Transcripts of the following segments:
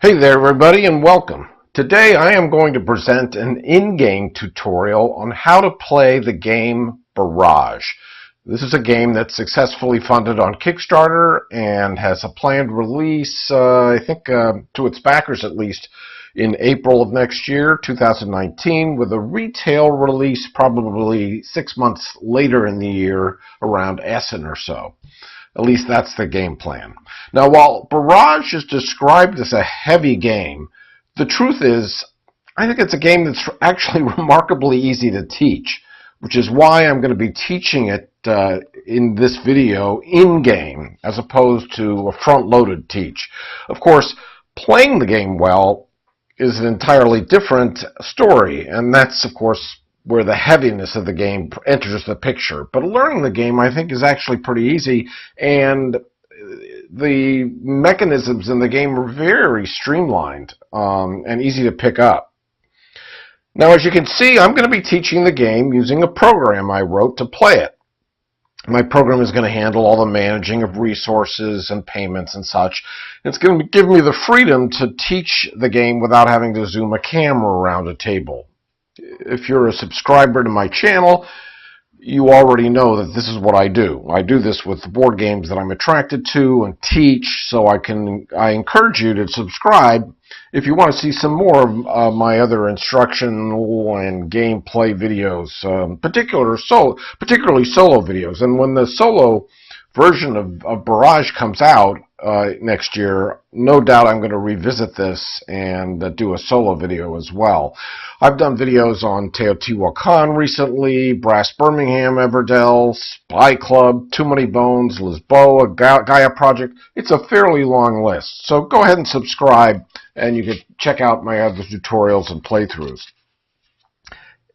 Hey there everybody and welcome. Today I am going to present an in-game tutorial on how to play the game Barrage. This is a game that's successfully funded on Kickstarter and has a planned release, I think to its backers at least, in April of next year, 2019, with a retail release probably 6 months later in the year, around Essen or so. At least that's the game plan. Now, while Barrage is described as a heavy game, the truth is, I think it's a game that's actually remarkably easy to teach, which is why I'm going to be teaching it in this video in-game, as opposed to a front-loaded teach. Of course, playing the game well is an entirely different story, and that's, of course, where the heaviness of the game enters the picture. But learning the game, I think, is actually pretty easy, and the mechanisms in the game are very streamlined and easy to pick up. Now, as you can see, I'm going to be teaching the game using a program I wrote to play it. My program is going to handle all the managing of resources and payments and such. It's going to give me the freedom to teach the game without having to zoom a camera around a table. If you're a subscriber to my channel, you already know that this is what I do. I do this with the board games that I'm attracted to and teach, so I encourage you to subscribe if you want to see some more of my other instructional and gameplay videos, particularly solo videos. And when the solo version of Barrage comes out next year, no doubt I'm going to revisit this and do a solo video as well. I've done videos on Teotihuacan recently, Brass Birmingham, Everdell, Spy Club, Too Many Bones, Lisboa, Gaia Project. It's a fairly long list, so go ahead and subscribe and you can check out my other tutorials and playthroughs.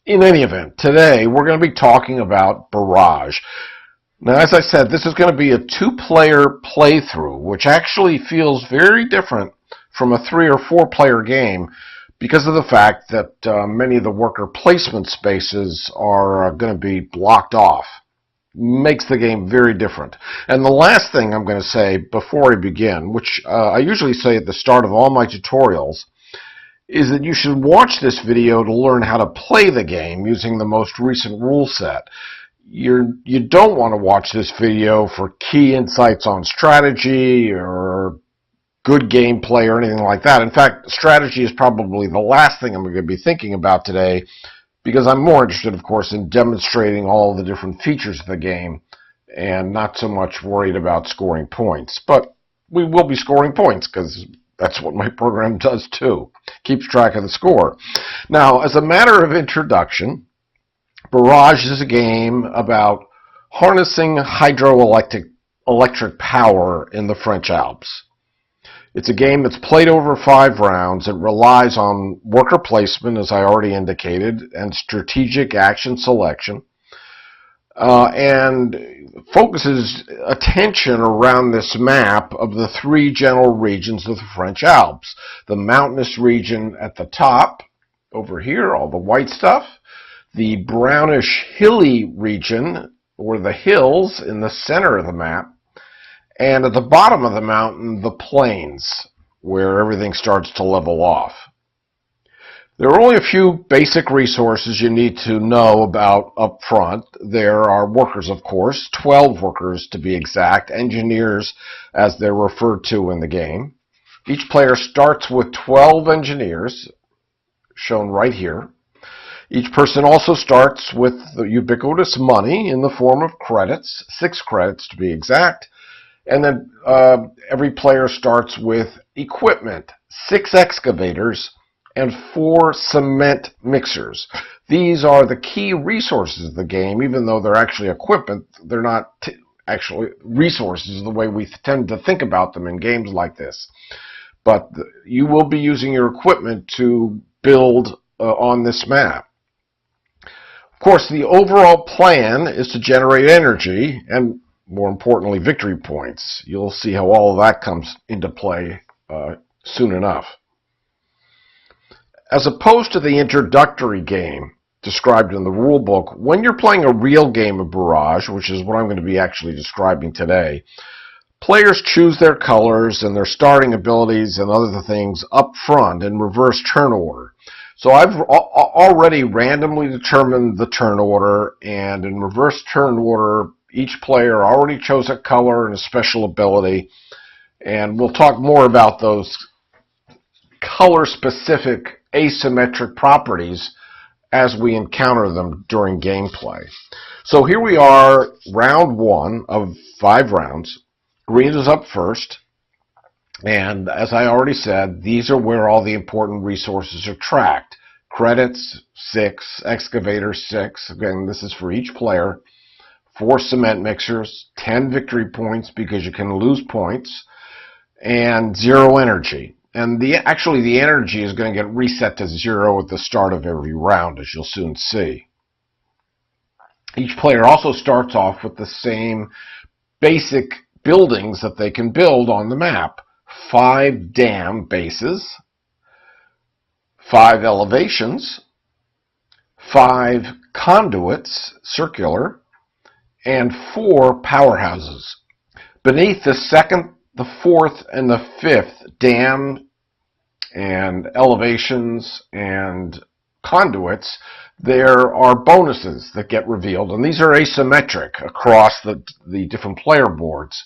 In any event, today we're going to be talking about Barrage. Now, as I said, this is going to be a two-player playthrough, which actually feels very different from a 3- or 4-player game because of the fact that many of the worker placement spaces are going to be blocked off. Makes the game very different. And the last thing I'm going to say before I begin, which I usually say at the start of all my tutorials, is that you should watch this video to learn how to play the game using the most recent rule set. You don't want to watch this video for key insights on strategy or good gameplay or anything like that. In fact, strategy is probably the last thing I'm going to be thinking about today, because I'm more interested, of course, in demonstrating all the different features of the game and not so much worried about scoring points. But we will be scoring points because that's what my program does too. Keeps track of the score. Now, as a matter of introduction, Barrage is a game about harnessing hydroelectric power in the French Alps. It's a game that's played over 5 rounds. It relies on worker placement, as I already indicated, and strategic action selection, and focuses attention around this map of the 3 general regions of the French Alps. The mountainous region at the top, over here, all the white stuff. The brownish hilly region, or the hills, in the center of the map. And at the bottom of the mountain, the plains, where everything starts to level off. There are only a few basic resources you need to know about up front. There are workers, of course, 12 workers to be exact, engineers as they're referred to in the game. Each player starts with 12 engineers, shown right here. Each person also starts with the ubiquitous money in the form of credits, 6 credits to be exact. And then every player starts with equipment, 6 excavators and 4 cement mixers. These are the key resources of the game. Even though they're actually equipment, they're not actually resources the way we tend to think about them in games like this. But you will be using your equipment to build on this map. Of course, the overall plan is to generate energy and, more importantly, victory points. You'll see how all of that comes into play soon enough. As opposed to the introductory game described in the rule book, when you're playing a real game of Barrage, which is what I'm going to be actually describing today, Players choose their colors and their starting abilities and other things up front in reverse turn order. So I've already randomly determined the turn order, and in reverse turn order, each player already chose a color and a special ability, and we'll talk more about those color-specific asymmetric properties as we encounter them during gameplay. So here we are, round 1 of 5 rounds. Green is up first, and as I already said, these are where all the important resources are tracked. Credits, 6, excavator, 6, again, this is for each player, 4 cement mixers, 10 victory points because you can lose points, and 0 energy. And actually the energy is going to get reset to 0 at the start of every round, as you'll soon see. Each player also starts off with the same basic buildings that they can build on the map. 5 dam bases, 5 elevations, 5 conduits, circular, and 4 powerhouses. Beneath the 2nd, the 4th, and the 5th dam and elevations and conduits, there are bonuses that get revealed, and these are asymmetric across the different player boards.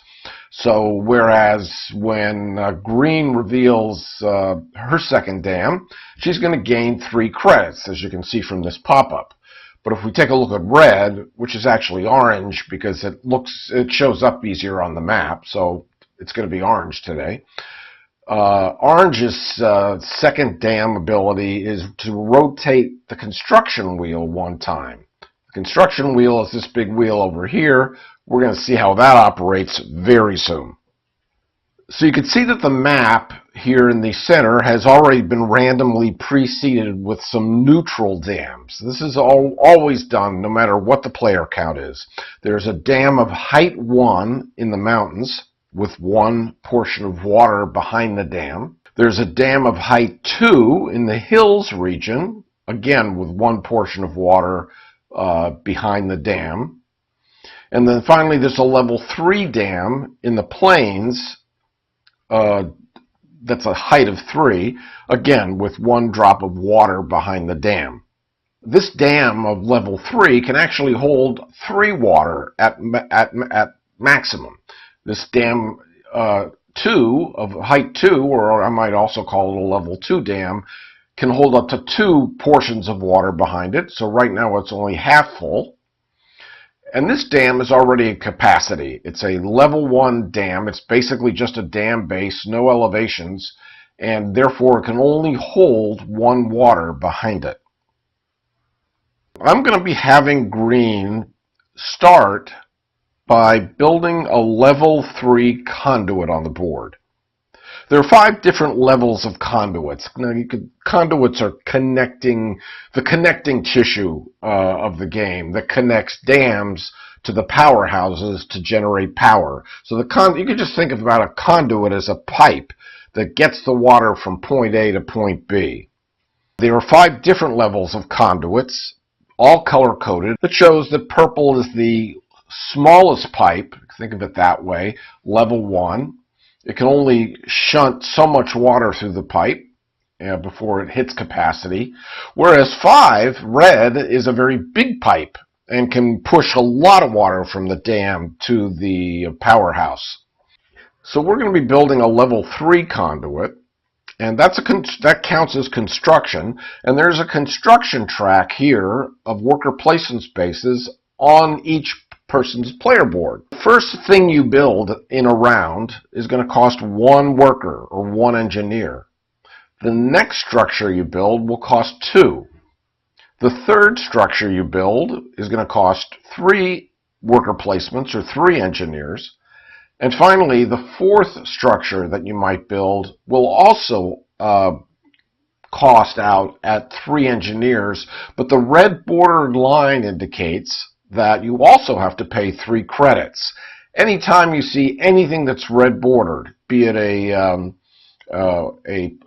So whereas when green reveals her 2nd dam, she's going to gain 3 credits, as you can see from this pop-up. But if we take a look at red, which is actually orange because it shows up easier on the map, so it's going to be orange today. Orange's 2nd dam ability is to rotate the construction wheel 1 time. The construction wheel is this big wheel over here. We're going to see how that operates very soon. So you can see that the map here in the center has already been randomly preceded with some neutral dams. This is always done no matter what the player count is. There's a dam of height 1 in the mountains with 1 portion of water behind the dam. There's a dam of height 2 in the hills region, again with 1 portion of water behind the dam. And then finally there's a level 3 dam in the plains that's a height of 3, again with 1 drop of water behind the dam. This dam of level 3 can actually hold 3 water at maximum. This dam 2 of height 2, or I might also call it a level 2 dam, can hold up to 2 portions of water behind it. So right now it's only half full. And this dam is already at capacity. It's a level 1 dam. It's basically just a dam base, no elevations, and therefore it can only hold 1 water behind it. I'm going to be having green start by building a level 3 conduit on the board. There are 5 different levels of conduits. Now, conduits are the connecting tissue of the game that connects dams to the powerhouses to generate power. So you can just think about a conduit as a pipe that gets the water from point A to point B. There are 5 different levels of conduits, all color-coded. It shows that purple is the smallest pipe, think of it that way, level 1. It can only shunt so much water through the pipe before it hits capacity, whereas 5, red, is a very big pipe and can push a lot of water from the dam to the powerhouse. So we're going to be building a level 3 conduit, and that counts as construction, and there's a construction track here of worker placement spaces on each person's player board. The first thing you build in a round is going to cost 1 worker or 1 engineer. The next structure you build will cost 2. The third structure you build is going to cost 3 worker placements or 3 engineers. And finally, the 4th structure that you might build will also cost out at 3 engineers, but the red bordered line indicates that you also have to pay 3 credits. Anytime you see anything that's red bordered, be it a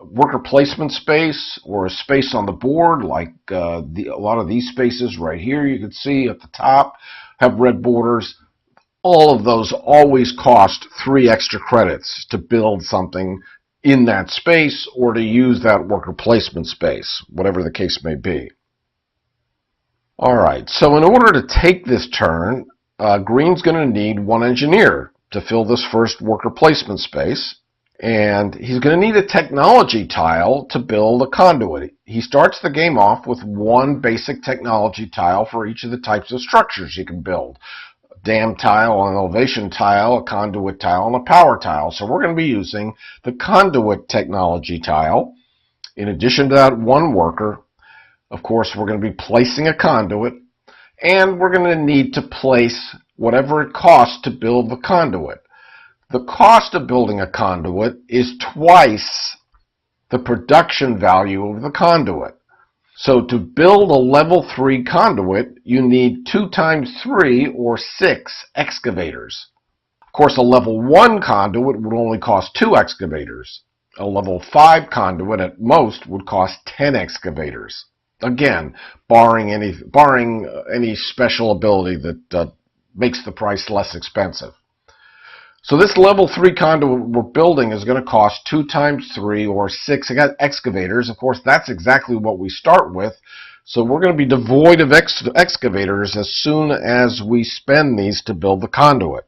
worker placement space or a space on the board, like a lot of these spaces right here you can see at the top have red borders, all of those always cost 3 extra credits to build something in that space or to use that worker placement space, whatever the case may be. Alright, so in order to take this turn, green's going to need 1 engineer to fill this first worker placement space, and he's going to need a technology tile to build a conduit. He starts the game off with 1 basic technology tile for each of the types of structures you can build. A dam tile, an elevation tile, a conduit tile, and a power tile. So we're going to be using the conduit technology tile. In addition to that 1 worker, of course, we're going to be placing a conduit, and we're going to need to place whatever it costs to build the conduit. The cost of building a conduit is twice the production value of the conduit. So to build a level 3 conduit, you need 2 times 3 or 6 excavators. Of course, a level 1 conduit would only cost 2 excavators. A level 5 conduit at most would cost 10 excavators. Again, barring any special ability that makes the price less expensive. So this level 3 conduit we're building is going to cost 2 times 3 or 6 excavators. Of course, that's exactly what we start with. So we're going to be devoid of excavators as soon as we spend these to build the conduit.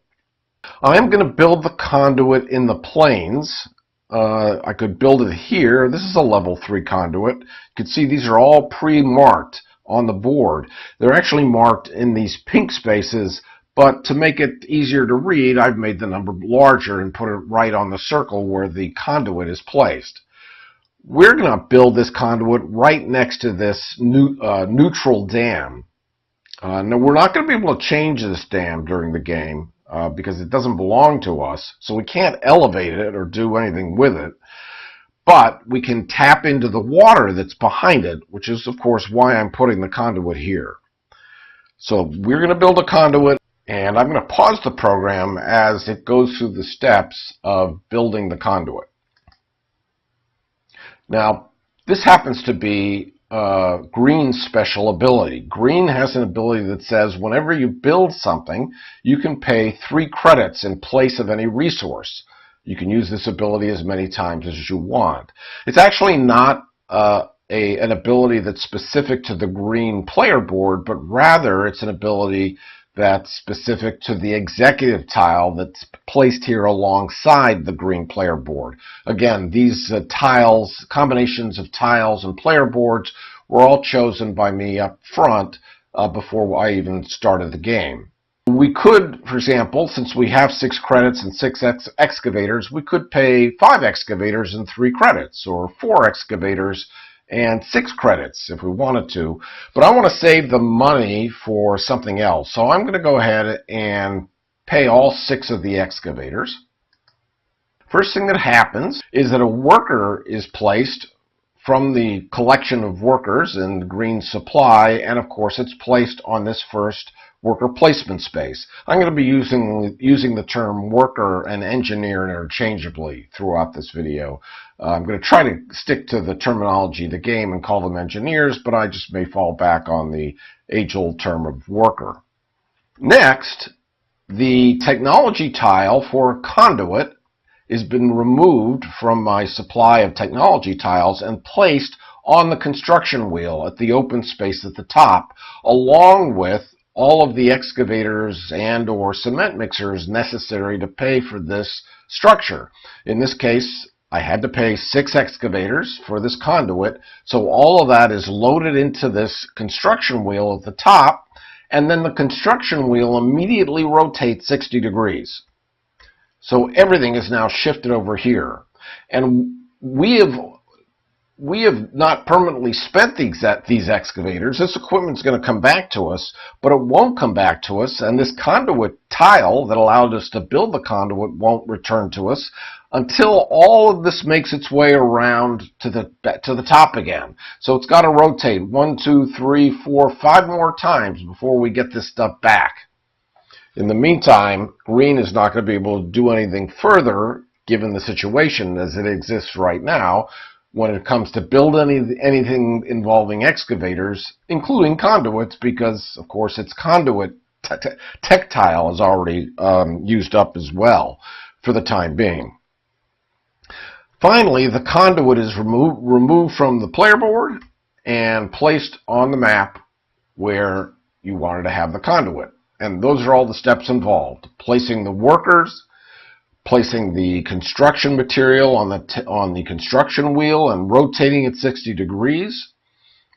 I'm going to build the conduit in the plains. I could build it here. This is a level 3 conduit. You can see these are all pre-marked on the board. They're actually marked in these pink spaces, but to make it easier to read, I've made the number larger and put it right on the circle where the conduit is placed. We're going to build this conduit right next to this neutral dam. Now, we're not going to be able to change this dam during the game because it doesn't belong to us, so we can't elevate it or do anything with it. But we can tap into the water that's behind it, which is, of course, why I'm putting the conduit here. So we're going to build a conduit, and I'm going to pause the program as it goes through the steps of building the conduit. Now, this happens to be Green's special ability. Green has an ability that says whenever you build something, you can pay 3 credits in place of any resource. You can use this ability as many times as you want. It's actually not an ability that's specific to the green player board, but rather it's an ability that's specific to the executive tile that's placed here alongside the green player board. Again, these tiles, combinations of tiles and player boards, were all chosen by me up front before I even started the game. We could, for example, since we have 6 credits and 6 excavators, we could pay 5 excavators and 3 credits, or 4 excavators and 6 credits if we wanted to. But I want to save the money for something else. So I'm going to go ahead and pay all 6 of the excavators. First thing that happens is that a worker is placed from the collection of workers in the green supply, and of course it's placed on this first worker placement space. I'm going to be using the term worker and engineer interchangeably throughout this video. I'm going to try to stick to the terminology of the game and call them engineers, but I just may fall back on the age-old term of worker. Next, the technology tile for conduit has been removed from my supply of technology tiles and placed on the construction wheel at the open space at the top, along with all of the excavators and or cement mixers necessary to pay for this structure. In this case, I had to pay 6 excavators for this conduit, so all of that is loaded into this construction wheel at the top, and then the construction wheel immediately rotates 60 degrees. So everything is now shifted over here. And we have not permanently spent these excavators. This equipment is going to come back to us, but it won't come back to us, and this conduit tile that allowed us to build the conduit won't return to us until all of this makes its way around to the top again. So it's got to rotate 1, 2, 3, 4, 5 more times before we get this stuff back. In the meantime, Green is not going to be able to do anything further, given the situation as it exists right now, when it comes to build anything involving excavators, including conduits, because, of course, it's conduit tech tile is already used up as well for the time being. Finally, the conduit is removed from the player board and placed on the map where you wanted to have the conduit. And those are all the steps involved. Placing the workers, placing the construction material on the construction wheel and rotating it 60 degrees,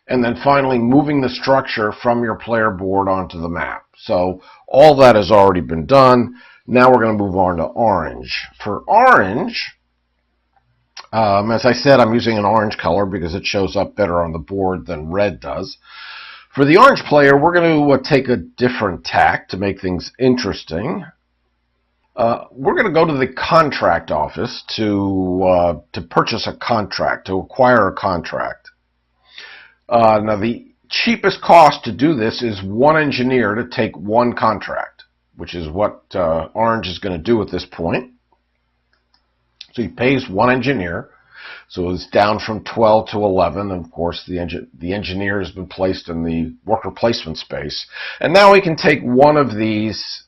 and then finally moving the structure from your player board onto the map. So all that has already been done. Now we're going to move on to orange. For orange, as I said, I'm using an orange color because it shows up better on the board than red does. For the orange player, we're going to take a different tack to make things interesting. We're going to go to the contract office to purchase a contract, to acquire a contract. Now, the cheapest cost to do this is one engineer to take one contract, which is what Orange is going to do at this point. So he pays one engineer. So it's down from 12 to 11. Of course, the engineer has been placed in the worker placement space. And now we can take one of these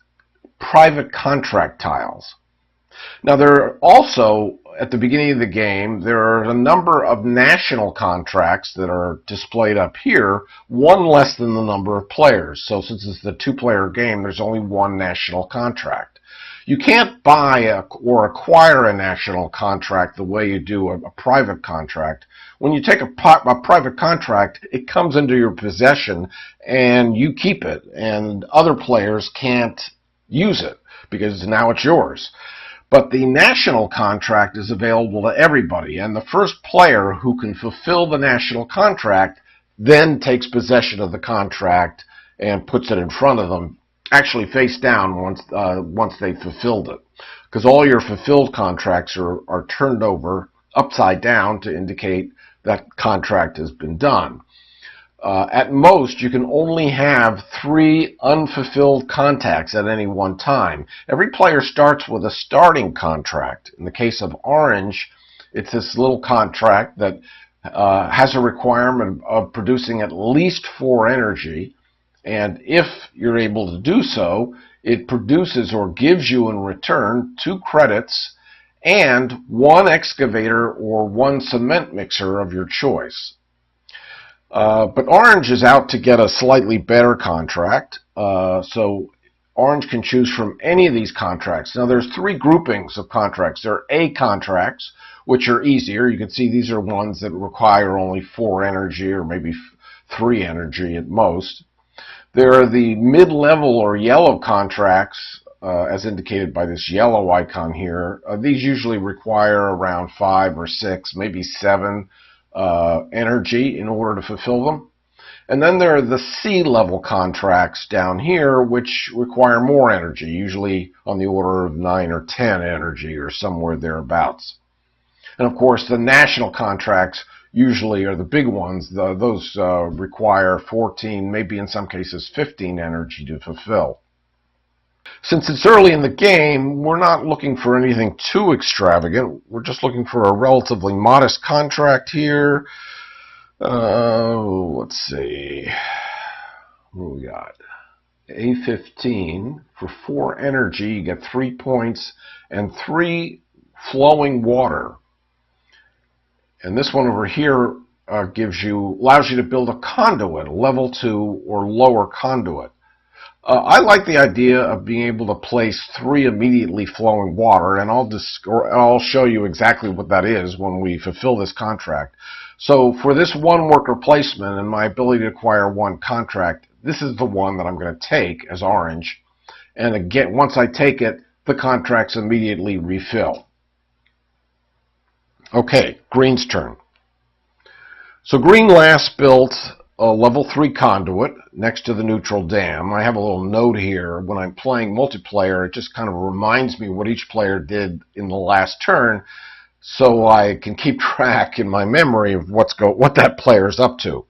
private contract tiles. Now, there are also, at the beginning of the game, there are a number of national contracts that are displayed up here, one less than the number of players. So since it's the two-player game, there's only one national contract. You can't buy or acquire a national contract the way you do a private contract. When you take a private contract, it comes into your possession and you keep it, and other players can't use it because now it's yours. But the national contract is available to everybody, and the first player who can fulfill the national contract then takes possession of the contract and puts it in front of them, actually face down once they've fulfilled it. Because all your fulfilled contracts are turned over upside down to indicate that contract has been done. At most, you can only have 3 unfulfilled contacts at any one time. Every player starts with a starting contract. In the case of Orange, it's this little contract that has a requirement of producing at least 4 energy. And if you're able to do so, it produces or gives you in return 2 credits and 1 excavator or 1 cement mixer of your choice. But Orange is out to get a slightly better contract, so Orange can choose from any of these contracts. Now, there's 3 groupings of contracts. There are A contracts, which are easier. You can see these are ones that require only 4 energy or maybe 3 energy at most. There are the mid-level or yellow contracts, as indicated by this yellow icon here. These usually require around 5 or 6, maybe 7 energy in order to fulfill them. And then there are the C-level contracts down here, which require more energy, usually on the order of 9 or 10 energy or somewhere thereabouts. And of course, the national contracts usually are the big ones. Those require 14, maybe in some cases 15 energy to fulfill. Since it's early in the game, we're not looking for anything too extravagant. We're just looking for a relatively modest contract here. Let's see. What do we got? A15 for 4 energy. You get 3 points and 3 flowing water. And this one over here allows you to build a conduit, a level 2 or lower conduit. I like the idea of being able to place 3 immediately flowing water, and I'll show you exactly what that is when we fulfill this contract. So for this 1 worker placement and my ability to acquire 1 contract, this is the one that I'm going to take as Orange. And again, once I take it, the contracts immediately refill. Okay, Green's turn. So Green last built a level 3 conduit next to the neutral dam. I have a little note here. When I'm playing multiplayer, it just kind of reminds me what each player did in the last turn, so I can keep track in my memory of what that player's up to.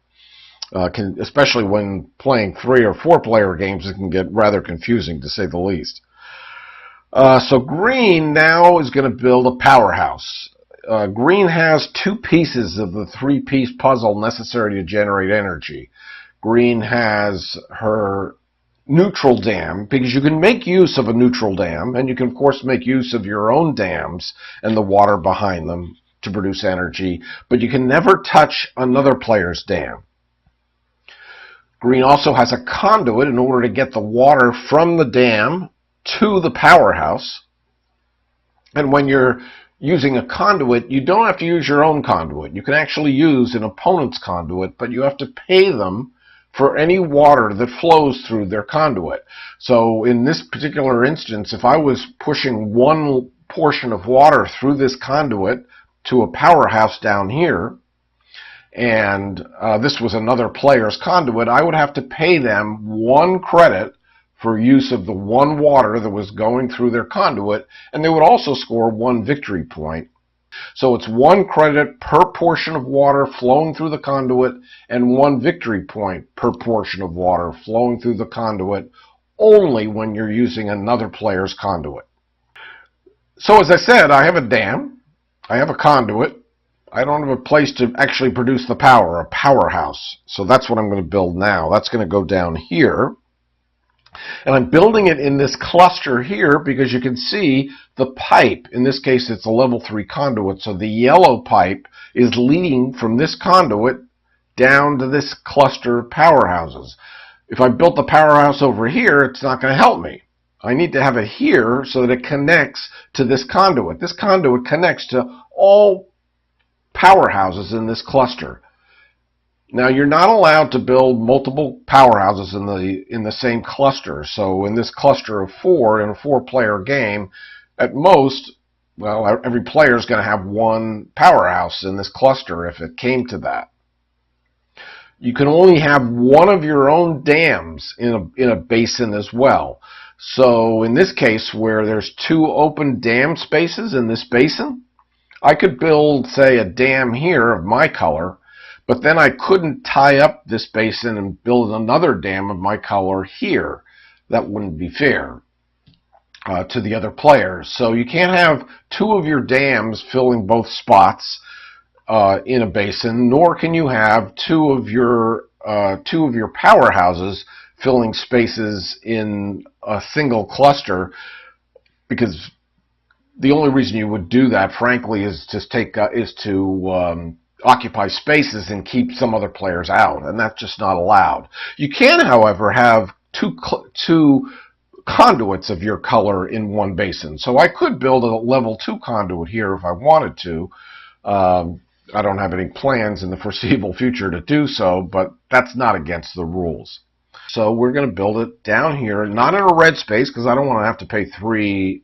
Especially when playing 3 or 4 player games, it can get rather confusing, to say the least. So Green now is going to build a powerhouse. Green has 2 pieces of the 3-piece puzzle necessary to generate energy. Green has her neutral dam, because you can make use of a neutral dam, and you can of course make use of your own dams and the water behind them to produce energy, but you can never touch another player's dam. Green also has a conduit in order to get the water from the dam to the powerhouse. And when you're using a conduit, you don't have to use your own conduit. You can actually use an opponent's conduit, but you have to pay them for any water that flows through their conduit. So in this particular instance, if I was pushing one portion of water through this conduit to a powerhouse down here, and this was another player's conduit, I would have to pay them 1 credit for use of the 1 water that was going through their conduit, and they would also score 1 victory point. So it's 1 credit per portion of water flowing through the conduit and 1 victory point per portion of water flowing through the conduit, only when you're using another player's conduit. So as I said, I have a dam, I have a conduit, I don't have a place to actually produce the power, a powerhouse. So that's what I'm going to build now. That's going to go down here. And I'm building it in this cluster here because you can see the pipe. In this case, it's a level 3 conduit. So the yellow pipe is leading from this conduit down to this cluster of powerhouses. If I built the powerhouse over here, it's not going to help me. I need to have it here so that it connects to this conduit. This conduit connects to all powerhouses in this cluster. Now, you're not allowed to build multiple powerhouses in the same cluster. So in this cluster of 4, in a 4-player game, at most, well, every player is going to have 1 powerhouse in this cluster if it came to that. You can only have 1 of your own dams in a basin as well. So in this case, where there's 2 open dam spaces in this basin, I could build, say, a dam here of my color, but then I couldn't tie up this basin and build another dam of my color here. That wouldn't be fair to the other players. So you can't have 2 of your dams filling both spots in a basin, nor can you have 2 of your powerhouses filling spaces in a single cluster, because the only reason you would do that, frankly, is to occupy spaces and keep some other players out, and that's just not allowed. You can, however, have two conduits of your color in one basin. So I could build a level 2 conduit here if I wanted to. I don't have any plans in the foreseeable future to do so, but that's not against the rules. So we're going to build it down here, not in a red space because I don't want to have to pay 3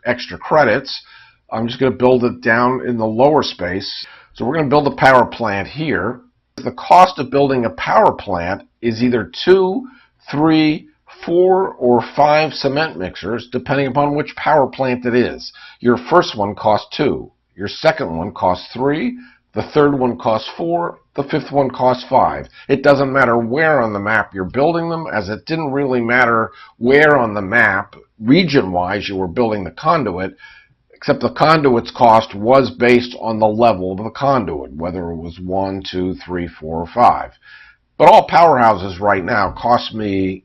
extra credits. I'm just going to build it down in the lower space. So we're going to build a power plant here. The cost of building a power plant is either 2, 3, 4, or 5 cement mixers, depending upon which power plant it is. Your first one costs 2. Your second one costs 3. The third one costs 4. The fifth one costs 5. It doesn't matter where on the map you're building them, as it didn't really matter where on the map, region-wise, you were building the conduit, except the conduit's cost was based on the level of the conduit, whether it was 1, 2, 3, 4, or 5. But all powerhouses right now cost me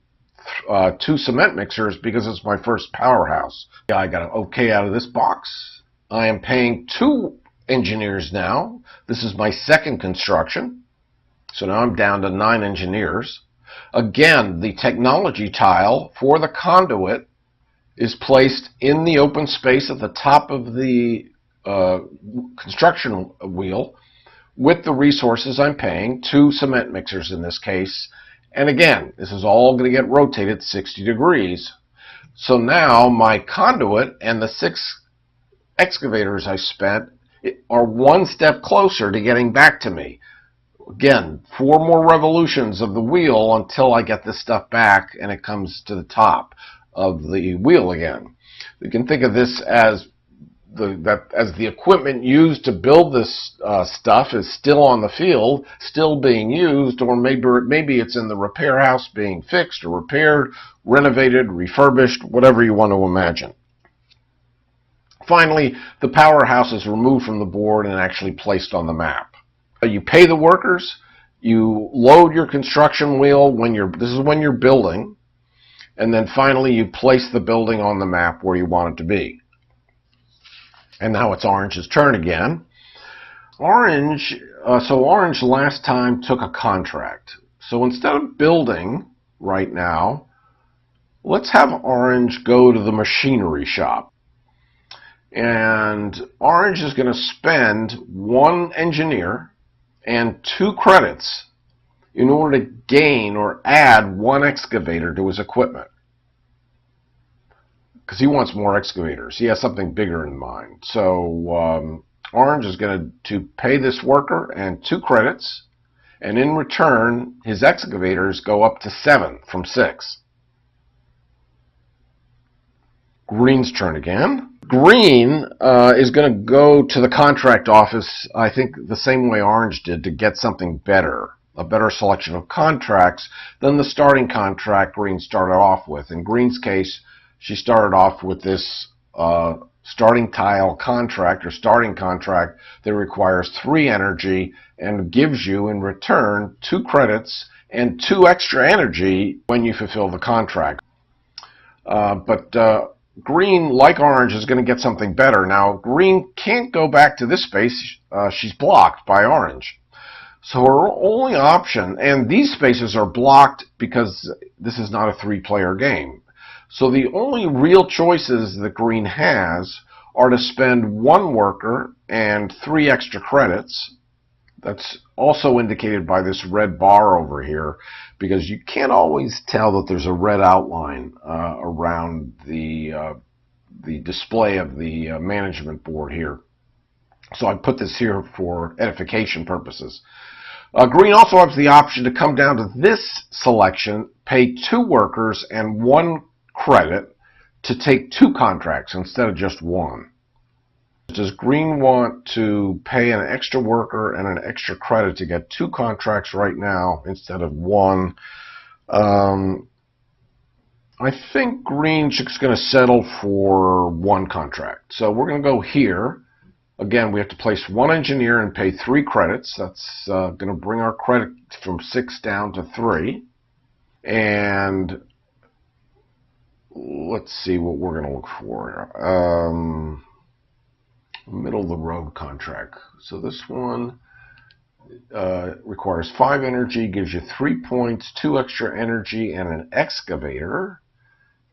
2 cement mixers because it's my first powerhouse. I got an okay out of this box. I am paying 2 engineers now. This is my second construction. So now I'm down to 9 engineers. Again, the technology tile for the conduit is placed in the open space at the top of the construction wheel with the resources I'm paying, 2 cement mixers in this case. And again, this is all going to get rotated 60 degrees. So now my conduit and the 6 excavators I spent are one step closer to getting back to me. Again, 4 more revolutions of the wheel until I get this stuff back and it comes to the top of the wheel again. You can think of this as the equipment used to build this stuff is still on the field, still being used, or maybe it's in the repair house being fixed or repaired, renovated, refurbished, whatever you want to imagine. Finally, the powerhouse is removed from the board and actually placed on the map. You pay the workers, you load your construction wheel this is when you're building. And then finally you place the building on the map where you want it to be. And now it's Orange's turn again. Orange last time took a contract. So instead of building right now, let's have Orange go to the machinery shop. And Orange is going to spend 1 engineer and 2 credits in order to gain or add 1 excavator to his equipment. Because he wants more excavators. He has something bigger in mind. So Orange is going to pay this worker and 2 credits, and in return his excavators go up to 7 from 6. Green's turn again. Green is going to go to the contract office, I think the same way Orange did, to get something better, a better selection of contracts than the starting contract Green started off with. In Green's case, she started off with this starting tile contract or starting contract that requires 3 energy and gives you in return 2 credits and 2 extra energy when you fulfill the contract. Green, like Orange, is going to get something better. Now, Green can't go back to this space. She's blocked by Orange. So her only option, and these spaces are blocked because this is not a 3-player game. So the only real choices that Green has are to spend 1 worker and 3 extra credits. That's also indicated by this red bar over here, because you can't always tell that there's a red outline around the display of the management board here. So I put this here for edification purposes. Green also has the option to come down to this selection, pay 2 workers and 1 credit to take 2 contracts instead of just 1. Does Green want to pay an extra worker and an extra credit to get 2 contracts right now instead of 1? I think Green's just going to settle for 1 contract. So we're going to go here. Again, we have to place 1 engineer and pay 3 credits. That's going to bring our credit from 6 down to 3. And let's see what we're going to look for. Middle of the road contract. So this one requires 5 energy, gives you 3 points, 2 extra energy, and an excavator.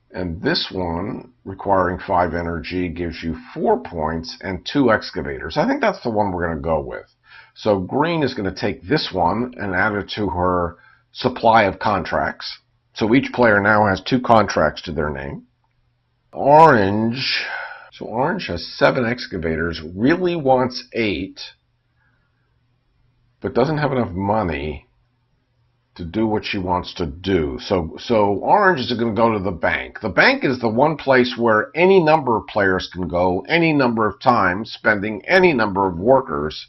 And this one, requiring 5 energy, gives you 4 points and 2 excavators. I think that's the one we're going to go with. So Green is going to take this one and add it to her supply of contracts. So each player now has 2 contracts to their name. Orange. So Orange has 7 excavators, really wants 8, but doesn't have enough money to do what she wants to do. So Orange is going to go to the bank. The bank is the one place where any number of players can go any number of times, spending any number of workers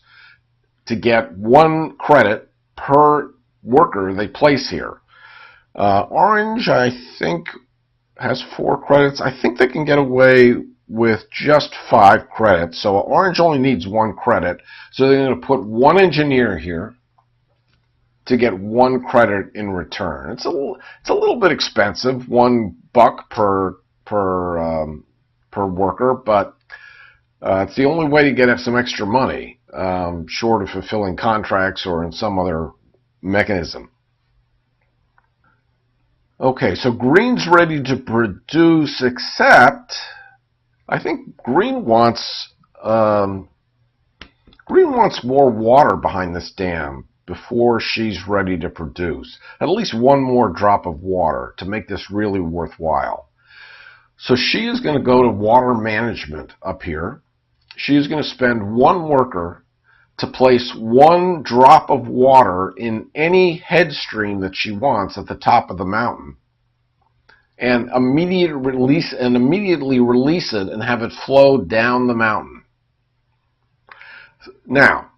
to get 1 credit per worker they place here. Orange, I think, has 4 credits. I think they can get away with just 5 credits. So Orange only needs 1 credit. So they're going to put 1 engineer here to get 1 credit in return. It's a little bit expensive, $1 per worker, but it's the only way to get some extra money, short of fulfilling contracts or in some other mechanism. Okay, so Green's ready to produce, except I think Green wants more water behind this dam before she's ready to produce. At least 1 more drop of water to make this really worthwhile. So she is going to go to water management up here. She is going to spend 1 worker to place 1 drop of water in any headstream that she wants at the top of the mountain, and immediately release it and have it flow down the mountain. Now,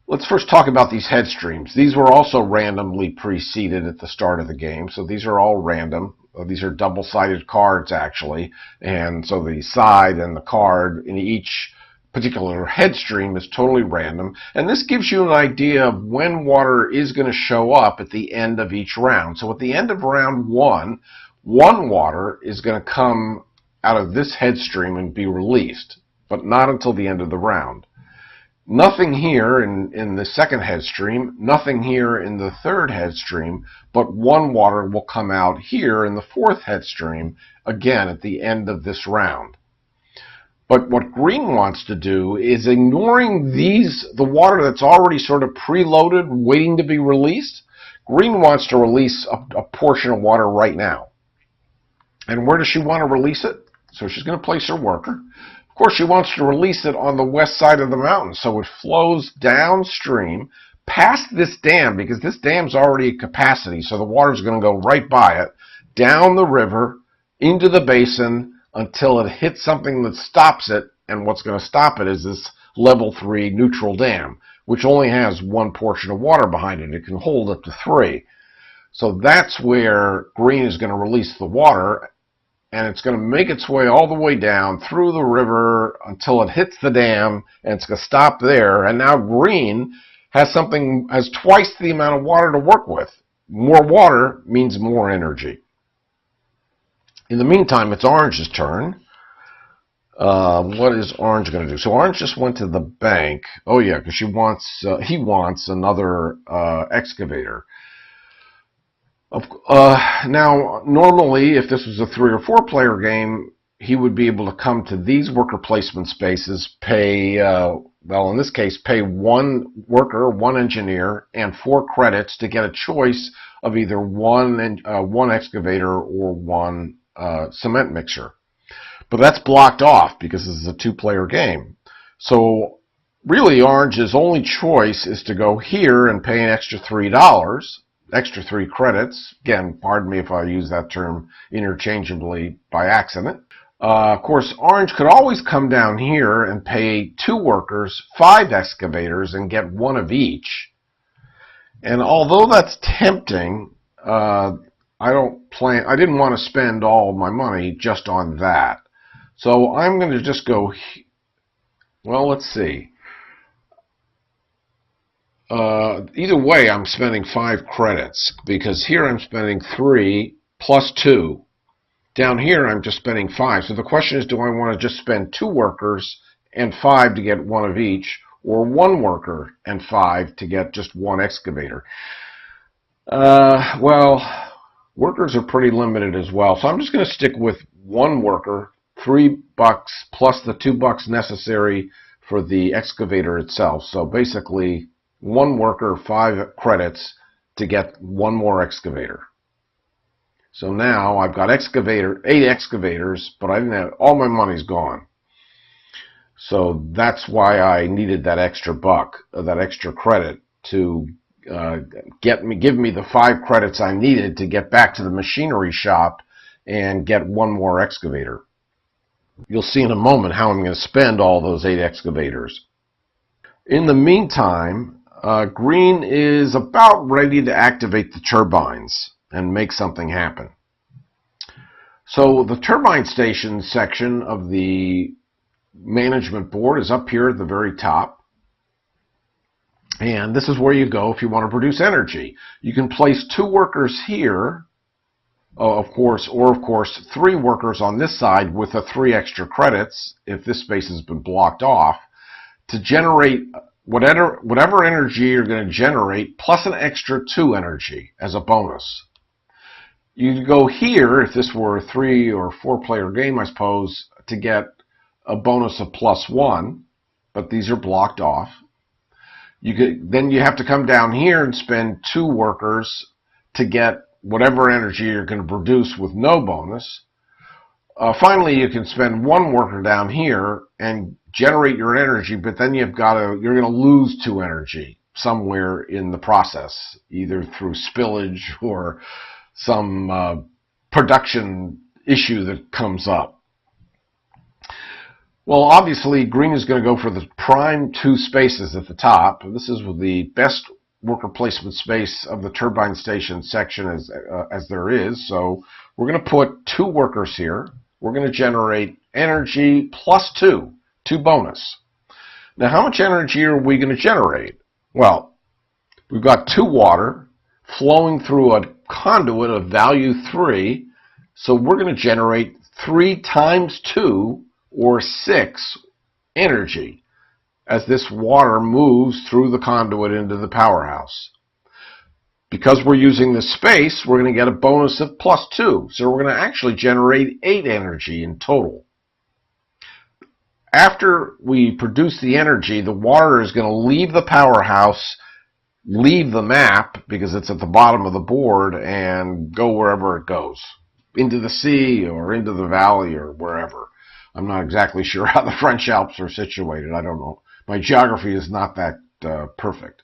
let's first talk about these headstreams. These were also randomly preceded at the start of the game, so these are all random. These are double-sided cards, actually, and so the side and the card in each particular headstream is totally random, and this gives you an idea of when water is going to show up at the end of each round. So at the end of round 1, One water is going to come out of this head stream and be released, but not until the end of the round. Nothing here in the second head stream, nothing here in the third head stream, but one water will come out here in the fourth head stream, again at the end of this round. But what green wants to do is, ignoring the water that's already sort of preloaded, waiting to be released, green wants to release a portion of water right now. And where does she want to release it? So she's going to place her worker. Of course, she wants to release it on the west side of the mountain, so it flows downstream past this dam, because this dam's already at capacity, so the water's going to go right by it, down the river, into the basin, until it hits something that stops it, and what's going to stop it is this level 3 neutral dam, which only has one portion of water behind it. It can hold up to 3. So that's where green is going to release the water, and it's going to make its way all the way down through the river until it hits the dam, and it's going to stop there. And now green has twice the amount of water to work with. More water means more energy. In the meantime, it's orange's turn. What is orange going to do? So orange just went to the bank. Oh yeah, because he wants another excavator. Now, normally, if this was a 3 or 4 player game, he would be able to come to these worker placement spaces, pay, well, in this case, pay 1 worker, 1 engineer, and 4 credits to get a choice of either one excavator or 1 cement mixer. But that's blocked off because this is a 2-player game. So really, Orange's only choice is to go here and pay an extra $3, extra 3 credits. Again, pardon me if I use that term interchangeably by accident. Of course, Orange could always come down here and pay 2 workers, 5 excavators, and get 1 of each. And although that's tempting, I didn't want to spend all my money just on that. So I'm going to just go, well, let's see. Either way, I'm spending 5 credits, because here I'm spending 3 plus 2. Down here, I'm just spending 5. So the question is, do I want to just spend 2 workers and 5 to get 1 of each, or 1 worker and 5 to get just 1 excavator? Well, workers are pretty limited as well, so I'm just going to stick with 1 worker, $3 plus the $2 necessary for the excavator itself. So basically, 1 worker, 5 credits to get 1 more excavator. So now I've got 8 excavators, but I didn't have, all my money's gone. So that's why I needed that extra buck, that extra credit to give me the 5 credits I needed to get back to the machinery shop and get 1 more excavator. You'll see in a moment how I'm going to spend all those 8 excavators. In the meantime, green is about ready to activate the turbines and make something happen. So the turbine station section of the management board is up here at the very top. And this is where you go if you want to produce energy. You can place 2 workers here, of course, or of course 3 workers on this side with the 3 extra credits, if this space has been blocked off, to generate whatever energy you're going to generate, plus an extra 2 energy as a bonus. You go here, if this were a 3 or 4 player game, I suppose, to get a bonus of +1, but these are blocked off. Then you have to come down here and spend 2 workers to get whatever energy you're going to produce with no bonus. Finally, you can spend 1 worker down here and generate your energy, but then you're going to lose 2 energy somewhere in the process, either through spillage or some production issue that comes up. Well, obviously, green is going to go for the prime 2 spaces at the top. This is the best worker placement space of the turbine station section as there is. So we're going to put 2 workers here. We're going to generate energy plus 2 bonus. Now, how much energy are we going to generate? Well, we've got 2 water flowing through a conduit of value 3 So we're going to generate 3 times 2, or 6, energy as this water moves through the conduit into the powerhouse. Because we're using this space, we're going to get a bonus of +2. So we're going to actually generate 8 energy in total. After we produce the energy, the water is going to leave the powerhouse, leave the map, because it's at the bottom of the board, and go wherever it goes. Into the sea or into the valley or wherever. I'm not exactly sure how the French Alps are situated. I don't know. My geography is not that perfect.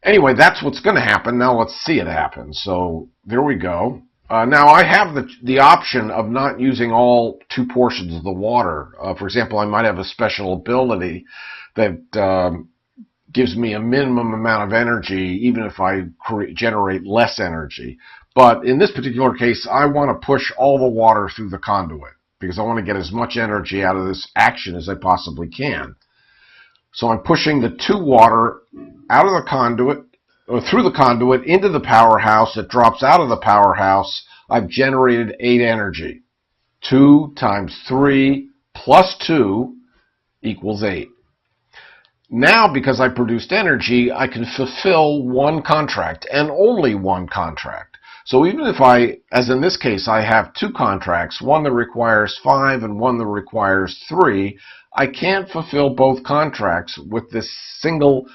Anyway, that's what's going to happen. Now let's see it happen. So there we go. Now I have the option of not using all 2 portions of the water. For example, I might have a special ability that gives me a minimum amount of energy even if I generate less energy. But in this particular case, I want to push all the water through the conduit because I want to get as much energy out of this action as I possibly can. So I'm pushing the 2 water out of the conduit, or through the conduit into the powerhouse. It drops out of the powerhouse. I've generated 8 energy. 2 times 3 plus 2 equals 8. Now, because I produced energy, I can fulfill 1 contract, and only 1 contract. So even if as in this case, I have 2 contracts, one that requires 5 and one that requires 3, I can't fulfill both contracts with this single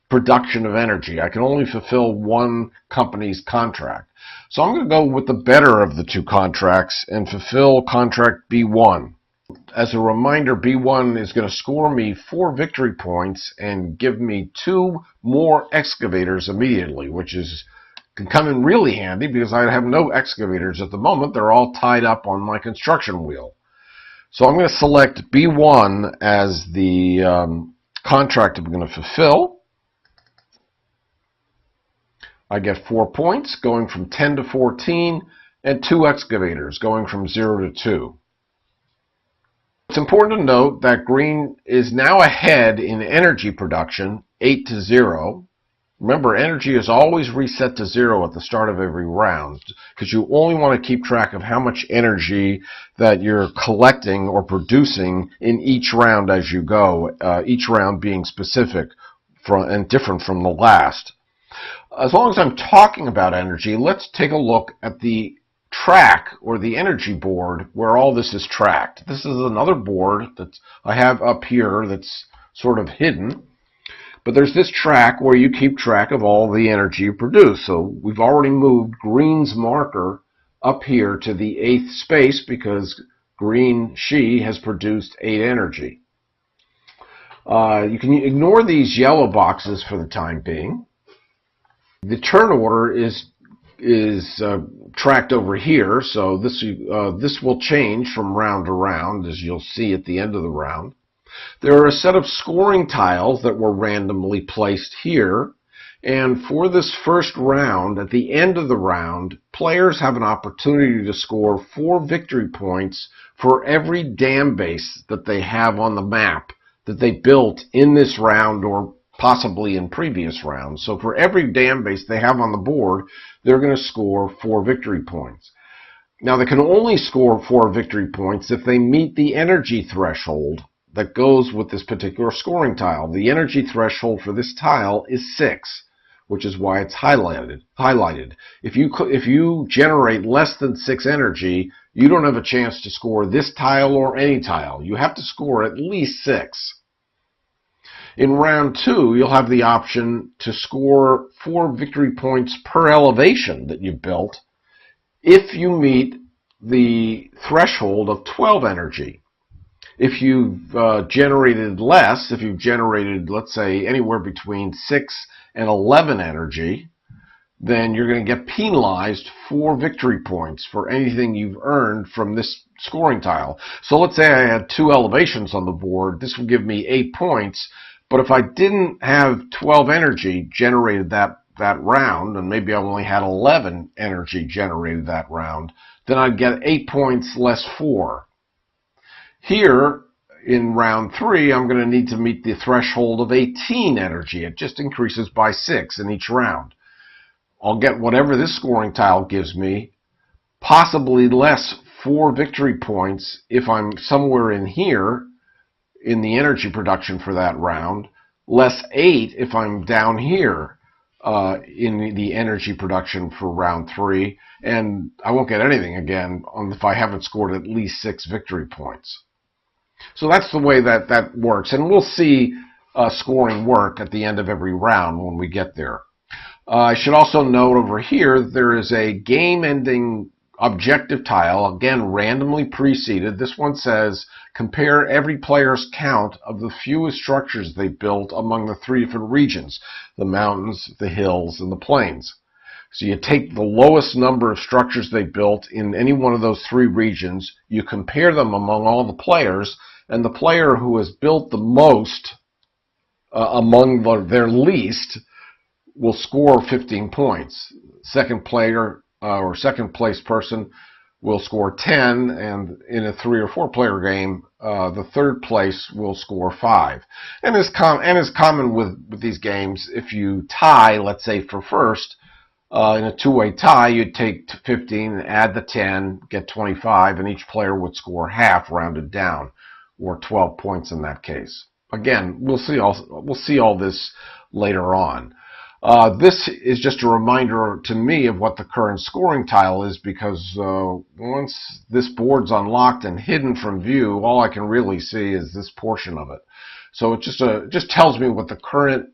production of energy. I can only fulfill 1 company's contract. So I'm going to go with the better of the 2 contracts and fulfill contract B1. As a reminder, B1 is going to score me 4 victory points and give me 2 more excavators immediately, which can come in really handy because I have no excavators at the moment. They're all tied up on my construction wheel. So I'm going to select B1 as the contract I'm going to fulfill. I get 4 points going from 10 to 14 and 2 excavators going from 0 to 2. It's important to note that green is now ahead in energy production, 8 to 0. Remember, energy is always reset to 0 at the start of every round because you only want to keep track of how much energy that you're collecting or producing in each round as you go, each round being specific and different from the last. As long as I'm talking about energy, let's take a look at the track or the energy board where all this is tracked. This is another board that I have up here that's sort of hidden. But there's this track where you keep track of all the energy you produce. So we've already moved green's marker up here to the 8th space because green, she, has produced 8 energy. You can ignore these yellow boxes for the time being. The turn order is tracked over here, so this will change from round to round, as you'll see at the end of the round. There are a set of scoring tiles that were randomly placed here, and for this first round, at the end of the round, players have an opportunity to score 4 victory points for every dam base that they have on the map that they built in this round or possibly in previous rounds. So for every dam base they have on the board, they're going to score 4 victory points. Now, they can only score 4 victory points if they meet the energy threshold that goes with this particular scoring tile. The energy threshold for this tile is 6, which is why it's highlighted. If you generate less than 6 energy, you don't have a chance to score this tile or any tile. You have to score at least 6. In round 2, you'll have the option to score 4 victory points per elevation that you've built if you meet the threshold of 12 energy. If you've generated less, if you've generated, let's say, anywhere between 6 and 11 energy, then you're going to get penalized 4 victory points for anything you've earned from this scoring tile. So let's say I had 2 elevations on the board. This would give me 8 points. But if I didn't have 12 energy generated that round, and maybe I only had 11 energy generated that round, then I'd get 8 points less 4. Here, in round 3, I'm going to need to meet the threshold of 18 energy. It just increases by 6 in each round. I'll get whatever this scoring tile gives me, possibly less 4 victory points if I'm somewhere in here in the energy production for that round, less 8 if I'm down here in the energy production for round 3, and I won't get anything again if I haven't scored at least 6 victory points. So that's the way that works, and we'll see scoring work at the end of every round when we get there. I should also note over here there is a game-ending objective tile, again randomly preceded. This one says compare every player's count of the fewest structures they built among the 3 different regions: the mountains, the hills, and the plains. So you take the lowest number of structures they built in any one of those 3 regions, you compare them among all the players, and the player who has built the most among their least will score 15 points. Second player or second place person will score 10, and in a 3 or 4 player game, the third place will score 5. And as common with these games, if you tie, let's say for first, in a 2-way tie, you'd take 15 and add the 10, get 25, and each player would score half rounded down, or 12 points in that case. Again, we'll see all this later on. This is just a reminder to me of what the current scoring tile is, because once this board's unlocked and hidden from view, all I can really see is this portion of it. So it just tells me what the current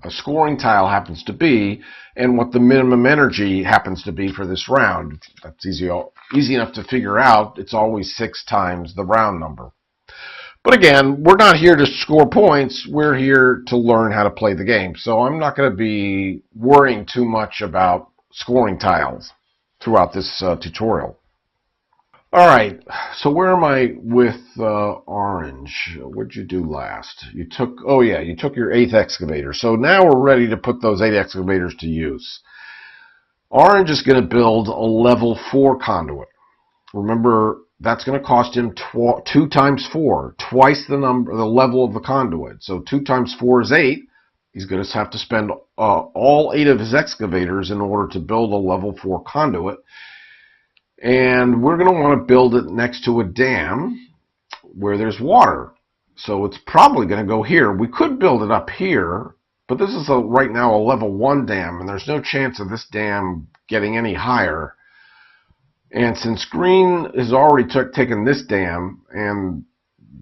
scoring tile happens to be and what the minimum energy happens to be for this round. That's easy enough to figure out. It's always 6 times the round number. But again, we're not here to score points. We're here to learn how to play the game. So I'm not going to be worrying too much about scoring tiles throughout this tutorial. All right, so where am I with orange? What did you do last? You took your 8th excavator. So now we're ready to put those 8 excavators to use. Orange is going to build a level 4 conduit. Remember, that's going to cost him 2 times 4, twice the level of the conduit. So 2 times 4 is 8. He's going to have to spend all 8 of his excavators in order to build a level 4 conduit. And we're going to want to build it next to a dam where there's water. So it's probably going to go here. We could build it up here, but this is right now a level 1 dam, and there's no chance of this dam getting any higher. And since green has already taken this dam, and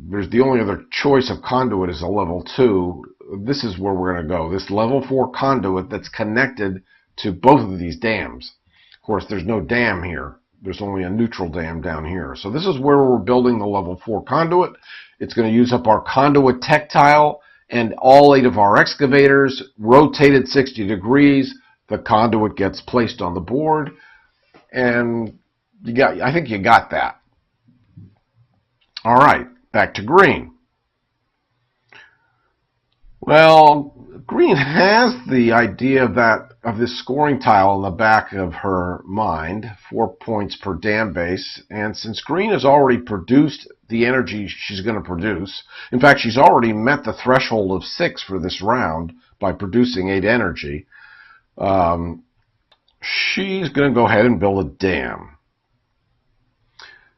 there's the only other choice of conduit is a level 2, this is where we're going to go. This level 4 conduit that's connected to both of these dams. Of course, there's no dam here. There's only a neutral dam down here. So this is where we're building the level 4 conduit. It's going to use up our conduit tech tile and all 8 of our excavators, rotated 60 degrees. The conduit gets placed on the board, and I think you got that. All right, back to green. Well, green has the idea of this scoring tile in the back of her mind, 4 points per dam base, and since green has already produced the energy she's going to produce, in fact, she's already met the threshold of 6 for this round by producing 8 energy, she's going to go ahead and build a dam.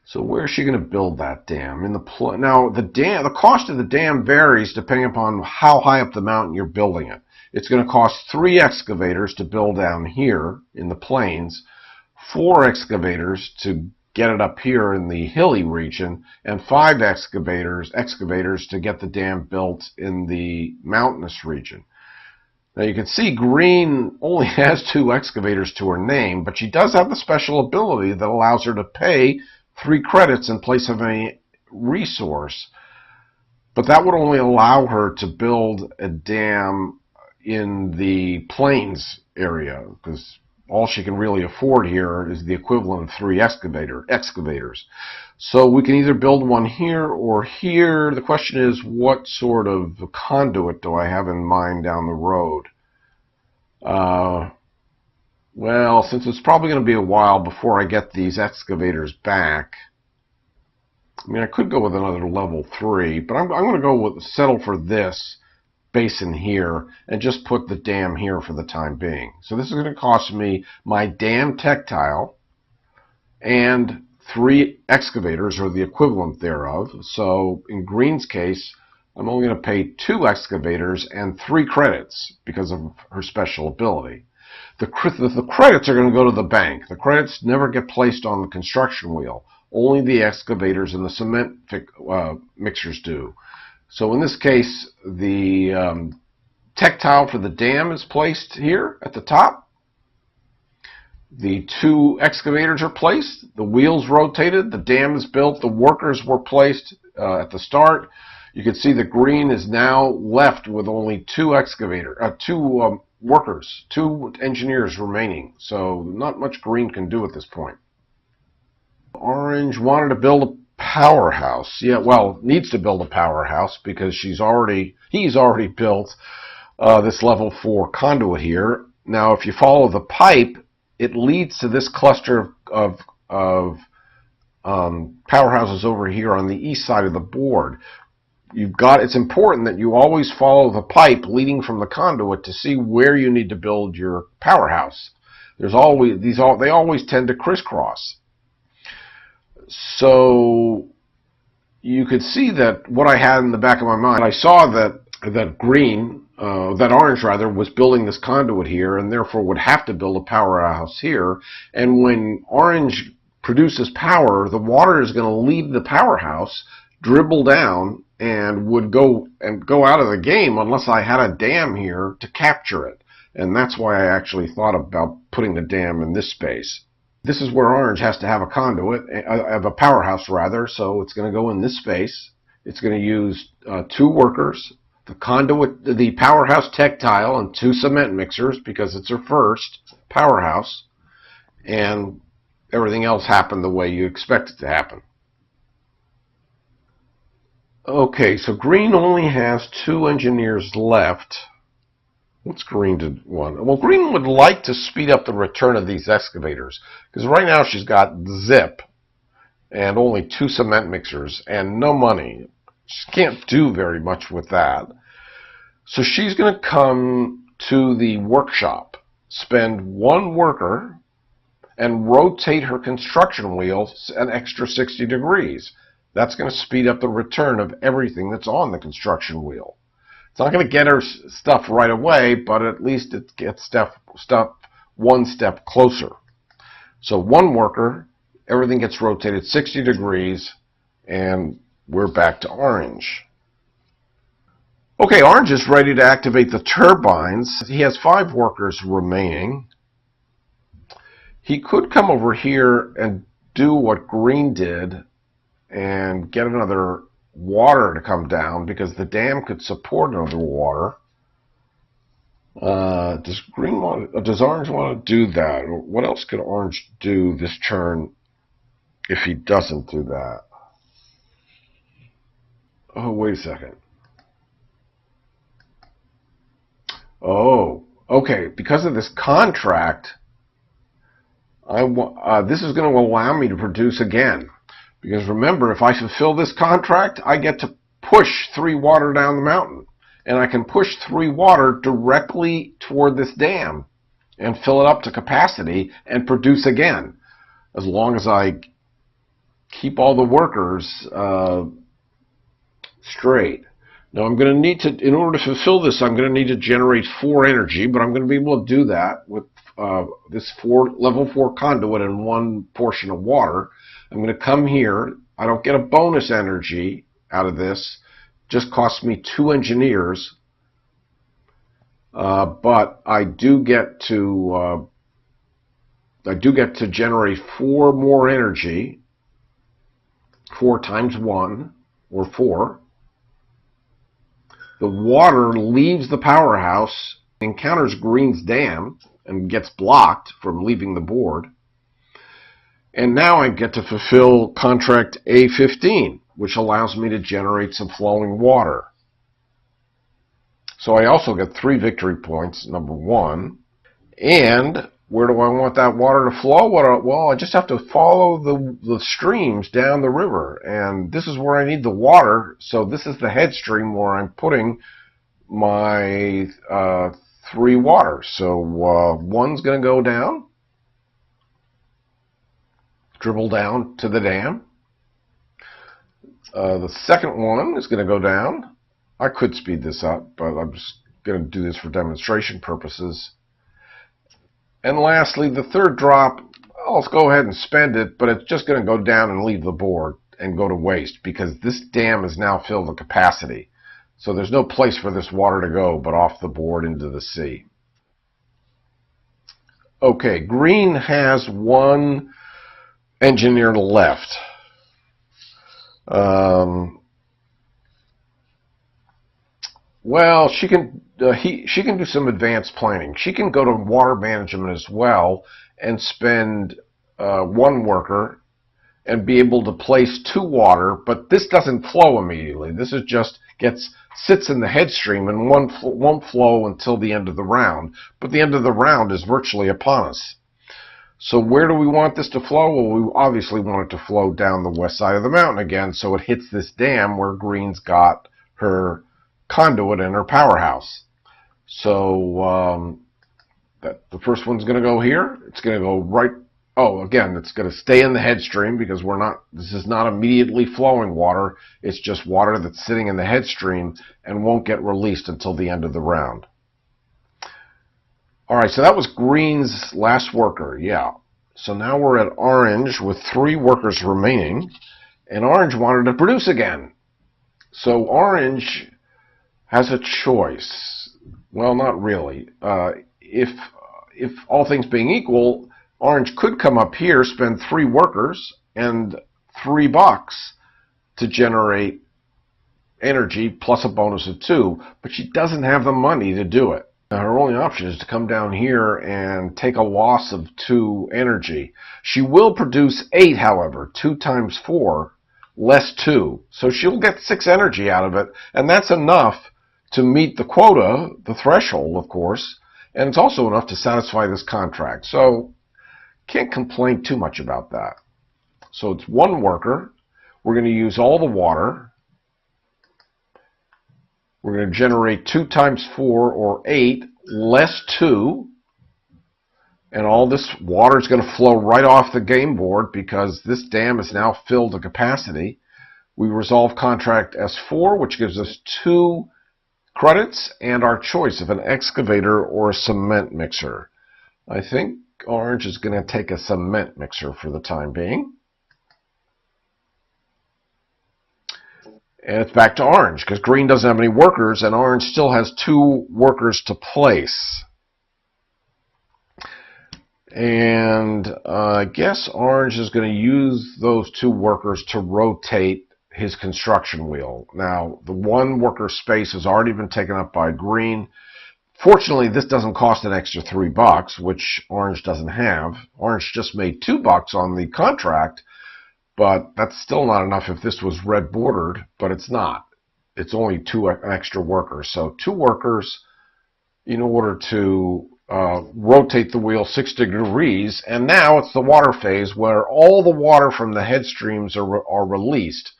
So where is she going to build that dam? Now the cost of the dam varies depending upon how high up the mountain you're building it. It's going to cost 3 excavators to build down here in the plains, 4 excavators to get it up here in the hilly region, and 5 excavators to get the dam built in the mountainous region. Now you can see green only has 2 excavators to her name, but she does have the special ability that allows her to pay 3 credits in place of any resource. But that would only allow her to build a dam in the plains area, because all she can really afford here is the equivalent of 3 excavators. So we can either build one here or here. The question is, what sort of conduit do I have in mind down the road? Well, since it's probably going to be a while before I get these excavators back, I mean, I could go with another level 3, but I'm going to settle for this basin here and just put the dam here for the time being. So this is going to cost me my dam tactile and 3 excavators, or the equivalent thereof. So in Green's case, I'm only going to pay 2 excavators and 3 credits because of her special ability. The credits are going to go to the bank. The credits never get placed on the construction wheel. Only the excavators and the cement mixers do. So in this case, the tactile for the dam is placed here at the top. The 2 excavators are placed. The wheels rotated. The dam is built. The workers were placed at the start. You can see that Green is now left with only 2 workers, 2 engineers remaining. So not much Green can do at this point. Orange wanted to build a powerhouse. Yeah, well, needs to build a powerhouse because he's already built this level 4 conduit here. Now, if you follow the pipe, it leads to this cluster of powerhouses over here on the east side of the board. It's important that you always follow the pipe leading from the conduit to see where you need to build your powerhouse. They always tend to crisscross. So you could see that what I had in the back of my mind, I saw that Orange rather, was building this conduit here and therefore would have to build a powerhouse here. And when Orange produces power, the water is going to leave the powerhouse, dribble down, and would go out of the game unless I had a dam here to capture it. And that's why I actually thought about putting the dam in this space. This is where Orange has to have a conduit, a powerhouse rather, so it's going to go in this space. It's going to use 2 workers, the conduit, the powerhouse tactile, and 2 cement mixers because it's her first powerhouse, and everything else happened the way you expect it to happen. Okay, so Green only has 2 engineers left. What's Green to want? Well, Green would like to speed up the return of these excavators because right now she's got zip and only 2 cement mixers and no money. She can't do very much with that. So she's going to come to the workshop, spend 1 worker, and rotate her construction wheels an extra 60 degrees. That's going to speed up the return of everything that's on the construction wheel. It's not going to get her stuff right away, but at least it gets stuff 1 step closer. So 1 worker, everything gets rotated 60 degrees, and we're back to Orange. Okay, Orange is ready to activate the turbines. He has 5 workers remaining. He could come over here and do what Green did and get another water to come down because the dam could support another water. Does Orange want to do that? What else could Orange do this turn if he doesn't do that? Oh, wait a second. Oh, okay. Because of this contract, this is going to allow me to produce again. Because remember, if I fulfill this contract, I get to push 3 water down the mountain. And I can push 3 water directly toward this dam and fill it up to capacity and produce again. As long as I keep all the workers straight. Now I'm going to need to, in order to fulfill this, I'm going to need to generate 4 energy, but I'm going to be able to do that with this level 4 conduit and 1 portion of water. I'm going to come here. I don't get a bonus energy out of this. It just costs me 2 engineers. But I do get to generate 4 more energy. 4 times 1, or 4. The water leaves the powerhouse, encounters Green's dam, and gets blocked from leaving the board. And now I get to fulfill contract A15, which allows me to generate some flowing water. So I also get 3 victory points, number 1. And where do I want that water to flow? Well, I just have to follow the streams down the river. And this is where I need the water. So this is the head stream where I'm putting my 3 water. So one's going to go down, dribble down to the dam. The second one is going to go down. I could speed this up, but I'm just going to do this for demonstration purposes. And lastly, the third drop, let's go ahead and spend it, but it's just going to go down and leave the board and go to waste because this dam is now filled to capacity. So there's no place for this water to go but off the board into the sea. Okay, green has one engineer left. Well, she can do some advanced planning. She can go to water management as well and spend 1 worker and be able to place 2 water, but this doesn't flow immediately. This is just sits in the headstream and won't flow until the end of the round. But the end of the round is virtually upon us. So where do we want this to flow? Well, we obviously want it to flow down the west side of the mountain again, so it hits this dam where green's got her conduit and her powerhouse. So the first one's going to go here. It's going to go right. Oh, again, it's going to stay in the headstream because this is not immediately flowing water. It's just water that's sitting in the headstream and won't get released until the end of the round. All right, so that was green's last worker, yeah. So now we're at orange with 3 workers remaining, and orange wanted to produce again. So orange has a choice. Well, not really. If all things being equal, orange could come up here, spend 3 workers and $3 to generate energy plus a bonus of 2, but she doesn't have the money to do it. Now, her only option is to come down here and take a loss of 2 energy. She will produce 8, however, 2 times 4, less 2. So she'll get 6 energy out of it, and that's enough to meet the quota, the threshold, of course, and it's also enough to satisfy this contract. So can't complain too much about that. So it's 1 worker. We're going to use all the water. We're going to generate 2 times 4, or 8, less 2. And all this water is going to flow right off the game board because this dam is now filled to capacity. We resolve contract S4, which gives us 2 credits and our choice of an excavator or a cement mixer. I think orange is going to take a cement mixer for the time being. And it's back to orange because green doesn't have any workers and orange still has 2 workers to place. And I guess orange is going to use those 2 workers to rotate his construction wheel. Now, the 1 worker space has already been taken up by green. Fortunately, this doesn't cost an extra $3, which orange doesn't have. Orange just made $2 on the contract, but that's still not enough if this was red bordered, but it's not. It's only 2 extra workers. So 2 workers in order to rotate the wheel 6 degrees, and now it's the water phase where all the water from the head streams are released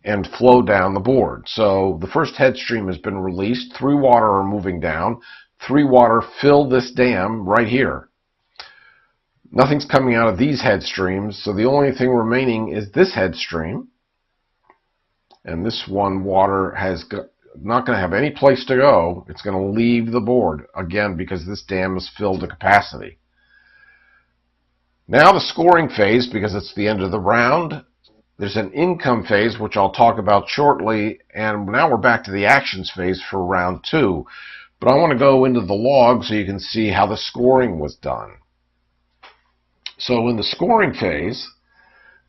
and flow down the board. So the first head stream has been released, 3 water are moving down, 3 water fill this dam right here. Nothing's coming out of these head streams, so the only thing remaining is this head stream. And this one water not going to have any place to go. It's going to leave the board, again, because this dam is filled to capacity. Now the scoring phase, because it's the end of the round. There's an income phase, which I'll talk about shortly, and now we're back to the actions phase for round 2. But I want to go into the log so you can see how the scoring was done. So in the scoring phase,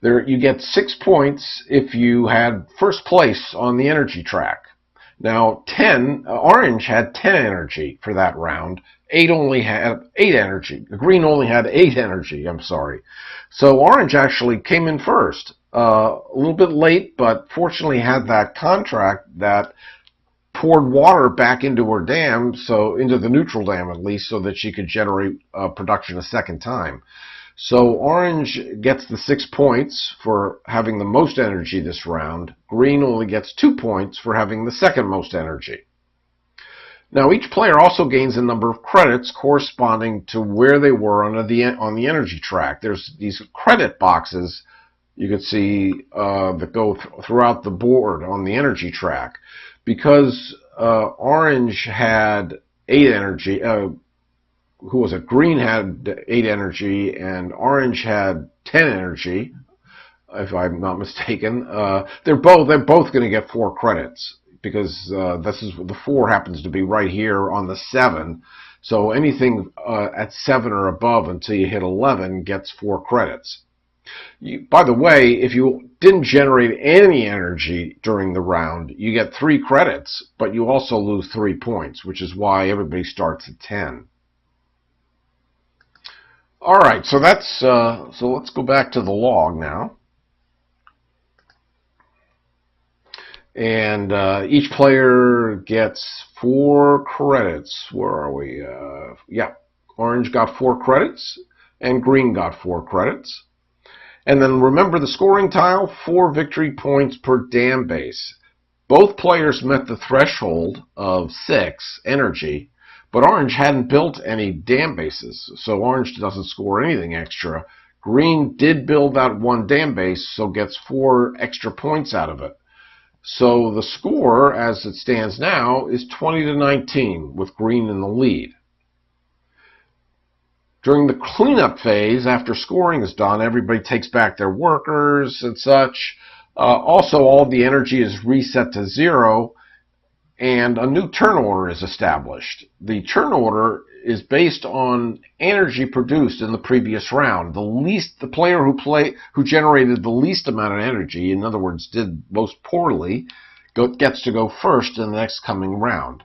you get 6 points if you had first place on the energy track. Now, orange had 10 energy for that round. 8 only had 8 energy. Green only had 8 energy, I'm sorry. So orange actually came in first. A little bit late, but fortunately had that contract that poured water back into her dam, so into the neutral dam at least, so that she could generate production a second time. So orange gets the 6 points for having the most energy this round. Green only gets 2 points for having the second most energy. Now each player also gains a number of credits corresponding to where they were on the energy track. There's these credit boxes you can see that go throughout the board on the energy track. Because orange had 8 energy, who was it? Green had 8 energy and orange had 10 energy, if I'm not mistaken. They're both going to get 4 credits, because this is the 4 happens to be right here on the 7. So anything at 7 or above until you hit 11 gets 4 credits. By the way, if you didn't generate any energy during the round, you get 3 credits, but you also lose 3 points, which is why everybody starts at 10. All right, so that's so let's go back to the log now. And each player gets 4 credits. Where are we? Yeah, orange got 4 credits, and green got 4 credits. And then remember the scoring tile, 4 victory points per dam base. Both players met the threshold of 6 energy, but orange hadn't built any dam bases, so orange doesn't score anything extra. Green did build that 1 dam base, so gets 4 extra points out of it. So the score, as it stands now, is 20-19, with green in the lead. During the cleanup phase, after scoring is done, everybody takes back their workers and such. Also, all the energy is reset to 0, and a new turn order is established. The turn order is based on energy produced in the previous round. The player who generated the least amount of energy, in other words, did most poorly, gets to go first in the next coming round.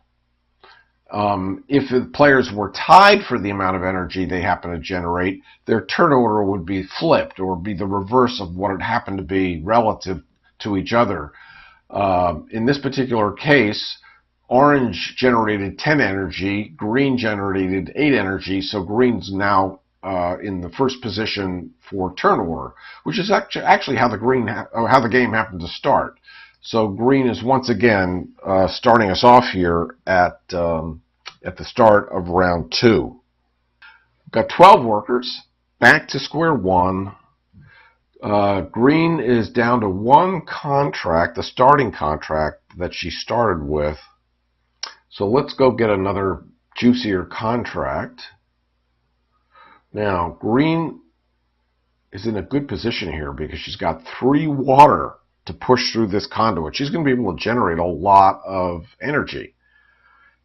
If the players were tied for the amount of energy they happen to generate, their turn order would be flipped, or be the reverse of what it happened to be relative to each other. In this particular case, orange generated 10 energy, green generated 8 energy, so green's now in the first position for turn order, which is actually how the game happened to start. So green is once again starting us off here at the start of round 2. We've got 12 workers, back to square one. Green is down to 1 contract, the starting contract that she started with. So let's go get another juicier contract. Now, green is in a good position here because she's got 3 water to push through this conduit. She's going to be able to generate a lot of energy,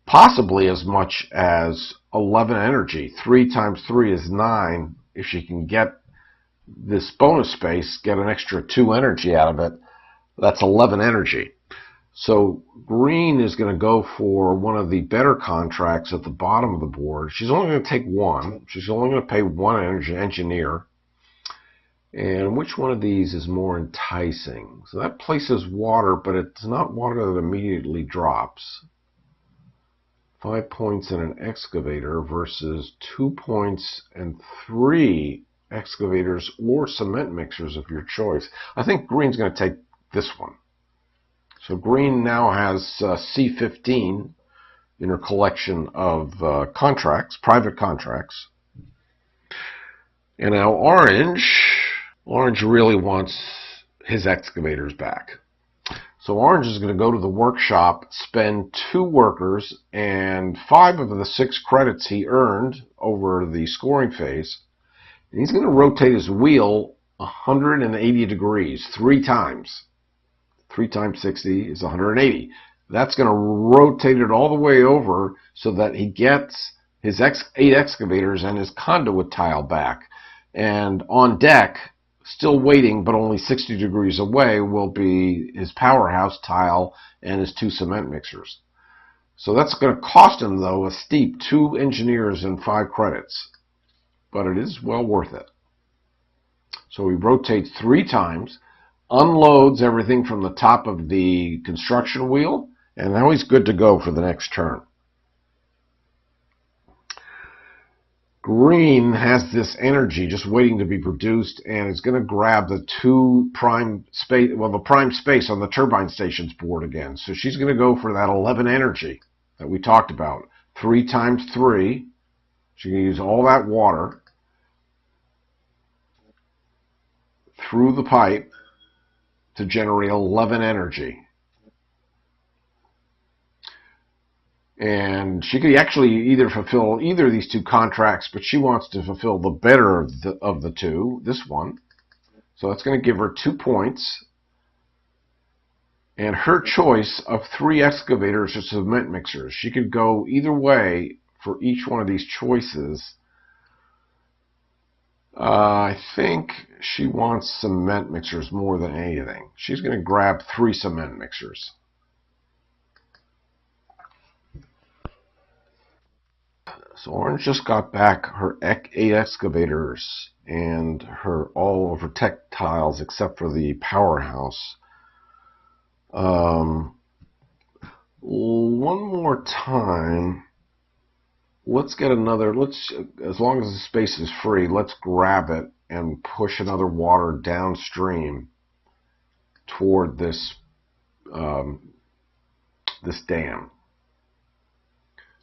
possibly as much as 11 energy. 3 times 3 is 9. If she can get this bonus space, get an extra 2 energy out of it, that's 11 energy. So green is going to go for one of the better contracts at the bottom of the board. She's only going to take 1. She's only going to pay 1 energy engineer. And which one of these is more enticing? So that places water, but it's not water that immediately drops. 5 points in an excavator versus 2 points and 3 excavators or cement mixers of your choice. I think green's going to take this one. So green now has C15 in her collection of contracts, private contracts. And now orange really wants his excavators back. So orange is going to go to the workshop, spend 2 workers, and 5 of the 6 credits he earned over the scoring phase. And he's going to rotate his wheel 180 degrees 3 times. 3 times 60 is 180. That's going to rotate it all the way over so that he gets his 8 excavators and his conduit tile back. And on deck, still waiting but only 60 degrees away, will be his powerhouse tile and his 2 cement mixers. So that's going to cost him, though, a steep 2 engineers and 5 credits. But it is well worth it. So he rotates 3 times, unloads everything from the top of the construction wheel, and now he's good to go for the next turn. Green has this energy just waiting to be produced, and is going to grab the 2 prime space, well, the prime space on the Turbine Stations board again. So she's going to go for that 11 energy. that we talked about. 3 times 3. She can use all that water through the pipe to generate 11 energy. And she could actually either fulfill either of these 2 contracts, but she wants to fulfill the better of the 2, this one. So that's going to give her 2 points. And her choice of 3 excavators or cement mixers. She could go either way for each one of these choices. I think she wants cement mixers more than anything. She's going to grab 3 cement mixers. So Orange just got back her 8 excavators and all of her textiles except for the Powerhouse. One more time. Let's get another, as long as the space is free, let's grab it and push another water downstream toward this this dam.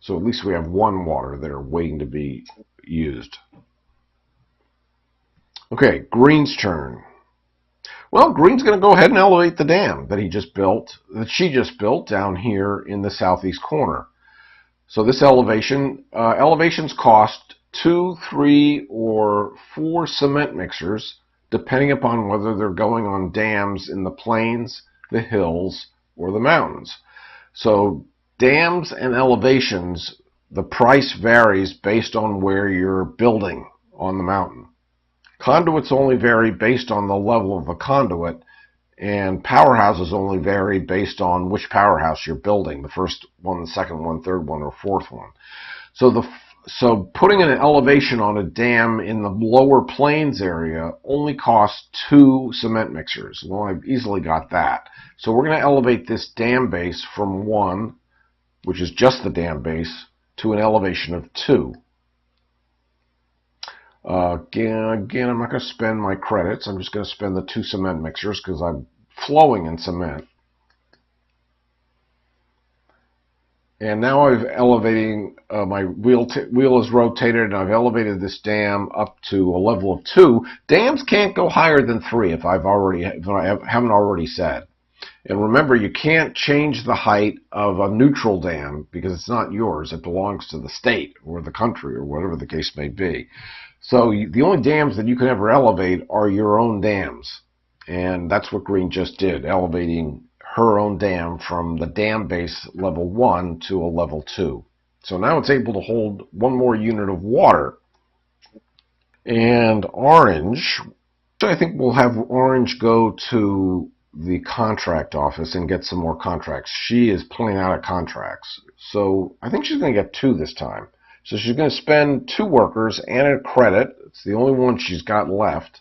So at least we have 1 water there waiting to be used. Okay, Green's turn. Well, Green's going to go ahead and elevate the dam that she just built down here in the southeast corner. So this elevations cost 2, 3, or 4 cement mixers, depending upon whether they're going on dams in the plains, the hills, or the mountains. So dams and elevations, the price varies based on where you're building on the mountain. Conduits only vary based on the level of the conduit, and powerhouses only vary based on which powerhouse you're building, the first one, the second one, third one, or fourth one. So putting an elevation on a dam in the lower plains area only costs 2 cement mixers. Well, I've easily got that. So we're going to elevate this dam base from 1, which is just the dam base, to an elevation of 2. Again, I'm not going to spend my credits. I'm just going to spend the 2 cement mixers because I'm flowing in cement. And now I've elevating, my wheel is rotated, and I've elevated this dam up to a level of 2. Dams can't go higher than 3 if I haven't already said. And remember, you can't change the height of a neutral dam because it's not yours. It belongs to the state or the country or whatever the case may be. So the only dams that you can ever elevate are your own dams. And that's what Green just did, elevating her own dam from the dam base level 1 to a level 2. So now it's able to hold 1 more unit of water. And Orange, I think we'll have Orange go to the contract office and get some more contracts. She is pulling out of contracts. So I think she's going to get 2 this time. So she's going to spend 2 workers and a credit. It's the only one she's got left.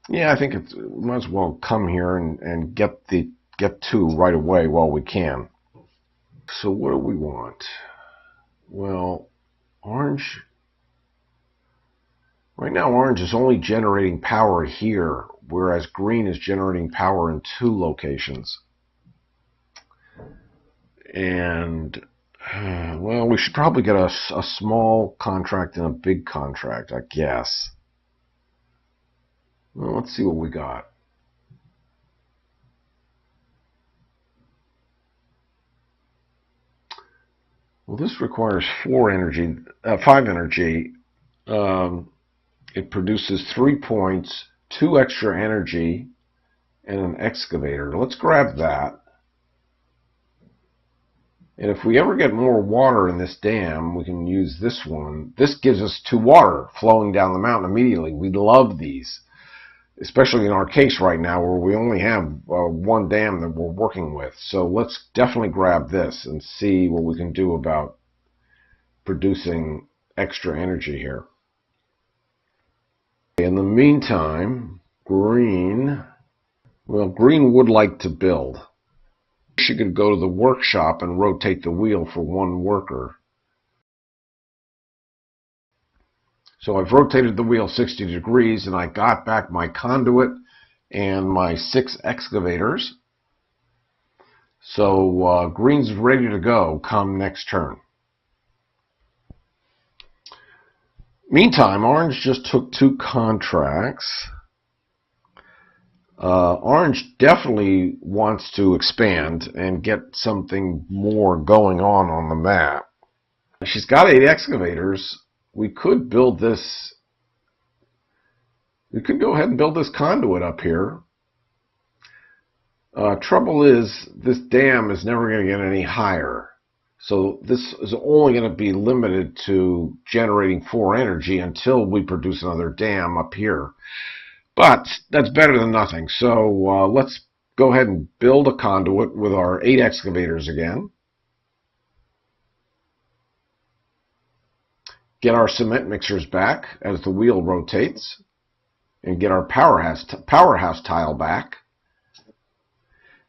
Yeah, I think we might as well come here and get 2 right away while we can. So what do we want? Well, Orange. Right now, Orange is only generating power here, whereas Green is generating power in 2 locations. And well, we should probably get a small contract and a big contract, I guess. Well, let's see what we got. Well, this requires 5 energy. It produces 3 points, 2 extra energy, and an excavator. Let's grab that. And if we ever get more water in this dam, we can use this one. This gives us 2 water flowing down the mountain immediately. We love these, especially in our case right now where we only have 1 dam that we're working with. So let's definitely grab this and see what we can do about producing extra energy here. In the meantime, Green would like to build. She could go to the workshop and rotate the wheel for 1 worker. So I've rotated the wheel 60 degrees and I got back my conduit and my 6 excavators. So green's ready to go come next turn. Meantime, orange just took 2 contracts. Orange definitely wants to expand and get something more going on the map. She's got 8 excavators. We could build this. We could go ahead and build this conduit up here. Trouble is, this dam is never going to get any higher. So this is only going to be limited to generating 4 energy until we produce another dam up here. But that's better than nothing. So let's go ahead and build a conduit with our 8 excavators again. Get our cement mixers back as the wheel rotates. And get our powerhouse tile back.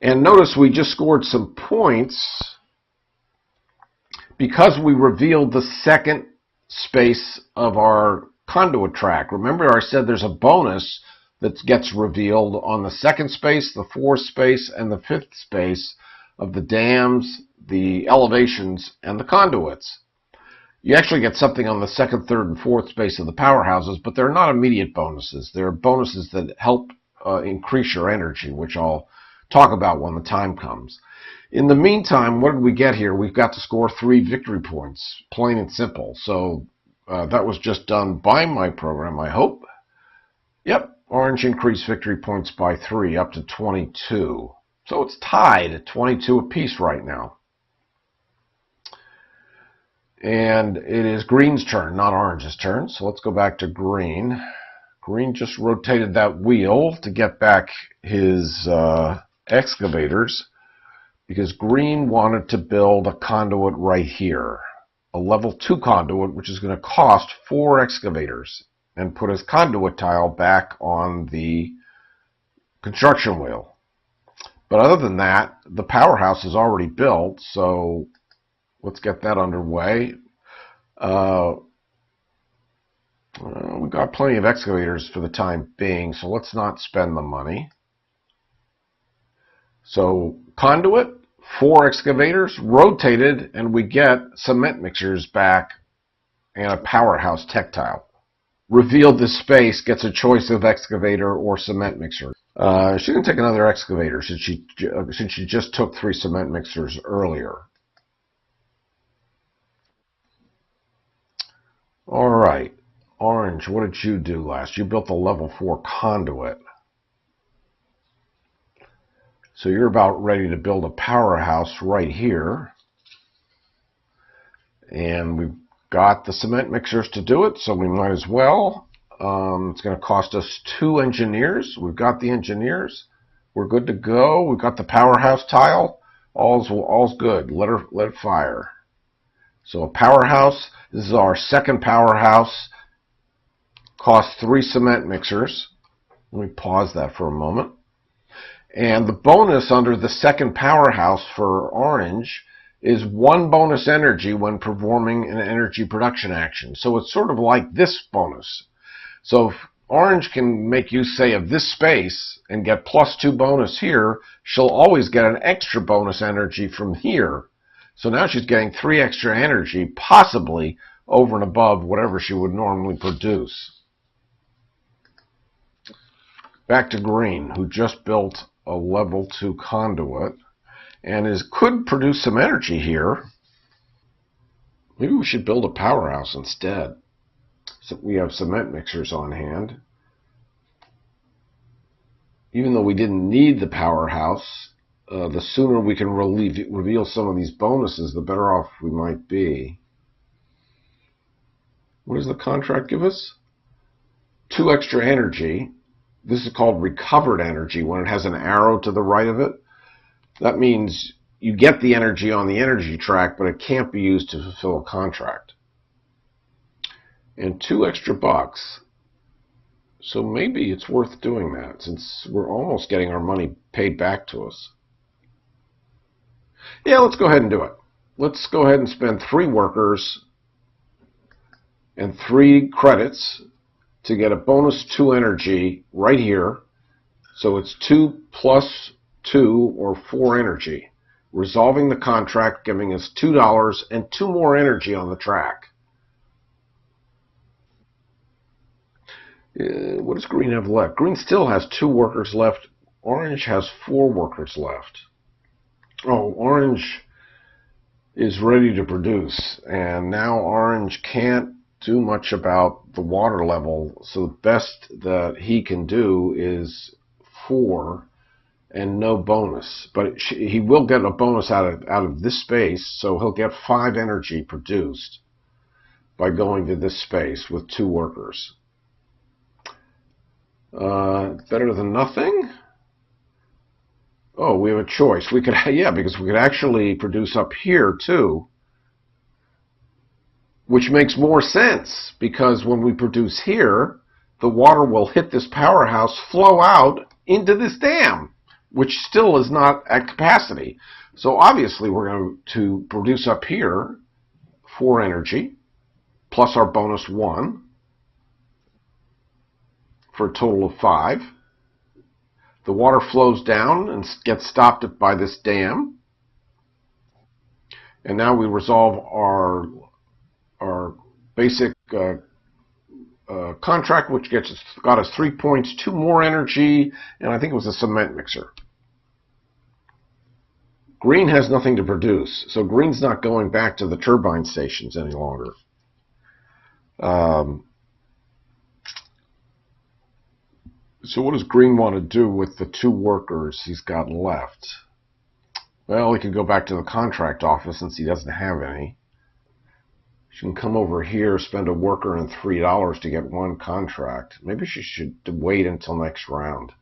And notice we just scored some points because we revealed the second space of our conduit track. Remember, I said there's a bonus that gets revealed on the second space, the 4th space, and the 5th space of the dams, the elevations, and the conduits. You actually get something on the 2nd, 3rd, and 4th space of the powerhouses, but they're not immediate bonuses. They're bonuses that help increase your energy, which I'll talk about when the time comes. In the meantime, what did we get here? We've got to score 3 victory points, plain and simple. So that was just done by my program, I hope. Yep, orange increased victory points by 3, up to 22. So it's tied at 22 apiece right now. And it is green's turn, not orange's turn. So let's go back to green. Green just rotated that wheel to get back his excavators because green wanted to build a conduit right here, a level 2 conduit, which is going to cost 4 excavators, and put his conduit tile back on the construction wheel. But other than that, the powerhouse is already built, so let's get that underway. We've got plenty of excavators for the time being, so let's not spend the money. So conduit, 4 excavators, rotated, and we get cement mixers back and a powerhouse tech tile. Revealed this space, gets a choice of excavator or cement mixer. She can take another excavator since she just took 3 cement mixers earlier. All right, orange, what did you do last? You built a level 4 conduit. So you're about ready to build a powerhouse right here. And we've got the cement mixers to do it, so we might as well. It's going to cost us 2 engineers. We've got the engineers. We're good to go. We've got the powerhouse tile. All's good. Let it fire. So a powerhouse. This is our second powerhouse. Costs 3 cement mixers. Let me pause that for a moment. And the bonus under the second powerhouse for orange is 1 bonus energy when performing an energy production action. So it's sort of like this bonus. So if orange can make use, say, of this space and get +2 bonus here, she'll always get an extra bonus energy from here. So now she's getting 3 extra energy, possibly over and above whatever she would normally produce. Back to green, who just built a level 2 conduit and could produce some energy here. Maybe we should build a powerhouse instead. So we have cement mixers on hand. Even though we didn't need the powerhouse, the sooner we can reveal some of these bonuses, the better off we might be. What does the contract give us? 2 extra energy. This is called recovered energy when it has an arrow to the right of it. That means you get the energy on the energy track, but it can't be used to fulfill a contract. And 2 extra bucks. So maybe it's worth doing that since we're almost getting our money paid back to us. Yeah, let's go ahead and do it. Let's go ahead and spend 3 workers and 3 credits to get a bonus 2 energy right here. So it's 2 plus 2 or 4 energy. resolving the contract, giving us $2 and 2 more energy on the track. What does green have left? Green still has 2 workers left. Orange has 4 workers left. Oh, orange is ready to produce, and now orange can't do much about the water level, so the best that he can do is 4 and no bonus. But he will get a bonus out of this space, so he'll get 5 energy produced by going to this space with 2 workers. Better than nothing? Oh, we have a choice. We could, yeah, because we could actually produce up here too, which makes more sense, because when we produce here, the water will hit this powerhouse, flow out into this dam, which still is not at capacity. So obviously we're going to produce up here 4 energy, plus our bonus 1, for a total of 5. The water flows down and gets stopped by this dam. And now we resolve our basic contract, which got us 3 points, 2 more energy, and I think it was a cement mixer. Green has nothing to produce, so green's not going back to the turbine stations any longer. So what does green want to do with the 2 workers he's got left? Well, he could go back to the contract office since he doesn't have any. She can come over here, spend a worker and $3 to get 1 contract. Maybe she should wait until next round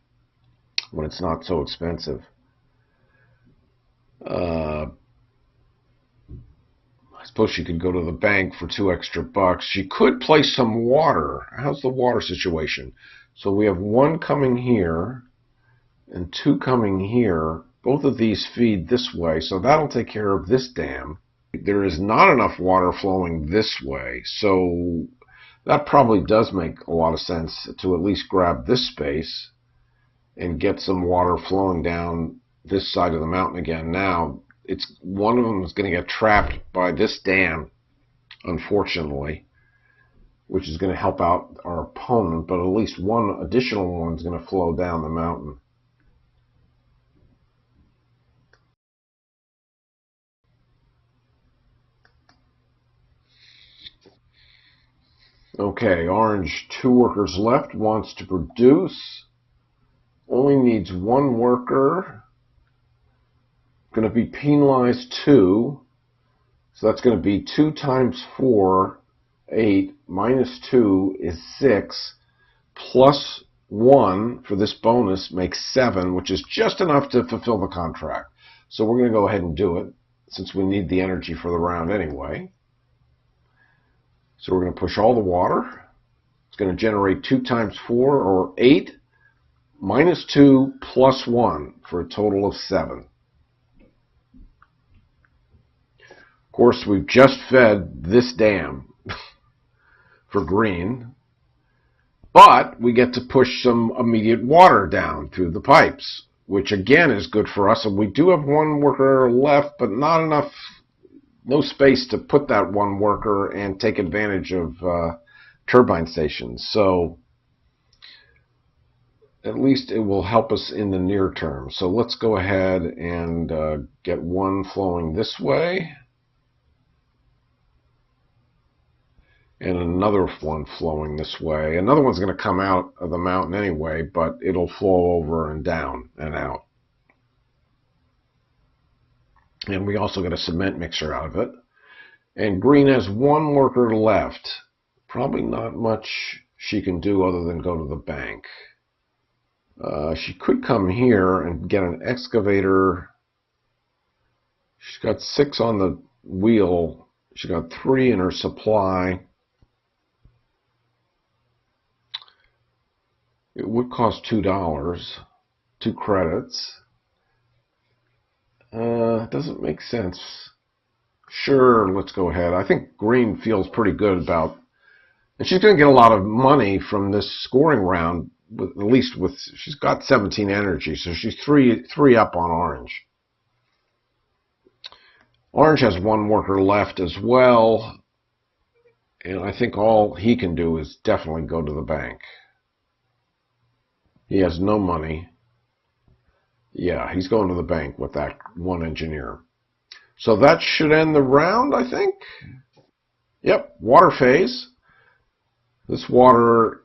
when it's not so expensive. I suppose she could go to the bank for $2 extra. She could place some water. How's the water situation? So we have 1 coming here and 2 coming here. Both of these feed this way, so that'll take care of this dam. There is not enough water flowing this way, so that probably does make a lot of sense to at least grab this space and get some water flowing down this side of the mountain again. Now, one of them is going to get trapped by this dam, unfortunately, which is going to help out our opponent, but at least 1 additional one is going to flow down the mountain. Okay, orange, 2 workers left, wants to produce, only needs 1 worker, going to be penalized 2, so that's going to be 2 times 4, 8, minus 2 is 6, plus 1 for this bonus makes 7, which is just enough to fulfill the contract. So we're going to go ahead and do it, since we need the energy for the round anyway. So we're going to push all the water. It's going to generate 2 times 4, or 8, minus 2, plus 1, for a total of 7. Of course, we've just fed this dam for green, but we get to push some immediate water down through the pipes, which again is good for us. And we do have 1 worker left, but not enough, no space to put that 1 worker and take advantage of turbine stations. So at least it will help us in the near term. So let's go ahead and get 1 flowing this way, and another 1 flowing this way. Another one's going to come out of the mountain anyway, but it'll flow over and down and out. And we also get a cement mixer out of it. And green has 1 worker left. Probably not much she can do other than go to the bank. She could come here and get an excavator. She's got 6 on the wheel. She's got 3 in her supply. It would cost $2, 2 credits. Doesn't make sense. Sure, let's go ahead. I think green feels pretty good about, and she's going to get a lot of money from this scoring round. At least she's got 17 energy, so she's three up on orange. Orange has one worker left as well, and I think all he can do is definitely go to the bank. He has no money. Yeah, he's going to the bank with that one engineer. So that should end the round, I think. Yep, water phase. This water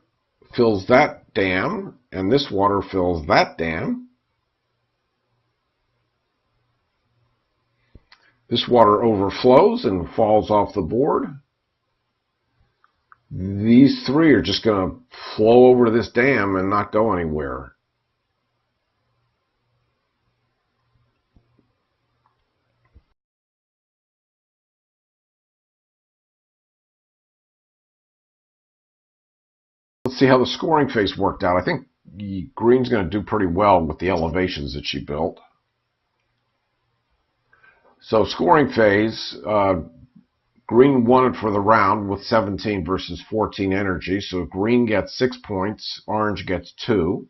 fills that dam, and this water fills that dam. This water overflows and falls off the board. These three are just going to flow over to this dam and not go anywhere. Let's see how the scoring phase worked out. I think green's going to do pretty well with the elevations that she built. So scoring phase, green won it for the round with 17 versus 14 energy. So green gets 6 points, orange gets 2.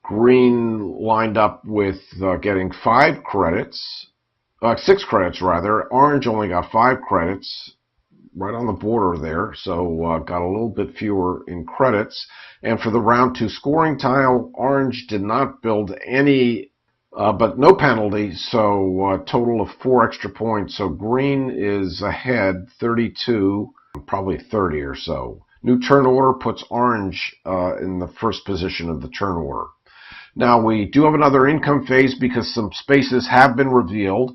Green lined up with getting 5 credits, 6 credits rather. Orange only got 5 credits, right on the border there, so got a little bit fewer in credits. And for the round 2 scoring tile, orange did not build any, but no penalty, so a total of 4 extra points. So green is ahead 32, probably 30 or so. New turn order puts orange in the first position of the turn order. Now we do have another income phase because some spaces have been revealed.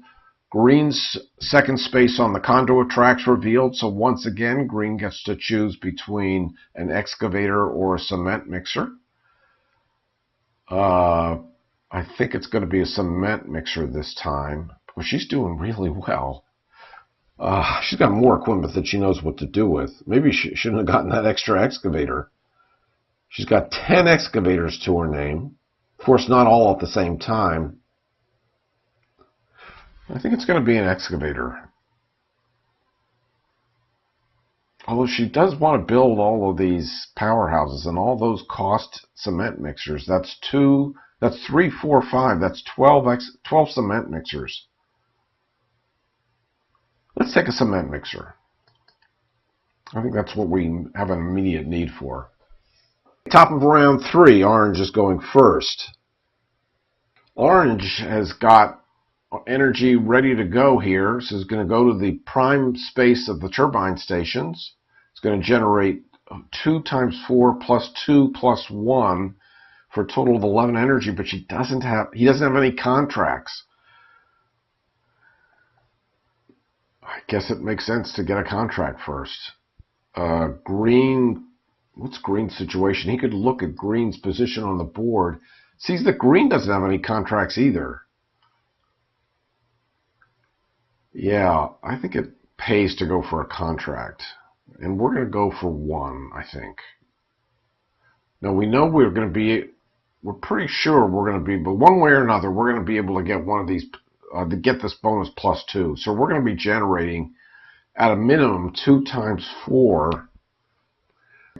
Green's second space on the conduit track's revealed, so once again green gets to choose between an excavator or a cement mixer. I think it's going to be a cement mixer this time. Well, she's doing really well. She's got more equipment that she knows what to do with. Maybe she shouldn't have gotten that extra excavator. She's got 10 excavators to her name. Of course, not all at the same time. I think it's going to be an excavator. Although she does want to build all of these powerhouses, and all those cost cement mixers. That's 3, 4, 5. That's 12 cement mixers. Let's take a cement mixer. I think that's what we have an immediate need for. Top of round 3, orange is going first. Orange has got energy ready to go here, so it's going to go to the prime space of the turbine stations. It's going to generate 2 times 4 plus 2 plus 1 for a total of 11 energy, but he doesn't have any contracts. I guess it makes sense to get a contract first. Green, what's Green's situation? He could look at Green's position on the board, sees that Green doesn't have any contracts either. Yeah, I think it pays to go for a contract. And we're going to go for 1, I think. Now, we know we're pretty sure we're going to be, but one way or another, we're going to be able to get one of these, to get this bonus plus 2. So we're going to be generating, at a minimum, 2 times 4.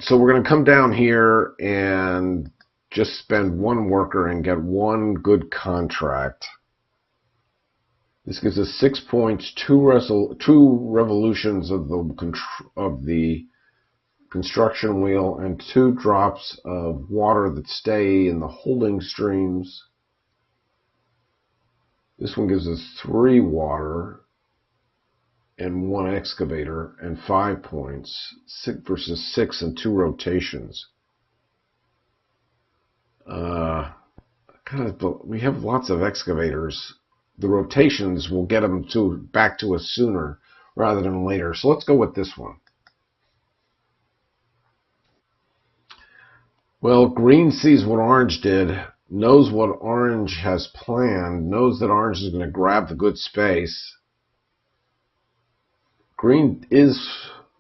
So we're going to come down here and just spend 1 worker and get 1 good contract. This gives us 6 points, 2 revolutions of the construction wheel, and 2 drops of water that stay in the holding streams. This one gives us 3 water and 1 excavator and 5 points, 6 versus 6 and 2 rotations. We have lots of excavators. The rotations will get them back to us sooner rather than later. So let's go with this one. Well, green sees what orange did, knows what orange has planned, knows that orange is going to grab the good space. Green is,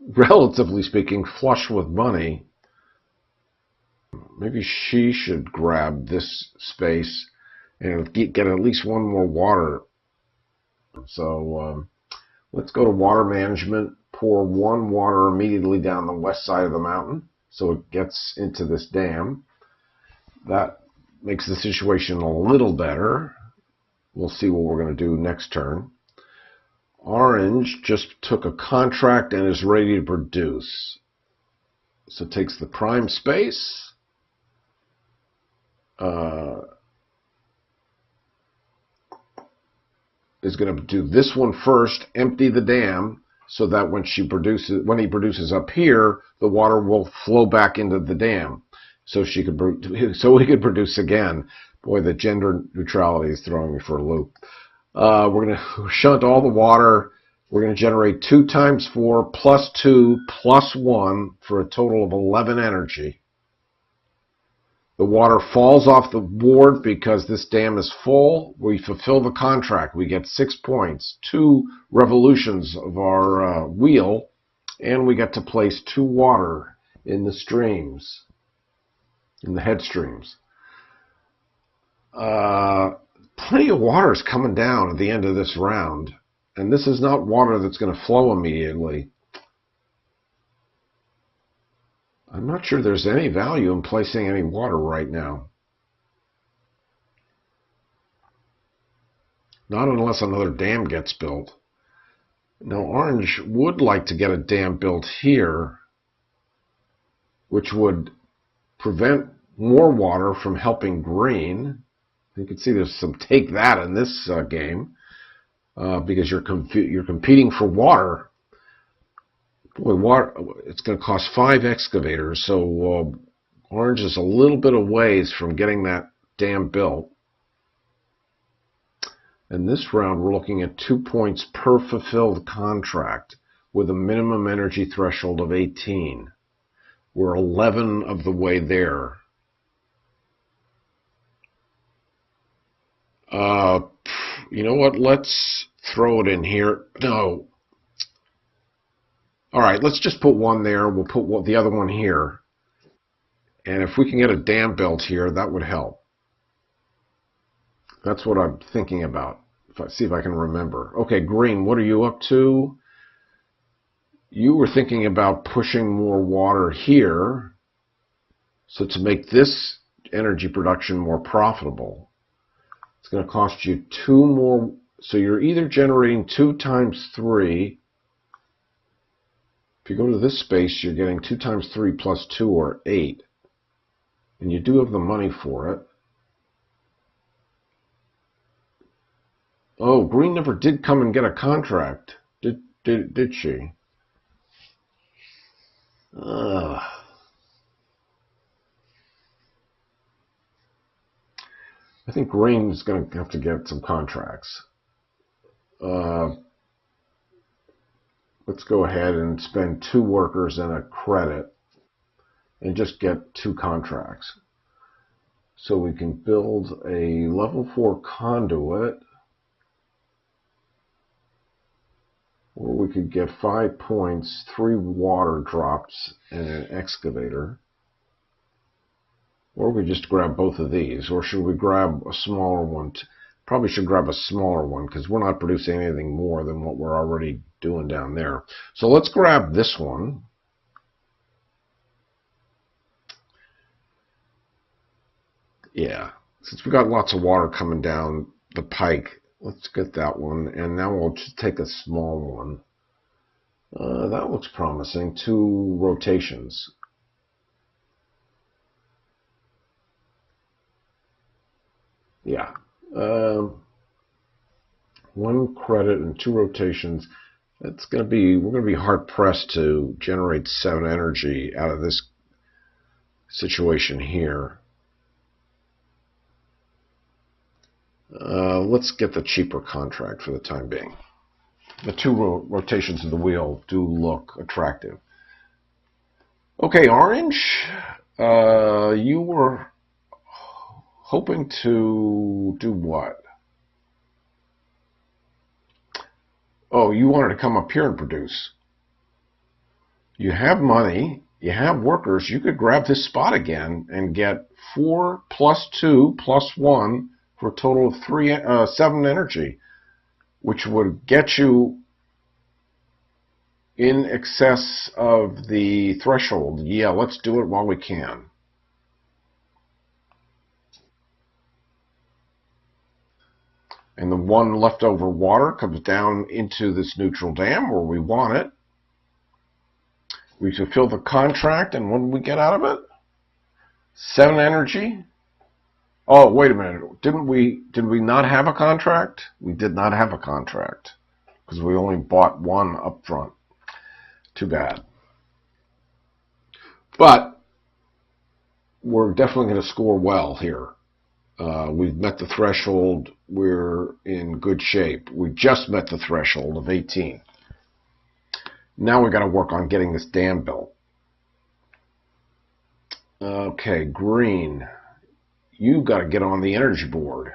relatively speaking, flush with money. Maybe she should grab this space and get at least 1 more water. So let's go to water management, pour 1 water immediately down the west side of the mountain so it gets into this dam. That makes the situation a little better. We'll see what we're going to do next turn. Orange just took a contract and is ready to produce. So it takes the prime space. Is going to do this one first, empty the dam, so that when he produces up here, the water will flow back into the dam, so we could produce again. Boy, the gender neutrality is throwing me for a loop. We're going to shunt all the water. We're going to generate 2 times 4 plus 2 plus 1 for a total of 11 energy. The water falls off the board because this dam is full. We fulfill the contract. We get 6 points, 2 revolutions of our wheel, and we get to place 2 water in the streams, in the head streams. Plenty of water is coming down at the end of this round, and this is not water that's going to flow immediately. I'm not sure there's any value in placing any water right now. Not unless another dam gets built. Now, Orange would like to get a dam built here, which would prevent more water from helping Green. You can see there's some take that in this game because you're competing for water. Boy, water, it's going to cost 5 excavators, so Orange is a little bit of ways from getting that dam built. And this round, we're looking at 2 points per fulfilled contract with a minimum energy threshold of 18. We're 11 of the way there. You know what? Let's throw it in here. No. All right, let's just put 1 there. We'll put the other one here. And if we can get a dam built here, that would help. That's what I'm thinking about. See if I can remember. Okay, Green, what are you up to? You were thinking about pushing more water here, so to make this energy production more profitable. It's going to cost you 2 more. So you're either generating 2 times 3. If you go to this space, you're getting 2 times 3 plus 2, or 8. And you do have the money for it. Oh, Green never did come and get a contract. Did she? I think Green's going to have to get some contracts. Let's go ahead and spend 2 workers and a credit and just get 2 contracts. So we can build a level 4 conduit, or we could get 5 points, 3 water drops, and an excavator. Or we just grab both of these. Or should we grab a smaller one? Probably should grab a smaller one because we're not producing anything more than what we're already doing down there. So let's grab this one. Yeah, since we got lots of water coming down the pike, let's get that one. And now we'll just take a small one. That looks promising. 2 rotations. Yeah. 1 credit and 2 rotations. We're going to be hard pressed to generate 7 energy out of this situation here. Let's get the cheaper contract for the time being. The 2 rotations of the wheel do look attractive. Okay, Orange, you were hoping to do what? Oh, you wanted to come up here and produce. You have money, you have workers, you could grab this spot again and get 4 plus 2 plus 1 for a total of 7 energy, which would get you in excess of the threshold. Yeah, let's do it while we can. And the one leftover water comes down into this neutral dam where we want it. We fulfill the contract, and what do we get out of it? 7 energy. Oh, wait a minute. Did we not have a contract? We did not have a contract because we only bought 1 up front. Too bad. But we're definitely going to score well here. We've met the threshold. We're in good shape. We just met the threshold of 18. Now we've got to work on getting this dam built. Okay, green. You've got to get on the energy board.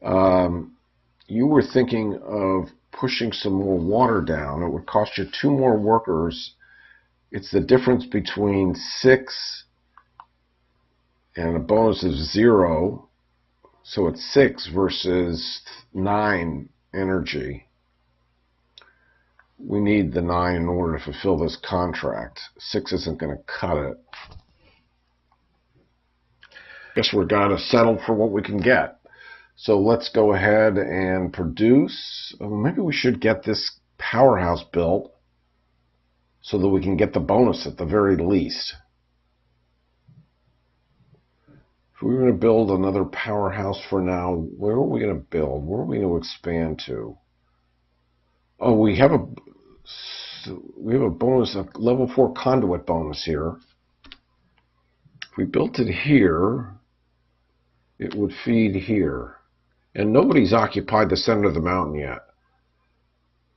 You were thinking of pushing some more water down. It would cost you 2 more workers. It's the difference between 6 and a bonus of 0. So it's 6 versus 9 energy. We need the 9 in order to fulfill this contract. 6 isn't going to cut it. Guess we're going to settle for what we can get. So let's go ahead and produce. Maybe we should get this powerhouse built so that we can get the bonus at the very least. If we were going to build another powerhouse for now, where are we going to build? Where are we going to expand to? Oh, we have a bonus, a level 4 conduit bonus here. If we built it here, it would feed here. And nobody's occupied the center of the mountain yet.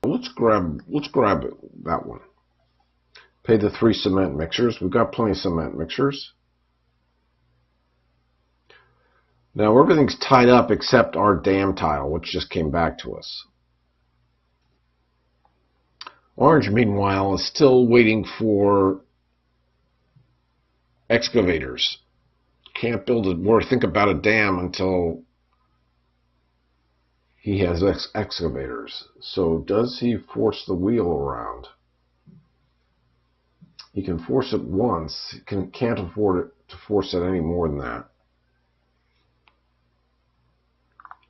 Let's grab that one. Pay the 3 cement mixers. We've got plenty of cement mixers. Now everything's tied up except our dam tile, which just came back to us. Orange, meanwhile, is still waiting for excavators. Can't build it or think about a dam until he has excavators. So does he force the wheel around? He can force it once. He can't afford it to force it any more than that.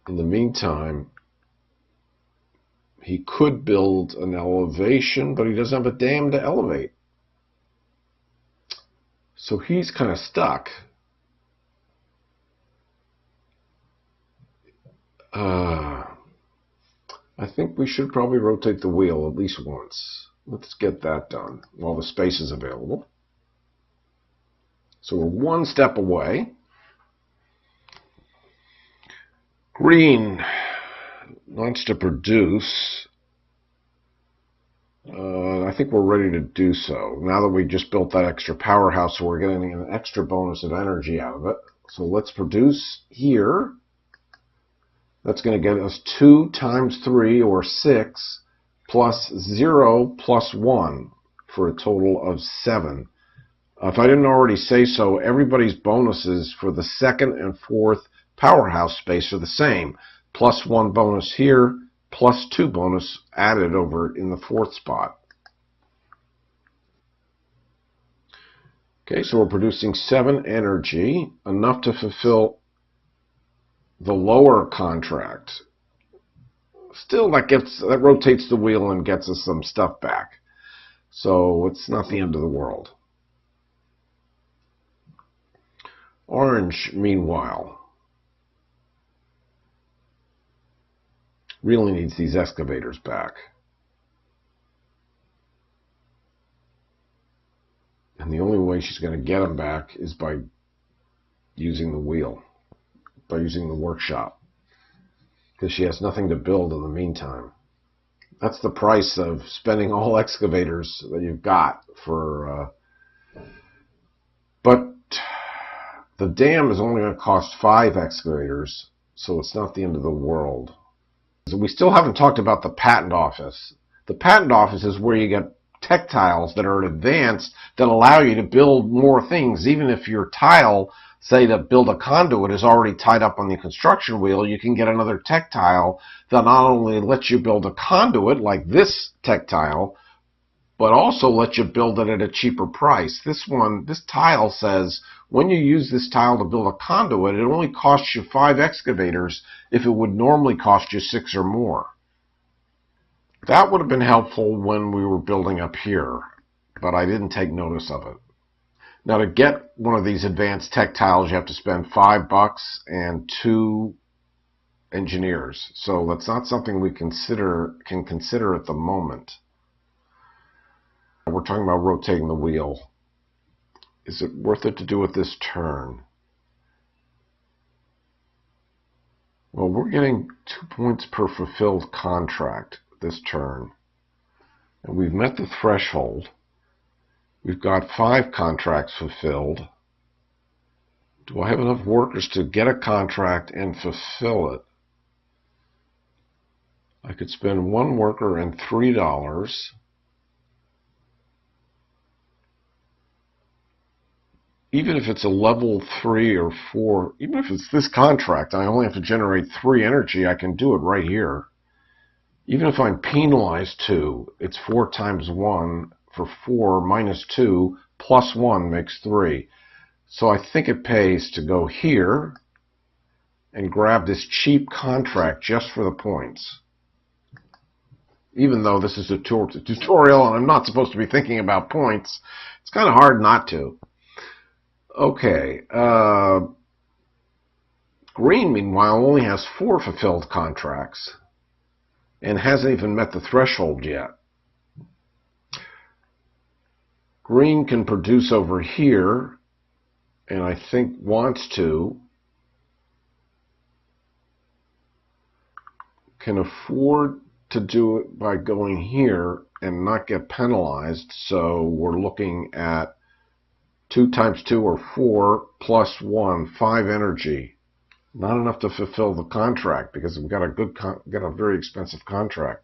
In the meantime, he could build an elevation, but he doesn't have a dam to elevate. So he's kind of stuck. I think we should probably rotate the wheel at least once. Let's get that done while the space is available. So we're 1 step away. Green wants to produce. I think we're ready to do so. Now that we just built that extra powerhouse, so we're getting an extra bonus of energy out of it. So let's produce here. That's going to get us 2 times 3, or 6, plus 0 plus 1, for a total of 7. If I didn't already say so, everybody's bonuses for the 2nd and 4th powerhouse space are the same. Plus 1 bonus here, plus 2 bonus added over in the 4th spot. Okay, so we're producing 7 energy, enough to fulfill the lower contract. Still, that rotates the wheel and gets us some stuff back. So it's not the end of the world. Orange, meanwhile, really needs these excavators back. And the only way she's going to get them back is by using the wheel, by using the workshop, because she has nothing to build in the meantime. That's the price of spending all excavators that you've got for... But the dam is only going to cost 5 excavators, so it's not the end of the world. So we still haven't talked about the patent office. The patent office is where you get tech tiles that are advanced that allow you to build more things. Even if your tile, say to build a conduit, is already tied up on the construction wheel, you can get another tech tile that not only lets you build a conduit like this tech tile, but also lets you build it at a cheaper price. This tile says when you use this tile to build a conduit, it only costs you 5 excavators, if it would normally cost you 6 or more. That would have been helpful when we were building up here, but I didn't take notice of it. Now, to get one of these advanced tech tiles, you have to spend $5 and 2 engineers. So that's not something we can consider at the moment. We're talking about rotating the wheel. Is it worth it to do it this turn? Well, we're getting 2 points per fulfilled contract this turn. And we've met the threshold. We've got 5 contracts fulfilled. Do I have enough workers to get a contract and fulfill it? I could spend 1 worker and $3. Even if it's a level 3 or 4, even if it's this contract, I only have to generate 3 energy, I can do it right here. Even if I'm penalized 2, it's 4 times 1 for 4 minus 2 plus 1 makes 3. So I think it pays to go here and grab this cheap contract just for the points. Even though this is a tutorial and I'm not supposed to be thinking about points, it's kind of hard not to. Okay, green, meanwhile, only has 4 fulfilled contracts and hasn't even met the threshold yet. Green can produce over here, and I think wants to, can afford to do it by going here and not get penalized, so we're looking at 2 times 2 or 4 plus 1, 5 energy. Not enough to fulfill the contract because we've got a very expensive contract.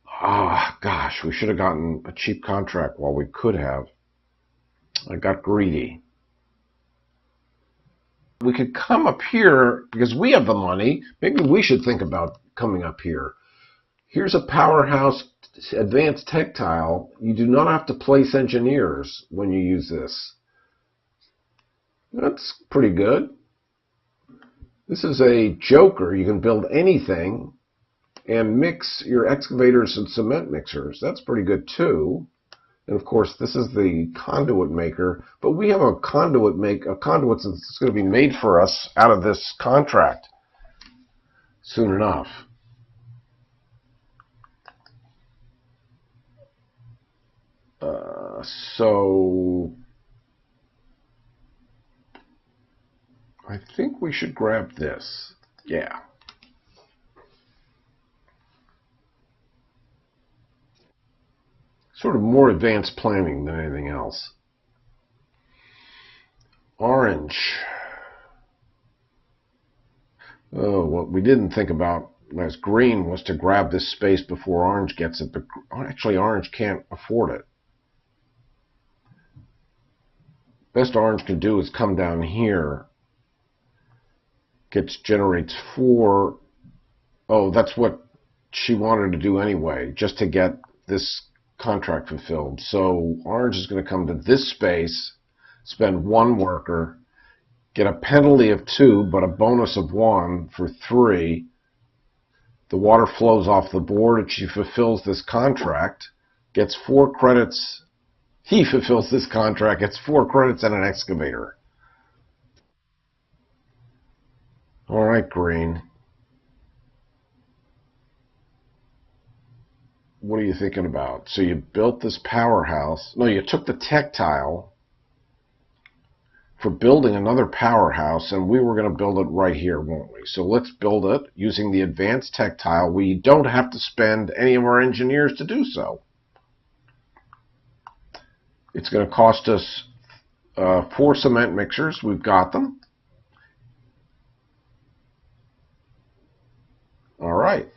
Ah, gosh, we should have gotten a cheap contract while we could have. I got greedy. We could come up here because we have the money. Maybe we should think about coming up here. Here's a Powerhouse advanced tech tile. You do not have to place engineers when you use this. That's pretty good. This is a joker. You can build anything and mix your excavators and cement mixers. That's pretty good too. And of course, this is the conduit maker. But we have a conduit that's going to be made for us out of this contract soon enough. So I think we should grab this. Yeah. Sort of more advanced planning than anything else. Orange. Oh, what we didn't think about as green was to grab this space before orange gets it, but actually orange can't afford it. Best orange can do is come down here, generates 4. Oh, that's what she wanted to do anyway, just to get this contract fulfilled. So orange is going to come to this space, spend 1 worker, get a penalty of 2, but a bonus of 1 for 3. The water flows off the board and she fulfills this contract, gets 4 credits. He fulfills this contract, gets 4 credits and an excavator. All right, green. What are you thinking about? So you built this powerhouse. No, you took the tech tile for building another powerhouse, and we were going to build it right here, won't we? So let's build it using the advanced tech tile. We don't have to spend any of our engineers to do so. It's going to cost us 4 cement mixers. We've got them. All right.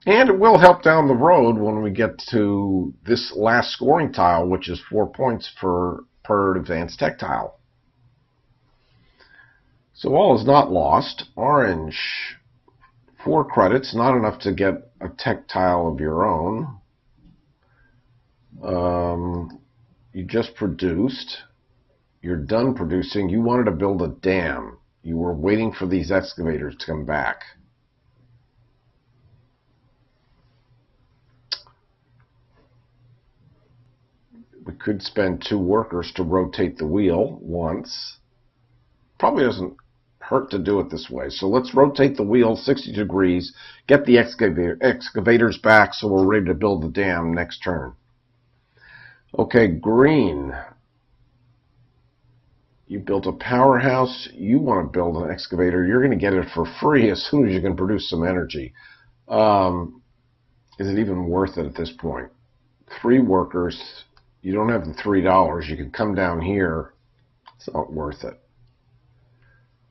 And it will help down the road when we get to this last scoring tile, which is 4 points per advanced tech tile. So all is not lost. Orange, 4 credits, not enough to get a tech tile of your own. You just produced. You're done producing. You wanted to build a dam. You were waiting for these excavators to come back. We could spend 2 workers to rotate the wheel once. Probably doesn't hurt to do it this way. So let's rotate the wheel 60 degrees, get the excavators back so we're ready to build the dam next turn. Okay, green. You built a powerhouse. You want to build an excavator. You're going to get it for free as soon as you can produce some energy. Is it even worth it at this point? 3 workers. You don't have the $3. You can come down here. It's not worth it.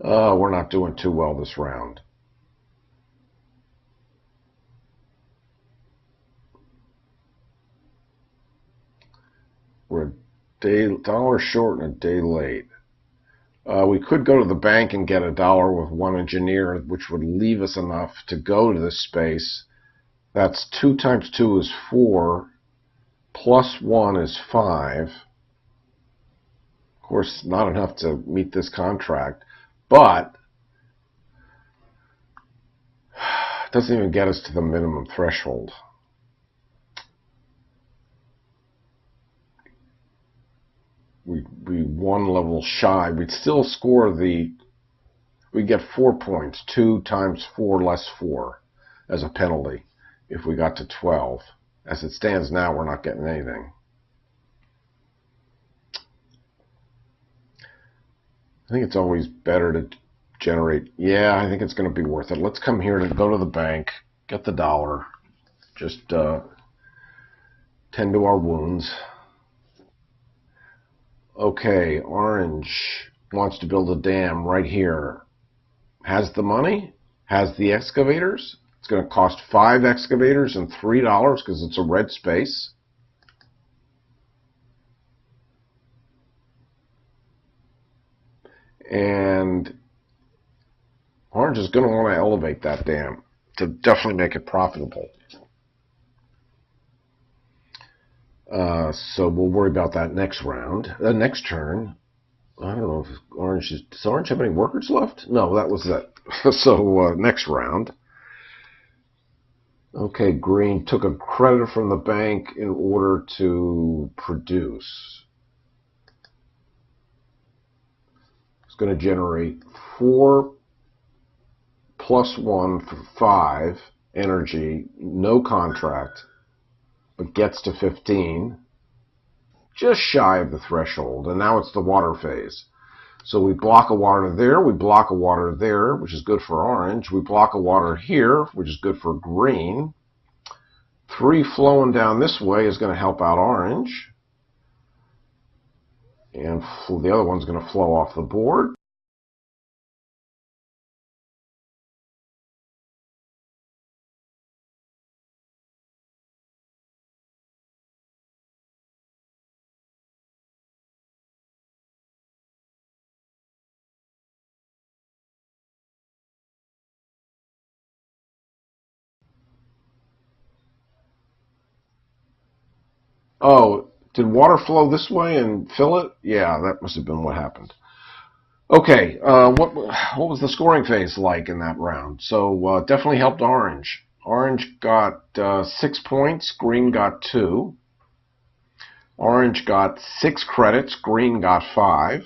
We're not doing too well this round. We're $1 short and a day late. We could go to the bank and get $1 with 1 engineer, which would leave us enough to go to this space. That's 2 times 2 is 4, plus 1 is 5. Of course, not enough to meet this contract, but it doesn't even get us to the minimum threshold. We 1 level shy. We'd still score we get 4 points. 2 times 4 less 4 as a penalty if we got to 12. As it stands now, we're not getting anything. I think it's always better to generate. Yeah, I think it's going to be worth it. Let's come here to go to the bank, get the $1. Just tend to our wounds. Okay, orange wants to build a dam right here. Has the money, has the excavators. It's going to cost 5 excavators and $3 because it's a red space. And orange is going to want to elevate that dam to definitely make it profitable. So we'll worry about that next round. Next turn, I don't know if orange is... Does orange have any workers left? No, that was it. So next round. Okay, green took a credit from the bank in order to produce. It's going to generate 4 plus 1 for 5 energy, no contract, but gets to 15, just shy of the threshold, and now it's the water phase. So we block a water there, we block a water there, which is good for orange. We block a water here, which is good for green. 3 flowing down this way is going to help out orange. And the other one's going to flow off the board. Oh, did water flow this way and fill it? Yeah, that must have been what happened. Okay, what was the scoring phase like in that round? So definitely helped orange. Orange got 6 points, green got 2. Orange got 6 credits, green got 5.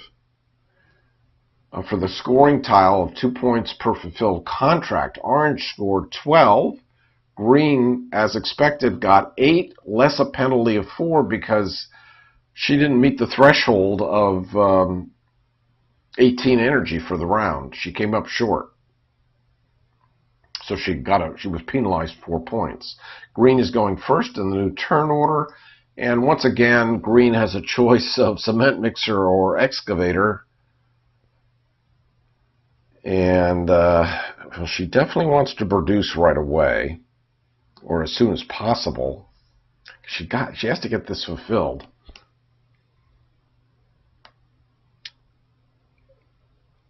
For the scoring tile of 2 points per fulfilled contract, orange scored 12. Green, as expected, got 8, less a penalty of 4 because she didn't meet the threshold of 18 energy for the round. She came up short. So she was penalized 4 points. Green is going first in the new turn order. And once again, green has a choice of cement mixer or excavator. And well, she definitely wants to produce right away, or as soon as possible. She has to get this fulfilled.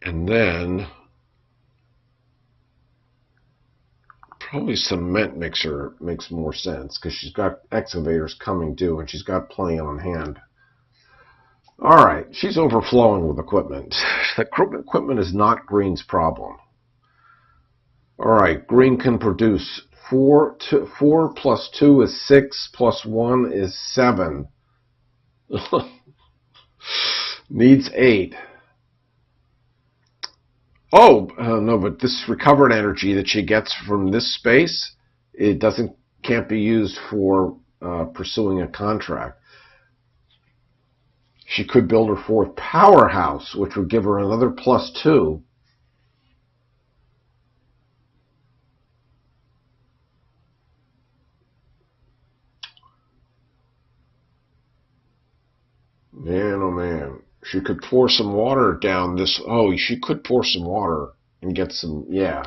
And then probably cement mixer makes more sense because she's got excavators coming due and she's got plenty on hand. All right, she's overflowing with equipment. The equipment is not Green's problem. All right, Green can produce 4 plus 2 is 6, plus 1 is 7. Needs 8. Oh, no, but this recovered energy that she gets from this space, it can't be used for pursuing a contract. She could build her fourth powerhouse, which would give her another plus 2. Man, oh man. She could pour some water down this. Oh, she could pour some water and get some. Yeah.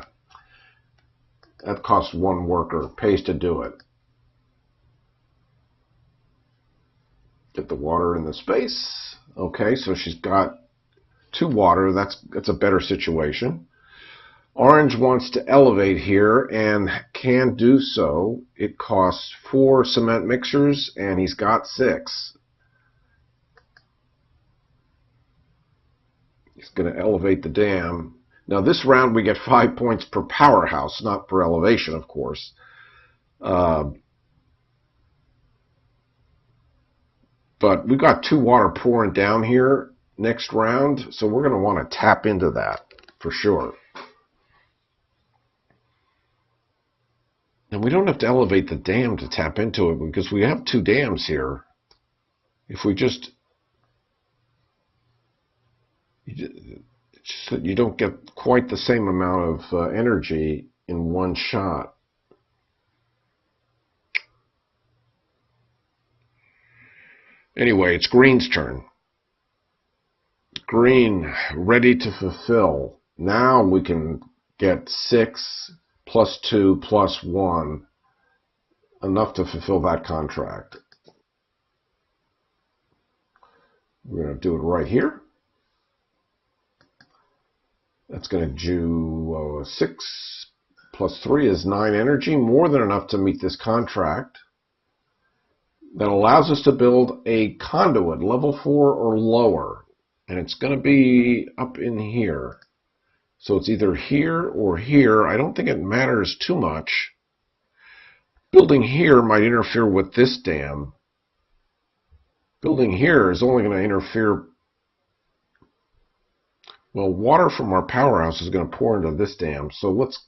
That costs 1 worker. Pays to do it. Get the water in the space. Okay, so she's got 2 water. That's a better situation. Orange wants to elevate here and can do so. It costs 4 cement mixers and he's got 6. He's going to elevate the dam. Now this round we get 5 points per powerhouse, not per elevation, of course. But we've got 2 water pouring down here next round, so we're going to want to tap into that for sure. And we don't have to elevate the dam to tap into it because we have 2 dams here. If we just you don't get quite the same amount of energy in one shot. Anyway, it's Green's turn. Green ready to fulfill. Now we can get 6 plus 2 plus 1, enough to fulfill that contract. We're going to do it right here. That's going to do 6 plus 3 is 9 energy, more than enough to meet this contract. That allows us to build a conduit, level 4 or lower. And it's going to be up in here. So it's either here or here. I don't think it matters too much. Building here might interfere with this dam. Building here is only going to interfere. Well, water from our powerhouse is going to pour into this dam. So let's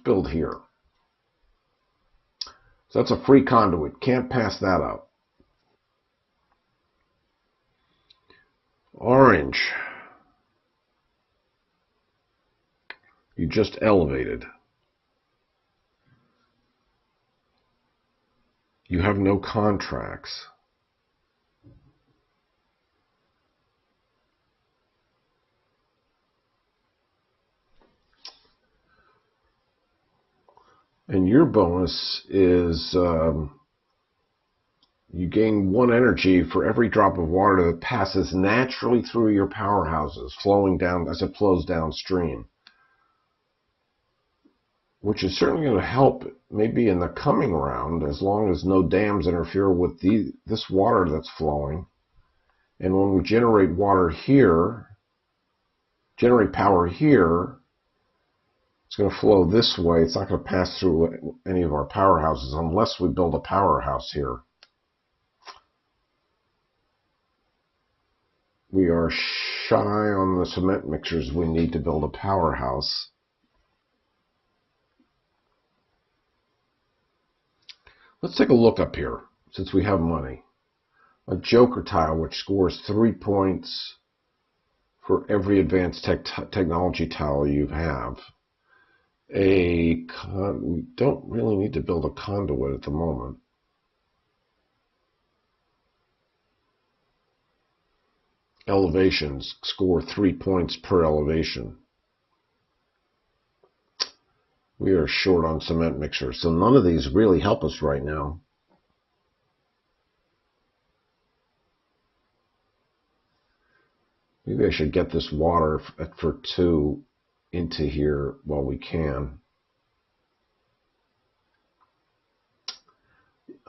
build here. So that's a free conduit. Can't pass that up. Orange. You just elevated. You have no contracts. And your bonus is you gain 1 energy for every drop of water that passes naturally through your powerhouses, flowing down as it flows downstream. Which is certainly going to help maybe in the coming round, as long as no dams interfere with this water that's flowing. And when we generate water here, generate power here, it's going to flow this way. It's not going to pass through any of our powerhouses unless we build a powerhouse here. We are shy on the cement mixers we need to build a powerhouse. Let's take a look up here, since we have money. A joker tile which scores 3 points for every advanced technology tile you have. We don't really need to build a conduit at the moment. Elevations score 3 points per elevation. We are short on cement mixers, so none of these really help us right now. Maybe I should get this water for 2 into here while we can.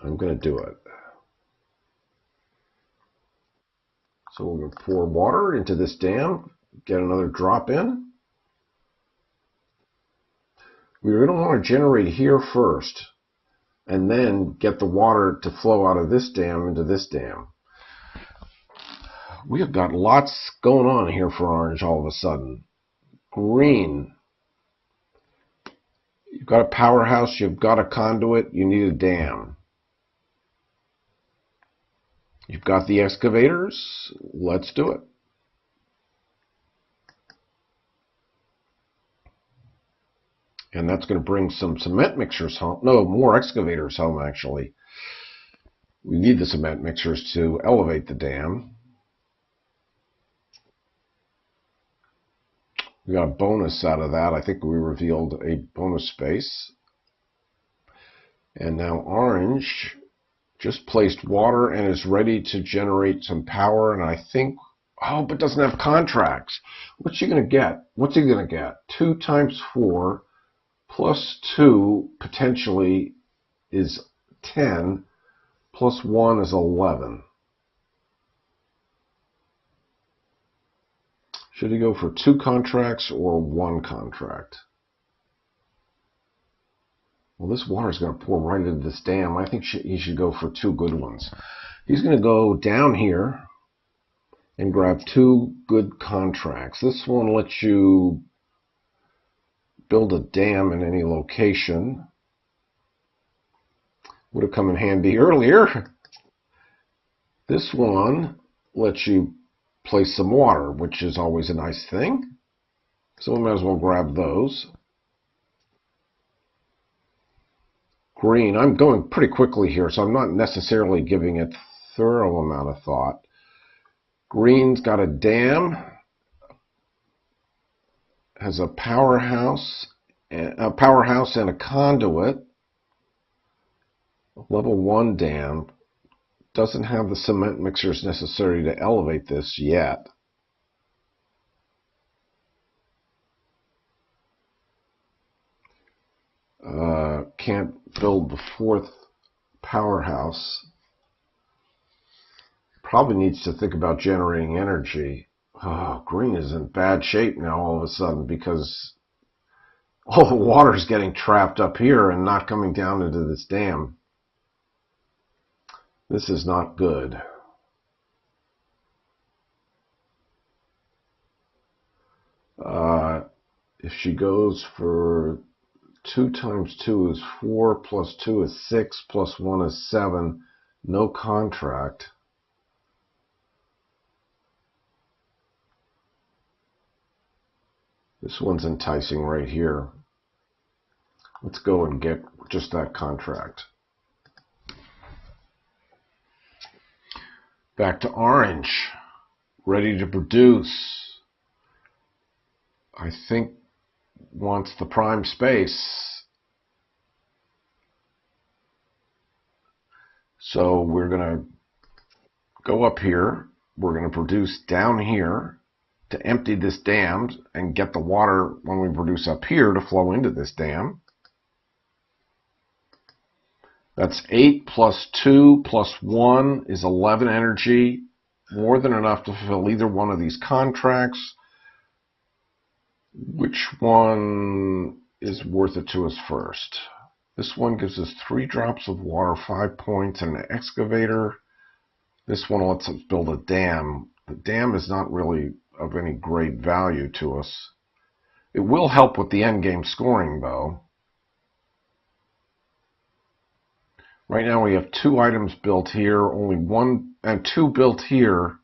I'm going to do it. So we're going to pour water into this dam, get another drop in. We're going to want to generate here first, and then get the water to flow out of this dam into this dam. We have got lots going on here for orange all of a sudden. Green. You've got a powerhouse, you've got a conduit, you need a dam. You've got the excavators, let's do it. And that's going to bring some cement mixers home. No, more excavators home, actually. We need the cement mixers to elevate the dam. We got a bonus out of that. I think we revealed a bonus space. And now orange just placed water and is ready to generate some power. And I think, oh, but doesn't have contracts. What's she going to get? What's he going to get? 2 times 4 plus 2 potentially is 10. Plus 1 is 11. Should he go for 2 contracts or 1 contract? Well, this water is going to pour right into this dam. I think he should go for 2 good ones. He's going to go down here and grab 2 good contracts. This one lets you build a dam in any location. Would have come in handy earlier. This one lets you place some water, which is always a nice thing. So we might as well grab those. Green, I'm going pretty quickly here, so I'm not necessarily giving it thorough amount of thought. Green's got a dam, has a powerhouse and a conduit. Level 1 dam. Doesn't have the cement mixers necessary to elevate this yet. Can't build the 4th powerhouse. Probably needs to think about generating energy. Oh, green is in bad shape now all of a sudden because all the water is getting trapped up here and not coming down into this dam. This is not good. If she goes for 2 times 2 is 4, plus 2 is 6, plus 1 is 7, no contract. This one's enticing right here. Let's go and get just that contract. Back to orange, ready to produce. I think wants the prime space. So we're going to go up here. We're going to produce down here to empty this dam and get the water when we produce up here to flow into this dam. That's 8 plus 2 plus 1 is 11 energy, more than enough to fulfill either one of these contracts. Which one is worth it to us first? This one gives us 3 drops of water, 5 points, and an excavator. This one lets us build a dam. The dam is not really of any great value to us. It will help with the endgame scoring, though. Right now we have 2 items built here, only 1 and 2 built here,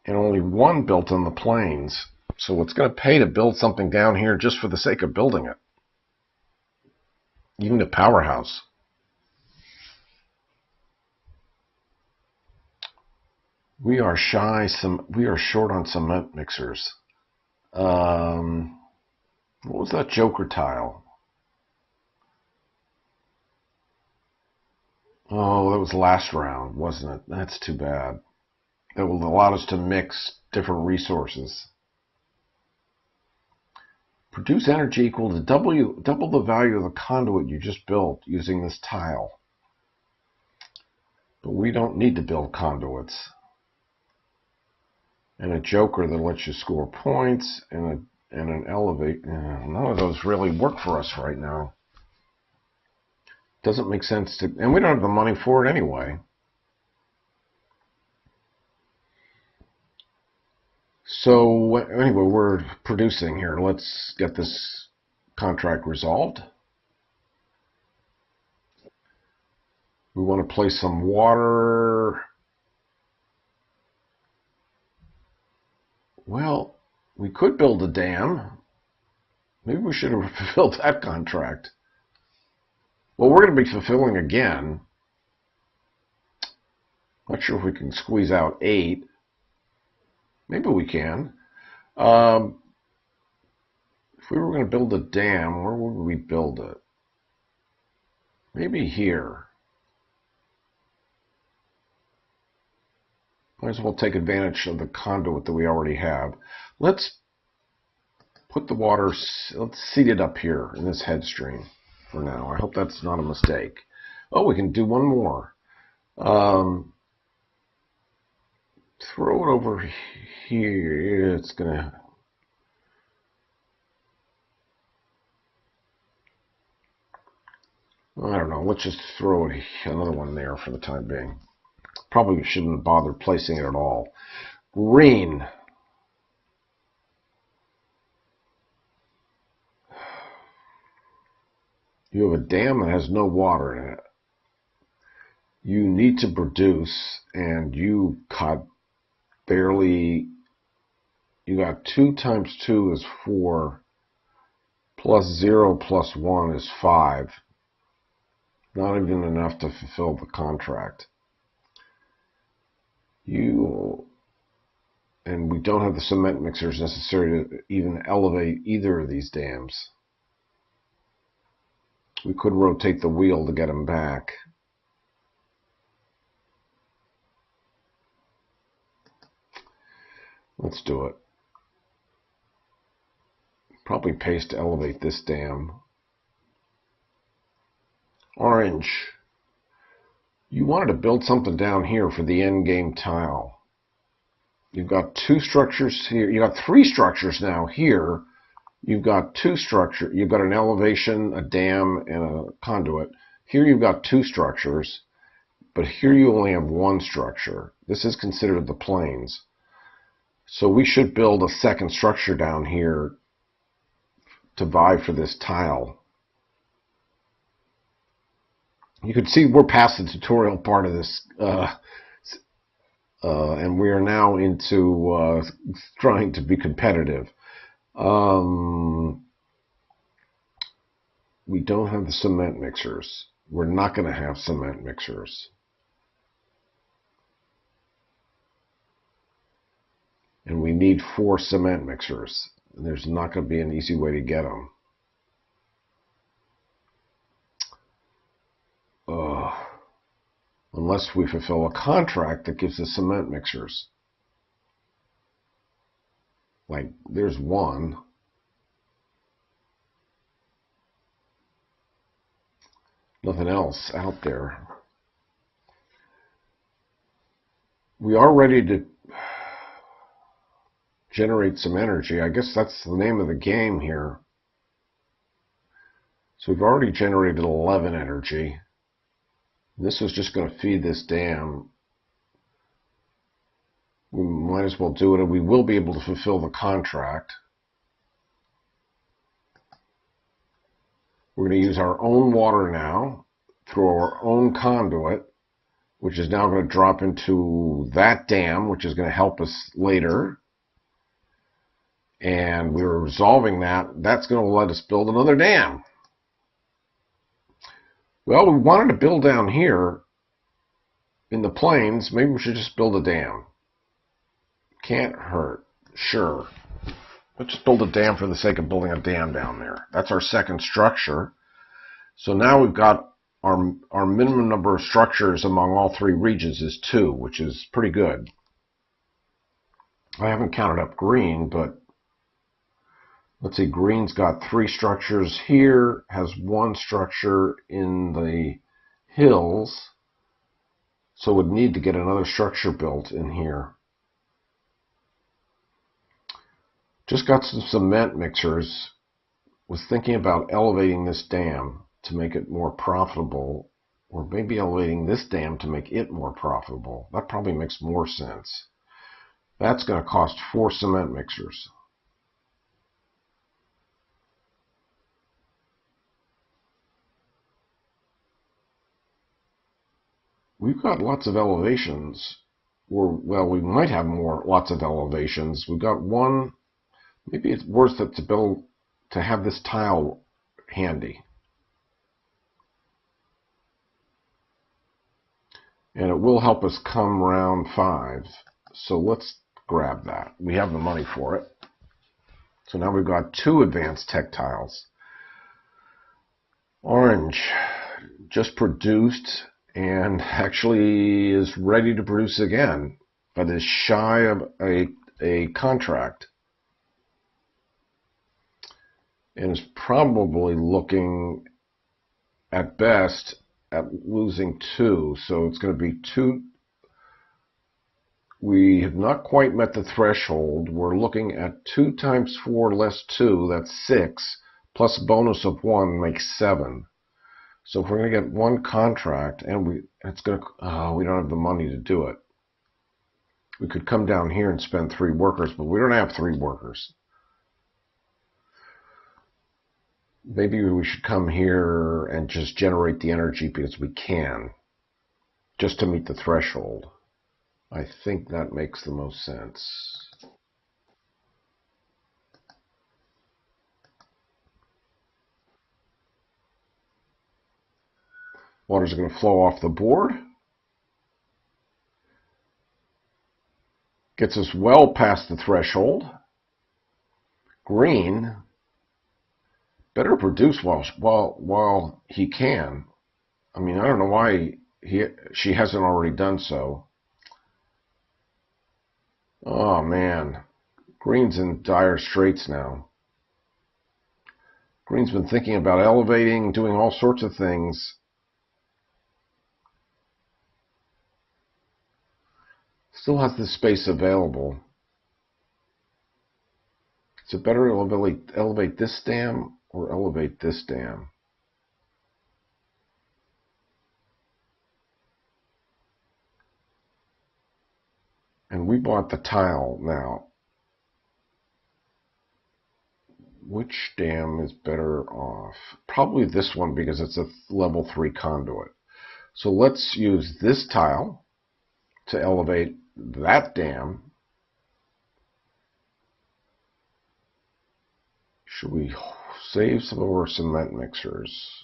and only 1 built on the plains. So it's going to pay to build something down here just for the sake of building it. Even a powerhouse. We are short on cement mixers. What was that joker tile? Oh, that was last round, wasn't it? That's too bad. That will allow us to mix different resources. Produce energy equal to double the value of the conduit you just built using this tile. But we don't need to build conduits. and a joker that lets you score points, and an elevate. None of those really work for us right now. Doesn't make sense to, and we don't have the money for it anyway. So anyway, we're producing here. Let's get this contract resolved. We want to place some water. Well, we could build a dam. Maybe we should have fulfilled that contract. Well, we're going to be fulfilling again. Not sure if we can squeeze out 8. Maybe we can. If we were going to build a dam, where would we build it? Maybe here. Might as well take advantage of the conduit that we already have. Let's put the water, let's seat it up here in this head stream for now. I hope that's not a mistake. Oh, we can do one more. Throw it over here. It's gonna. I don't know. Let's just throw it, another one there for the time being. Probably shouldn't have bothered placing it at all. Green. You have a dam that has no water in it. You need to produce, and you got barely. You got 2 times 2 is 4, plus 0 plus 1 is 5. Not even enough to fulfill the contract. And we don't have the cement mixers necessary to even elevate either of these dams. We could rotate the wheel to get them back. Let's do it. Probably pays to elevate this dam. Orange. You wanted to build something down here for the end game tile. You've got 2 structures here. You got 3 structures now here. You've got 2 structures. You've got an elevation, a dam, and a conduit. Here you've got 2 structures, but here you only have 1 structure. This is considered the plains. So we should build a second structure down here to vie for this tile. You can see we're past the tutorial part of this, and we are now into trying to be competitive. We don't have the cement mixers. We're not going to have cement mixers. And we need 4 cement mixers. And there's not going to be an easy way to get them. Unless we fulfill a contract that gives us cement mixers. Like, there's one. Nothing else out there. We are ready to generate some energy. I guess that's the name of the game here. So we've already generated 11 energy. This was just going to feed this dam. We might as well do it, and we will be able to fulfill the contract. We're going to use our own water now through our own conduit, which is now going to drop into that dam, which is going to help us later. And we're resolving that. That's going to let us build another dam. Well, we wanted to build down here in the plains. Maybe we should just build a dam. Can't hurt. Sure. Let's just build a dam for the sake of building a dam down there. That's our second structure. So now we've got our minimum number of structures among all 3 regions is 2, which is pretty good. I haven't counted up green, but let's see, green's got 3 structures here, has 1 structure in the hills, so would need to get another structure built in here. Just got some cement mixers. Was thinking about elevating this dam to make it more profitable, or maybe elevating this dam to make it more profitable. That probably makes more sense. That's going to cost 4 cement mixers. We've got lots of elevations. Well, we might have lots of elevations. We've got one. Maybe it's worth it to have this tile handy. And it will help us come round 5. So let's grab that. We have the money for it. So now we've got 2 advanced tech tiles. Orange just produced and actually is ready to produce again, but is shy of a contract. And is probably looking at best at losing 2. So it's going to be 2. We have not quite met the threshold. We're looking at 2 times 4 less 2, that's 6, plus a bonus of 1 makes 7. So if we're going to get 1 contract, and we don't have the money to do it. We could come down here and spend 3 workers, but we don't have 3 workers. Maybe we should come here and just generate the energy because we can, just to meet the threshold. I think that makes the most sense. Water's going to flow off the board. Gets us well past the threshold. Green better produce while he can. I mean, I don't know why she hasn't already done so. Oh man, Green's in dire straits now. Green's been thinking about elevating, doing all sorts of things. Still has this space available. Is it better to elevate this dam or elevate this dam? And we bought the tile now. Which dam is better off? Probably this one because it's a level 3 conduit. So let's use this tile to elevate that dam. Should we save some of our cement mixers?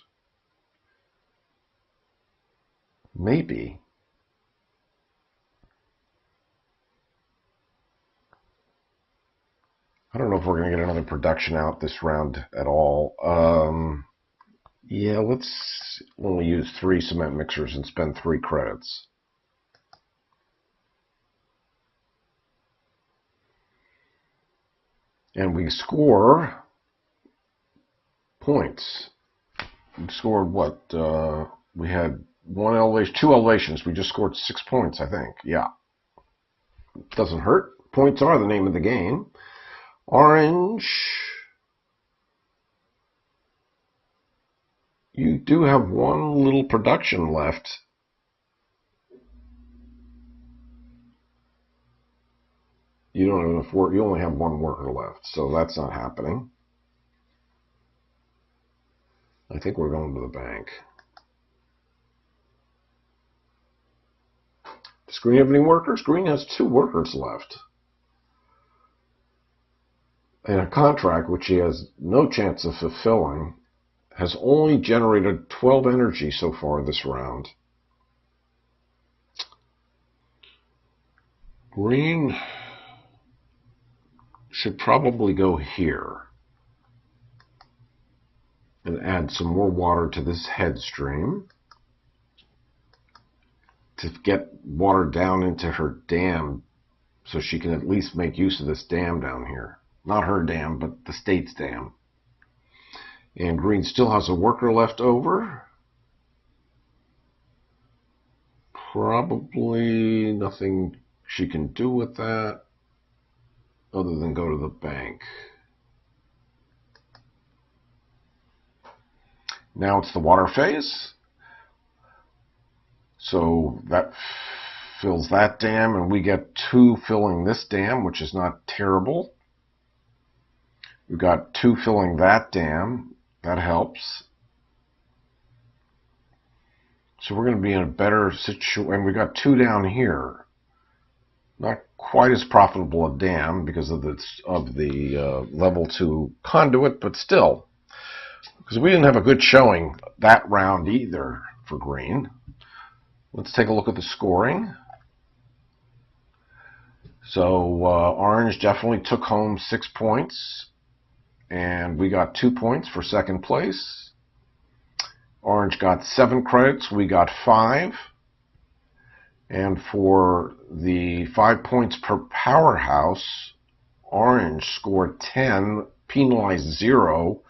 Maybe. I don't know if we're going to get another production out this round at all. Yeah, let's only use 3 cement mixers and spend 3 credits. And we score points. We scored what? We had 1 elevation, 2 elevations. We just scored 6 points, I think. Yeah. Doesn't hurt. Points are the name of the game. Orange. You do have 1 little production left. You don't have enough work. You only have 1 worker left, so that's not happening. I think we're going to the bank. Does Green have any workers? Green has 2 workers left. And a contract, which he has no chance of fulfilling, has only generated 12 energy so far this round. Green should probably go here and add some more water to this headstream to get water down into her dam so she can at least make use of this dam down here. Not her dam, but the state's dam. And Green still has a worker left over. Probably nothing she can do with that. other than go to the bank. Now it's the water phase. So that fills that dam, and we get 2 filling this dam, which is not terrible. We've got 2 filling that dam. That helps. So we're going to be in a better situation. And we've got 2 down here. Not quite as profitable a dam because of the level 2 conduit, but still. Because we didn't have a good showing that round either for green. Let's take a look at the scoring. So orange definitely took home 6 points, and we got 2 points for second place. Orange got 7 credits, we got 5. And for the 5 points per powerhouse, orange scored 10, penalized 0.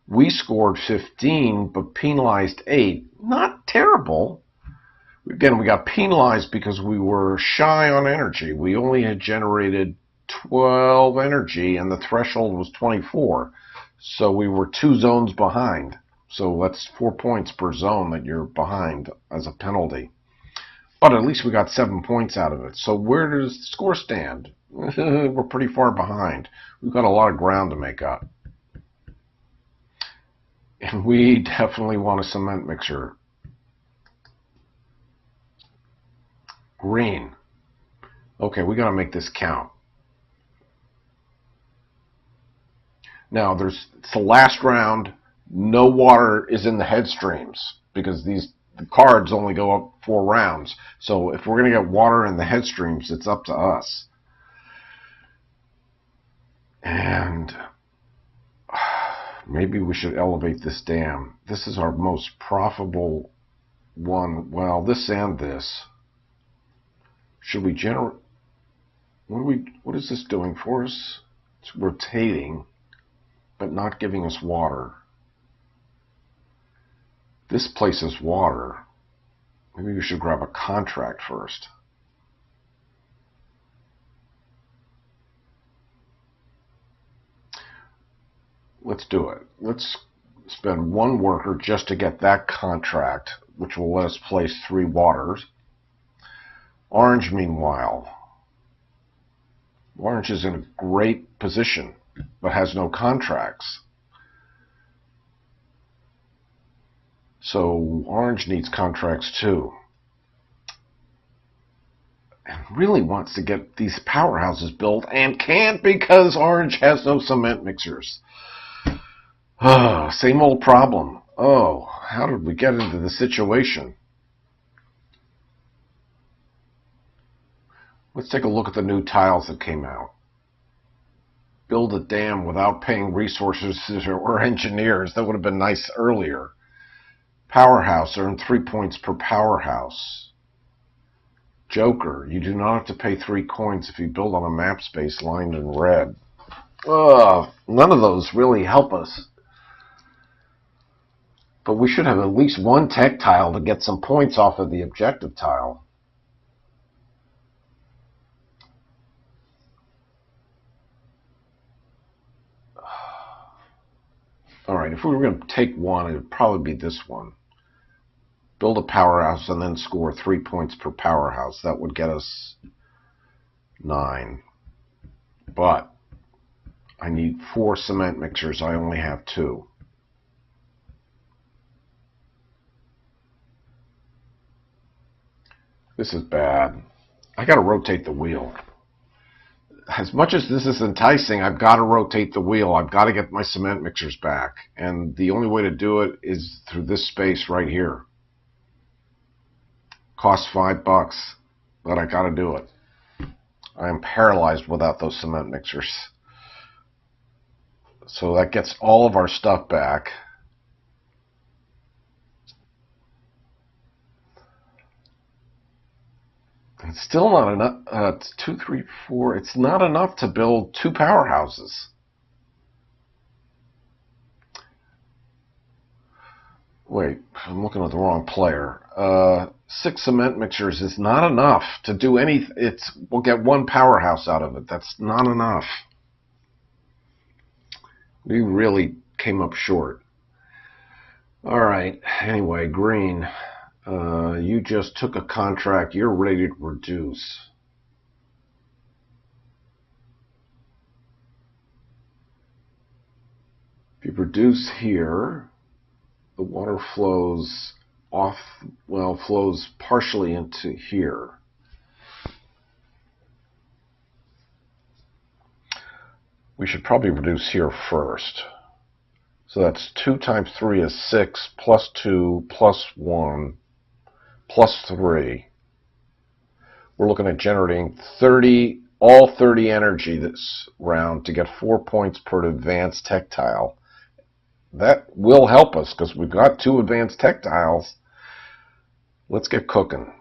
We scored 15, but penalized 8. Not terrible. Again, we got penalized because we were shy on energy. We only had generated 12 energy, and the threshold was 24. So we were 2 zones behind. So that's 4 points per zone that you're behind as a penalty. But at least we got 7 points out of it. So where does the score stand? We're pretty far behind. We've got a lot of ground to make up. And we definitely want a cement mixer. Green. Okay, we got to make this count. Now, it's the last round. No water is in the headstreams because the cards only go up 4 rounds. So if we're going to get water in the headstreams, it's up to us. And maybe we should elevate this dam. This is our most profitable one. Well, this and this. Should we generate? What is this doing for us? It's rotating, but not giving us water. This places water. Maybe we should grab a contract first. Let's do it. Let's spend 1 worker just to get that contract, which will let us place 3 waters. Orange, meanwhile. Orange is in a great position, but has no contracts. So orange needs contracts too. And really wants to get these powerhouses built and can't because orange has no cement mixers. Same old problem. Oh, how did we get into this situation? Let's take a look at the new tiles that came out. Build a dam without paying resources or engineers. That would have been nice earlier. Powerhouse, earn 3 points per powerhouse. Joker, you do not have to pay 3 coins if you build on a map space lined in red. None of those really help us. But we should have at least 1 tech tile to get some points off of the objective tile. Alright, if we were going to take one, it would probably be this one. Build a powerhouse and then score 3 points per powerhouse. That would get us 9. But I need 4 cement mixers. I only have 2. This is bad. I got to rotate the wheel. As much as this is enticing, I've got to rotate the wheel. I've got to get my cement mixers back. And the only way to do it is through this space right here. Costs $5, but I got to do it. I am paralyzed without those cement mixers. So that gets all of our stuff back. It's still not enough. It's 2, 3, 4. It's not enough to build 2 powerhouses. Wait, I'm looking at the wrong player. 6 cement mixers is not enough to do anything. We'll get 1 powerhouse out of it. That's not enough. We really came up short. All right, anyway, green, you just took a contract. You're ready to reduce. If you produce here, the water flows off, well, flows partially into here. We should probably reduce here first. So that's 2 times 3 is 6, plus 2, plus 1, plus 3. We're looking at generating 30, all 30 energy this round to get 4 points per advanced tech tile. That will help us because we've got 2 advanced tech tiles. Let's get cooking.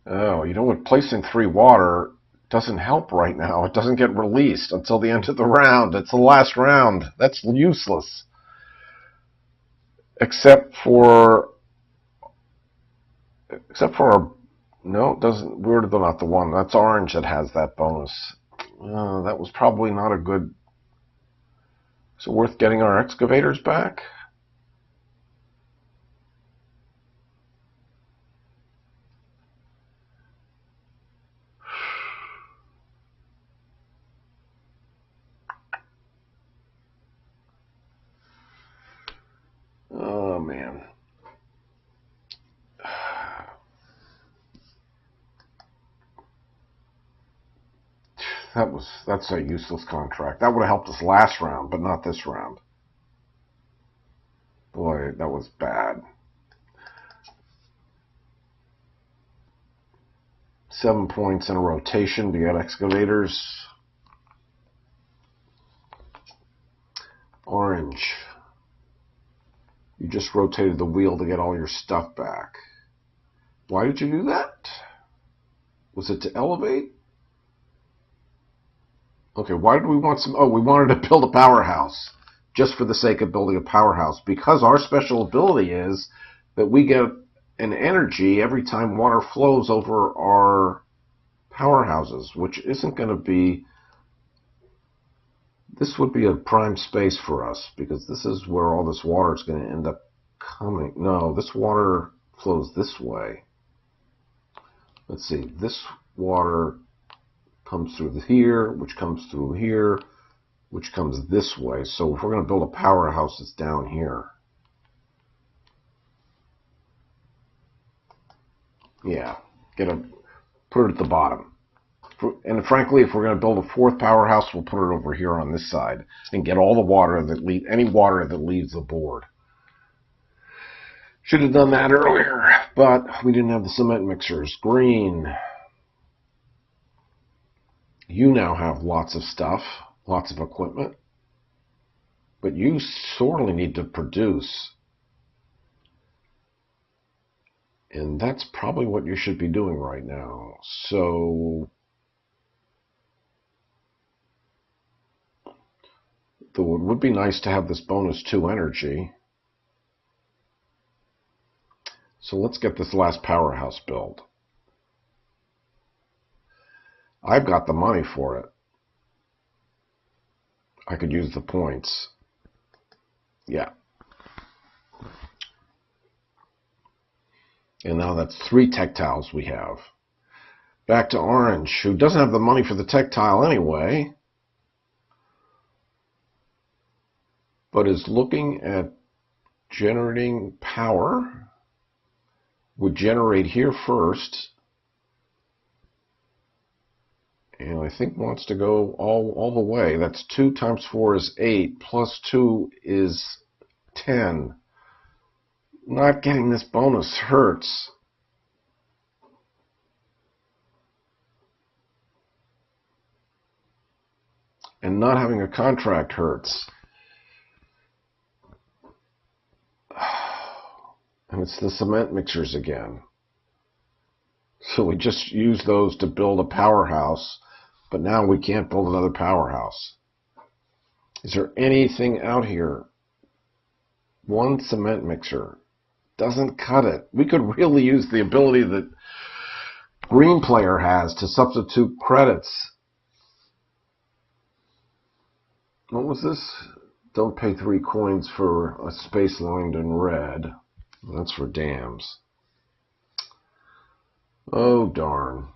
Oh, you know what? Placing 3 water doesn't help right now. It doesn't get released until the end of the round. It's the last round. That's useless. Except for our, no, it doesn't. We're not the one. That's orange that has that bonus. That was probably not a good. Is it worth getting our excavators back? Oh man. That's a useless contract. That would have helped us last round, but not this round. Boy, that was bad. 7 points in a rotation to get excavators. Orange. You just rotated the wheel to get all your stuff back. Why did you do that? Was it to elevate? Okay, why did we want some? Oh, we wanted to build a powerhouse. Just for the sake of building a powerhouse. Because our special ability is that we get an energy every time water flows over our powerhouses, which isn't going to be... This would be a prime space for us, because this is where all this water is going to end up coming. No, this water flows this way. Let's see, this water comes through here, which comes through here, which comes this way. So if we're going to build a powerhouse, it's down here. Yeah, put it at the bottom. And frankly, if we're going to build a 4th powerhouse, we'll put it over here on this side and get all the water any water that leaves the board. Should have done that earlier, but we didn't have the cement mixers. Green. You now have lots of stuff, lots of equipment, but you sorely need to produce. And that's probably what you should be doing right now. So it would be nice to have this bonus 2 energy. So let's get this last powerhouse built. I've got the money for it. I could use the points. Yeah. And now that's 3 tech tiles we have. Back to orange, who doesn't have the money for the tech tile anyway, but is looking at generating power. Would generate here first. And I think wants to go all the way. That's 2 times 4 is 8, plus 2 is 10. Not getting this bonus hurts. And not having a contract hurts. And it's the cement mixers again. So we just use those to build a powerhouse. But now we can't build another powerhouse. Is there anything out here? One cement mixer. Doesn't cut it. We could really use the ability that green player has to substitute credits. What was this? Don't pay 3 coins for a space lined in red. That's for dams. Oh, darn.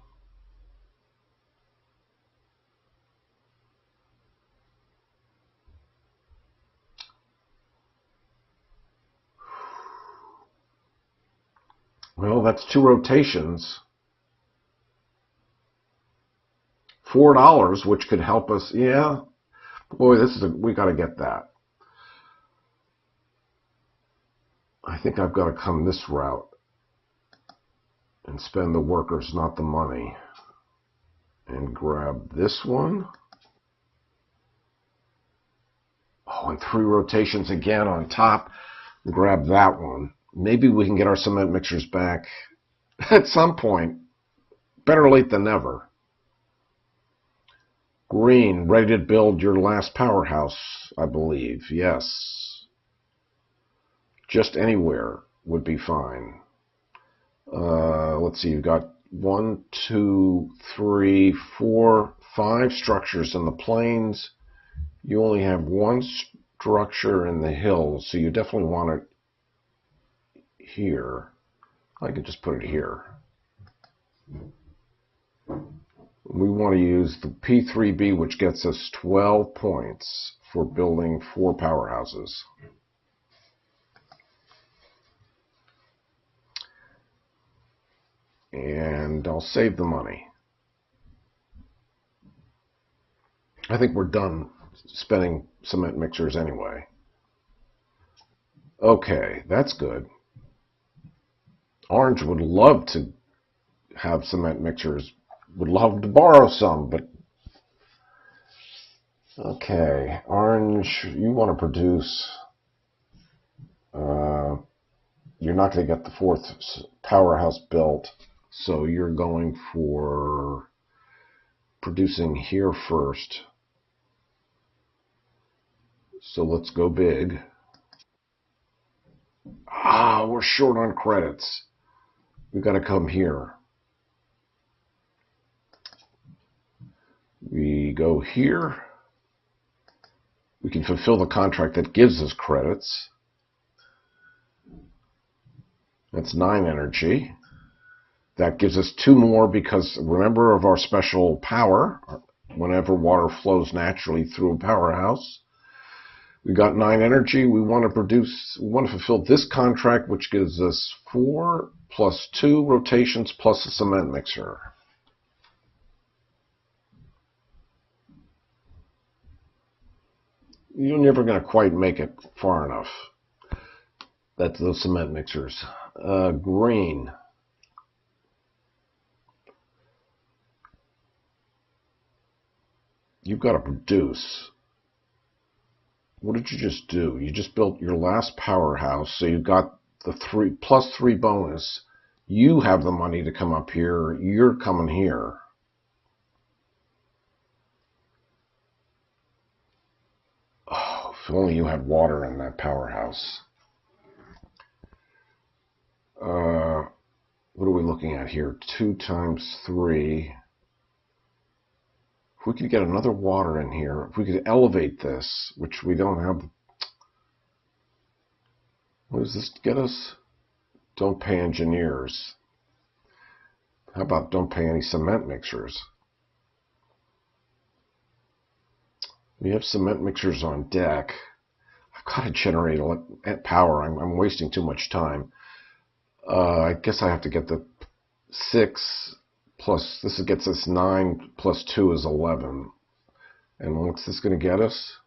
Well, that's 2 rotations. $4, which could help us. Yeah. Boy, we got to get that. I think I've got to come this route and spend the workers, not the money. And grab this one. Oh, and 3 rotations again on top. Grab that one. Maybe we can get our cement mixers back at some point. Better late than never. Green, ready to build your last powerhouse, I believe. Yes. Just anywhere would be fine. Let's see, you've got 1, 2, 3, 4, 5 structures in the plains. You only have 1 structure in the hills, so you definitely want it here. I could just put it here. We want to use the P3B, which gets us 12 points for building 4 powerhouses. And I'll save the money. I think we're done spending cement mixers anyway. Okay, that's good. Orange would love to have cement mixers, would love to borrow some, but okay, Orange, you want to produce, you're not going to get the 4th powerhouse built, so you're going for producing here first. So let's go big. Ah, we're short on credits. We've got to come here. We go here. We can fulfill the contract that gives us credits. That's 9 energy. That gives us 2 more because, remember, of our special power, whenever water flows naturally through a powerhouse. We got 9 energy. We want to fulfill this contract, which gives us 4 plus 2 rotations plus a cement mixer. You're never going to quite make it far enough. That's those cement mixers. Green. You've got to produce. What did you just do? You just built your last powerhouse, so you got the 3 plus 3 bonus. You have the money to come up here. You're coming here. Oh, if only you had water in that powerhouse. What are we looking at here? 2 times 3. If we could get another water in here, if we could elevate this, which we don't have. What does this get us? Don't pay engineers. How about don't pay any cement mixers? We have cement mixers on deck. I've got to generate power. I'm wasting too much time. I guess I have to get the 6 plus, this gets us 9 plus 2 is 11. And what's this going to get us?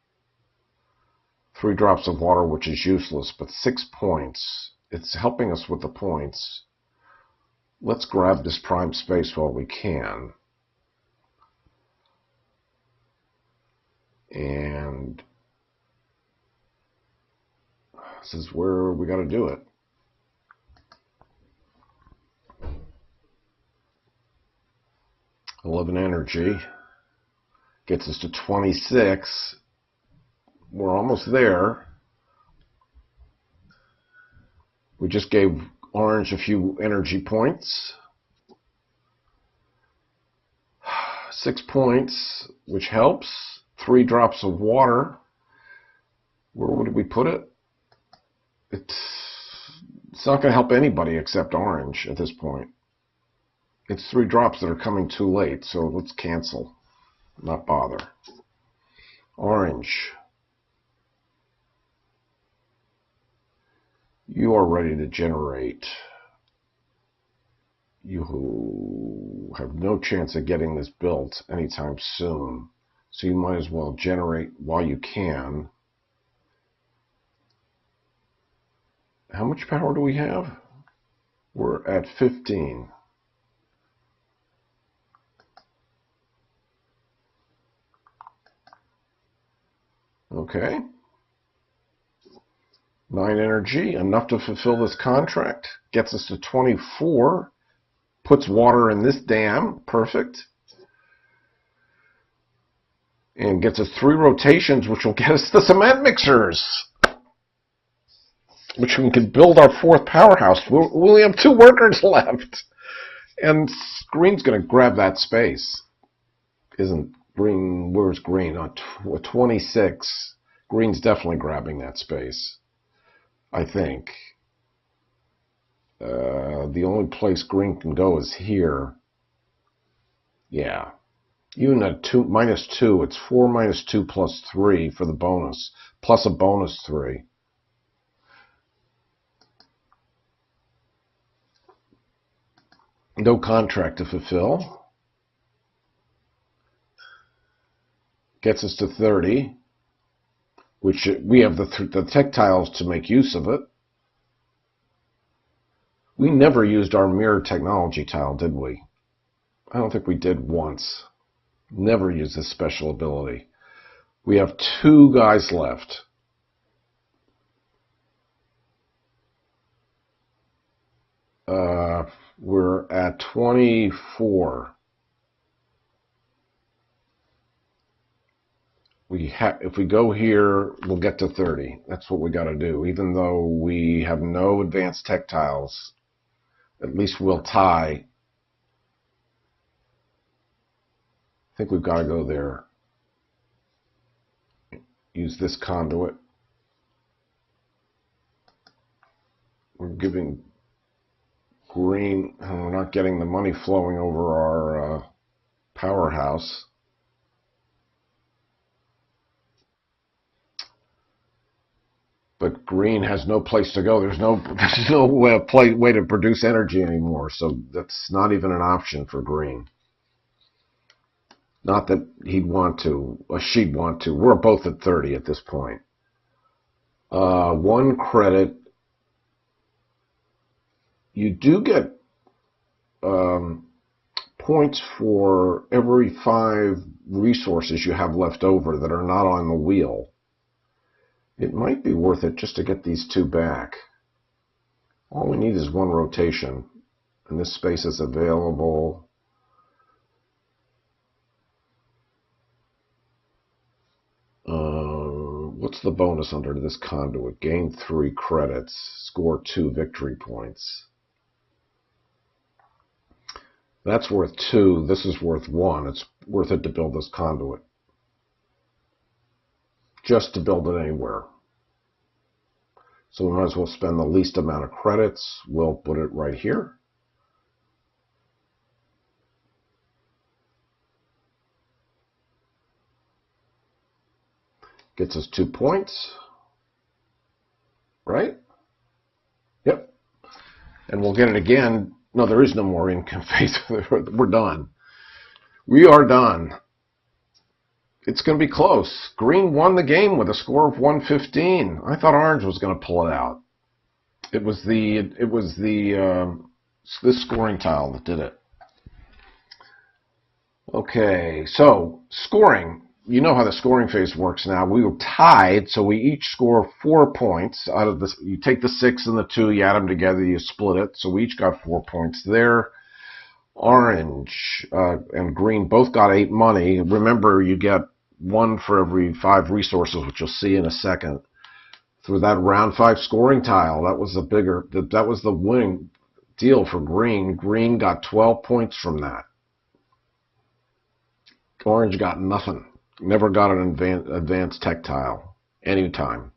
3 drops of water, which is useless, but 6 points. It's helping us with the points. Let's grab this prime space while we can. And this is where we got to do it. $11 energy. Gets us to 26. We're almost there. We just gave orange a few energy points. 6 points, which helps. 3 drops of water. Where would we put it? It's not going to help anybody except orange at this point. It's 3 drops that are coming too late, so let's cancel. Not bother. Orange. You are ready to generate. You have no chance of getting this built anytime soon, so you might as well generate while you can. How much power do we have? We're at 15. Okay. 9 energy, enough to fulfill this contract. Gets us to 24. Puts water in this dam. Perfect. And gets us 3 rotations, which will get us the cement mixers, which we can build our 4th powerhouse. We only have 2 workers left. And green's going to grab that space. Isn't green? Where's green? On 26. Green's definitely grabbing that space, I think. The only place green can go is here. Yeah. Even at -2, it's 4 minus 2 plus 3 for the bonus, plus a bonus 3. No contract to fulfill. Gets us to 30, which we have the tech tiles to make use of it. We never used our mirror technology tile, did we? I don't think we did once. Never used this special ability. We have 2 guys left. We're at 24. If we go here, we'll get to 30. That's what we got to do. Even though we have no advanced tech tiles, at least we'll tie. I think we've got to go there. Use this conduit. We're giving green, and we're not getting the money flowing over our powerhouse. But green has no place to go. There's no way to produce energy anymore, so that's not even an option for green. Not that he'd want to, or she'd want to. We're both at 30 at this point. 1 credit. You do get points for every 5 resources you have left over that are not on the wheel. It might be worth it just to get these 2 back. All we need is 1 rotation, and this space is available. What's the bonus under this conduit? Gain 3 credits, score 2 victory points. That's worth 2. This is worth 1. It's worth it to build this conduit. Just to build it anywhere. So we might as well spend the least amount of credits. We'll put it right here. Gets us 2 points. Right? Yep. And we'll get it again. No, there is no more income phase. We're done. We are done. It's going to be close. Green won the game with a score of 115. I thought orange was going to pull it out. It was this scoring tile that did it. Okay, so scoring. You know how the scoring phase works now. We were tied, so we each score 4 points out of this. You take the 6 and the 2, you add them together, you split it. So we each got 4 points there. Orange and green both got 8 money. Remember, you get 1 for every 5 resources, which you'll see in a second. Through that round 5 scoring tile, that was the winning deal for green. Green got 12 points from that. Orange got nothing. Never got an advanced tech tile anytime.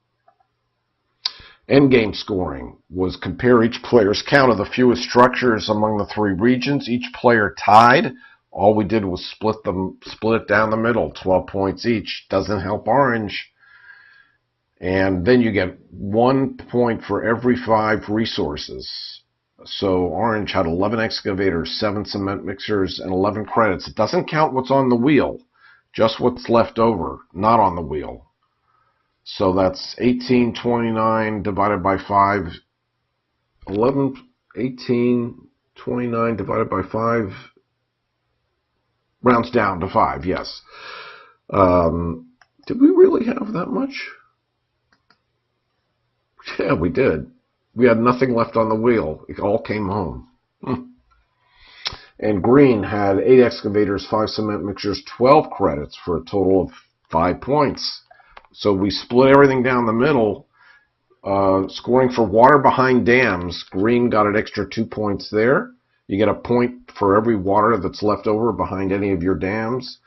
Endgame scoring was compare each player's count of the fewest structures among the 3 regions. Each player tied. All we did was split it down the middle, 12 points each. Doesn't help Orange. And then you get 1 point for every 5 resources. So Orange had 11 excavators, 7 cement mixers, and 11 credits. It doesn't count what's on the wheel, just what's left over, not on the wheel. So that's 1829 divided by 5. 1829 divided by 5 rounds down to 5, yes. Did we really have that much? Yeah, we did. We had nothing left on the wheel. It all came home. And green had 8 excavators, 5 cement mixers, 12 credits for a total of 5 points. So we split everything down the middle. Scoring for water behind dams, green got an extra 2 points there. You get a point for every water that's left over behind any of your dams.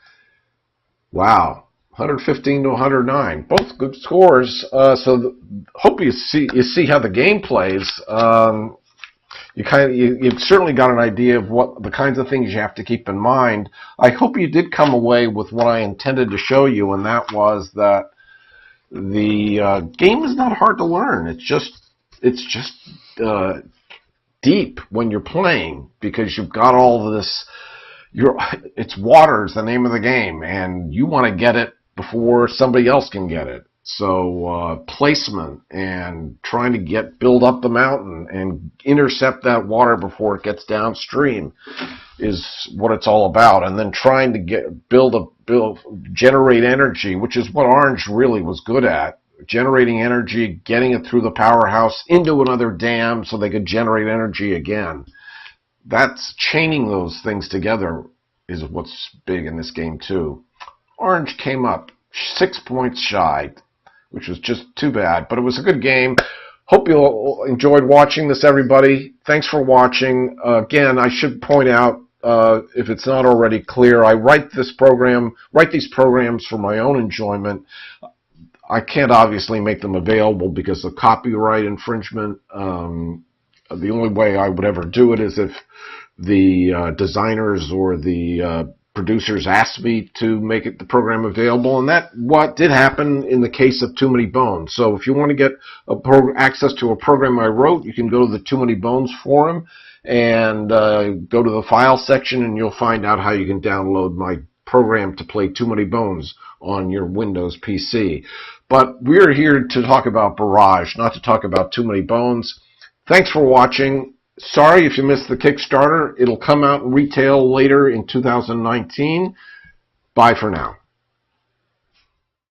Wow. 115 to 109, both good scores. Hope you see how the game plays. You've certainly got an idea of what the kinds of things you have to keep in mind. I hope you did come away with what I intended to show you, and that was that the game is not hard to learn. It's just deep when you're playing, because you've got all of this. It's water is the name of the game, and you want to get it before somebody else can get it. So placement and trying to build up the mountain and intercept that water before it gets downstream is what it's all about. And then trying to generate energy, which is what Orange really was good at. Generating energy, getting it through the powerhouse into another dam so they could generate energy again. That's chaining those things together is what's big in this game too. Orange came up 6 points shy, which was just too bad, but it was a good game. Hope you enjoyed watching this, everybody. Thanks for watching. Again, I should point out, if it's not already clear, I write these programs for my own enjoyment. I can't obviously make them available because of copyright infringement. The only way I would ever do it is if the designers or the producers asked me to make the program available, and that what did happen in the case of Too Many Bones. So if you want to get access to a program I wrote, you can go to the Too Many Bones forum and go to the file section, and you'll find out how you can download my program to play Too Many Bones on your Windows PC. But we're here to talk about Barrage, not to talk about Too Many Bones. Thanks for watching. Sorry if you missed the Kickstarter. It'll come out in retail later in 2019. Bye for now.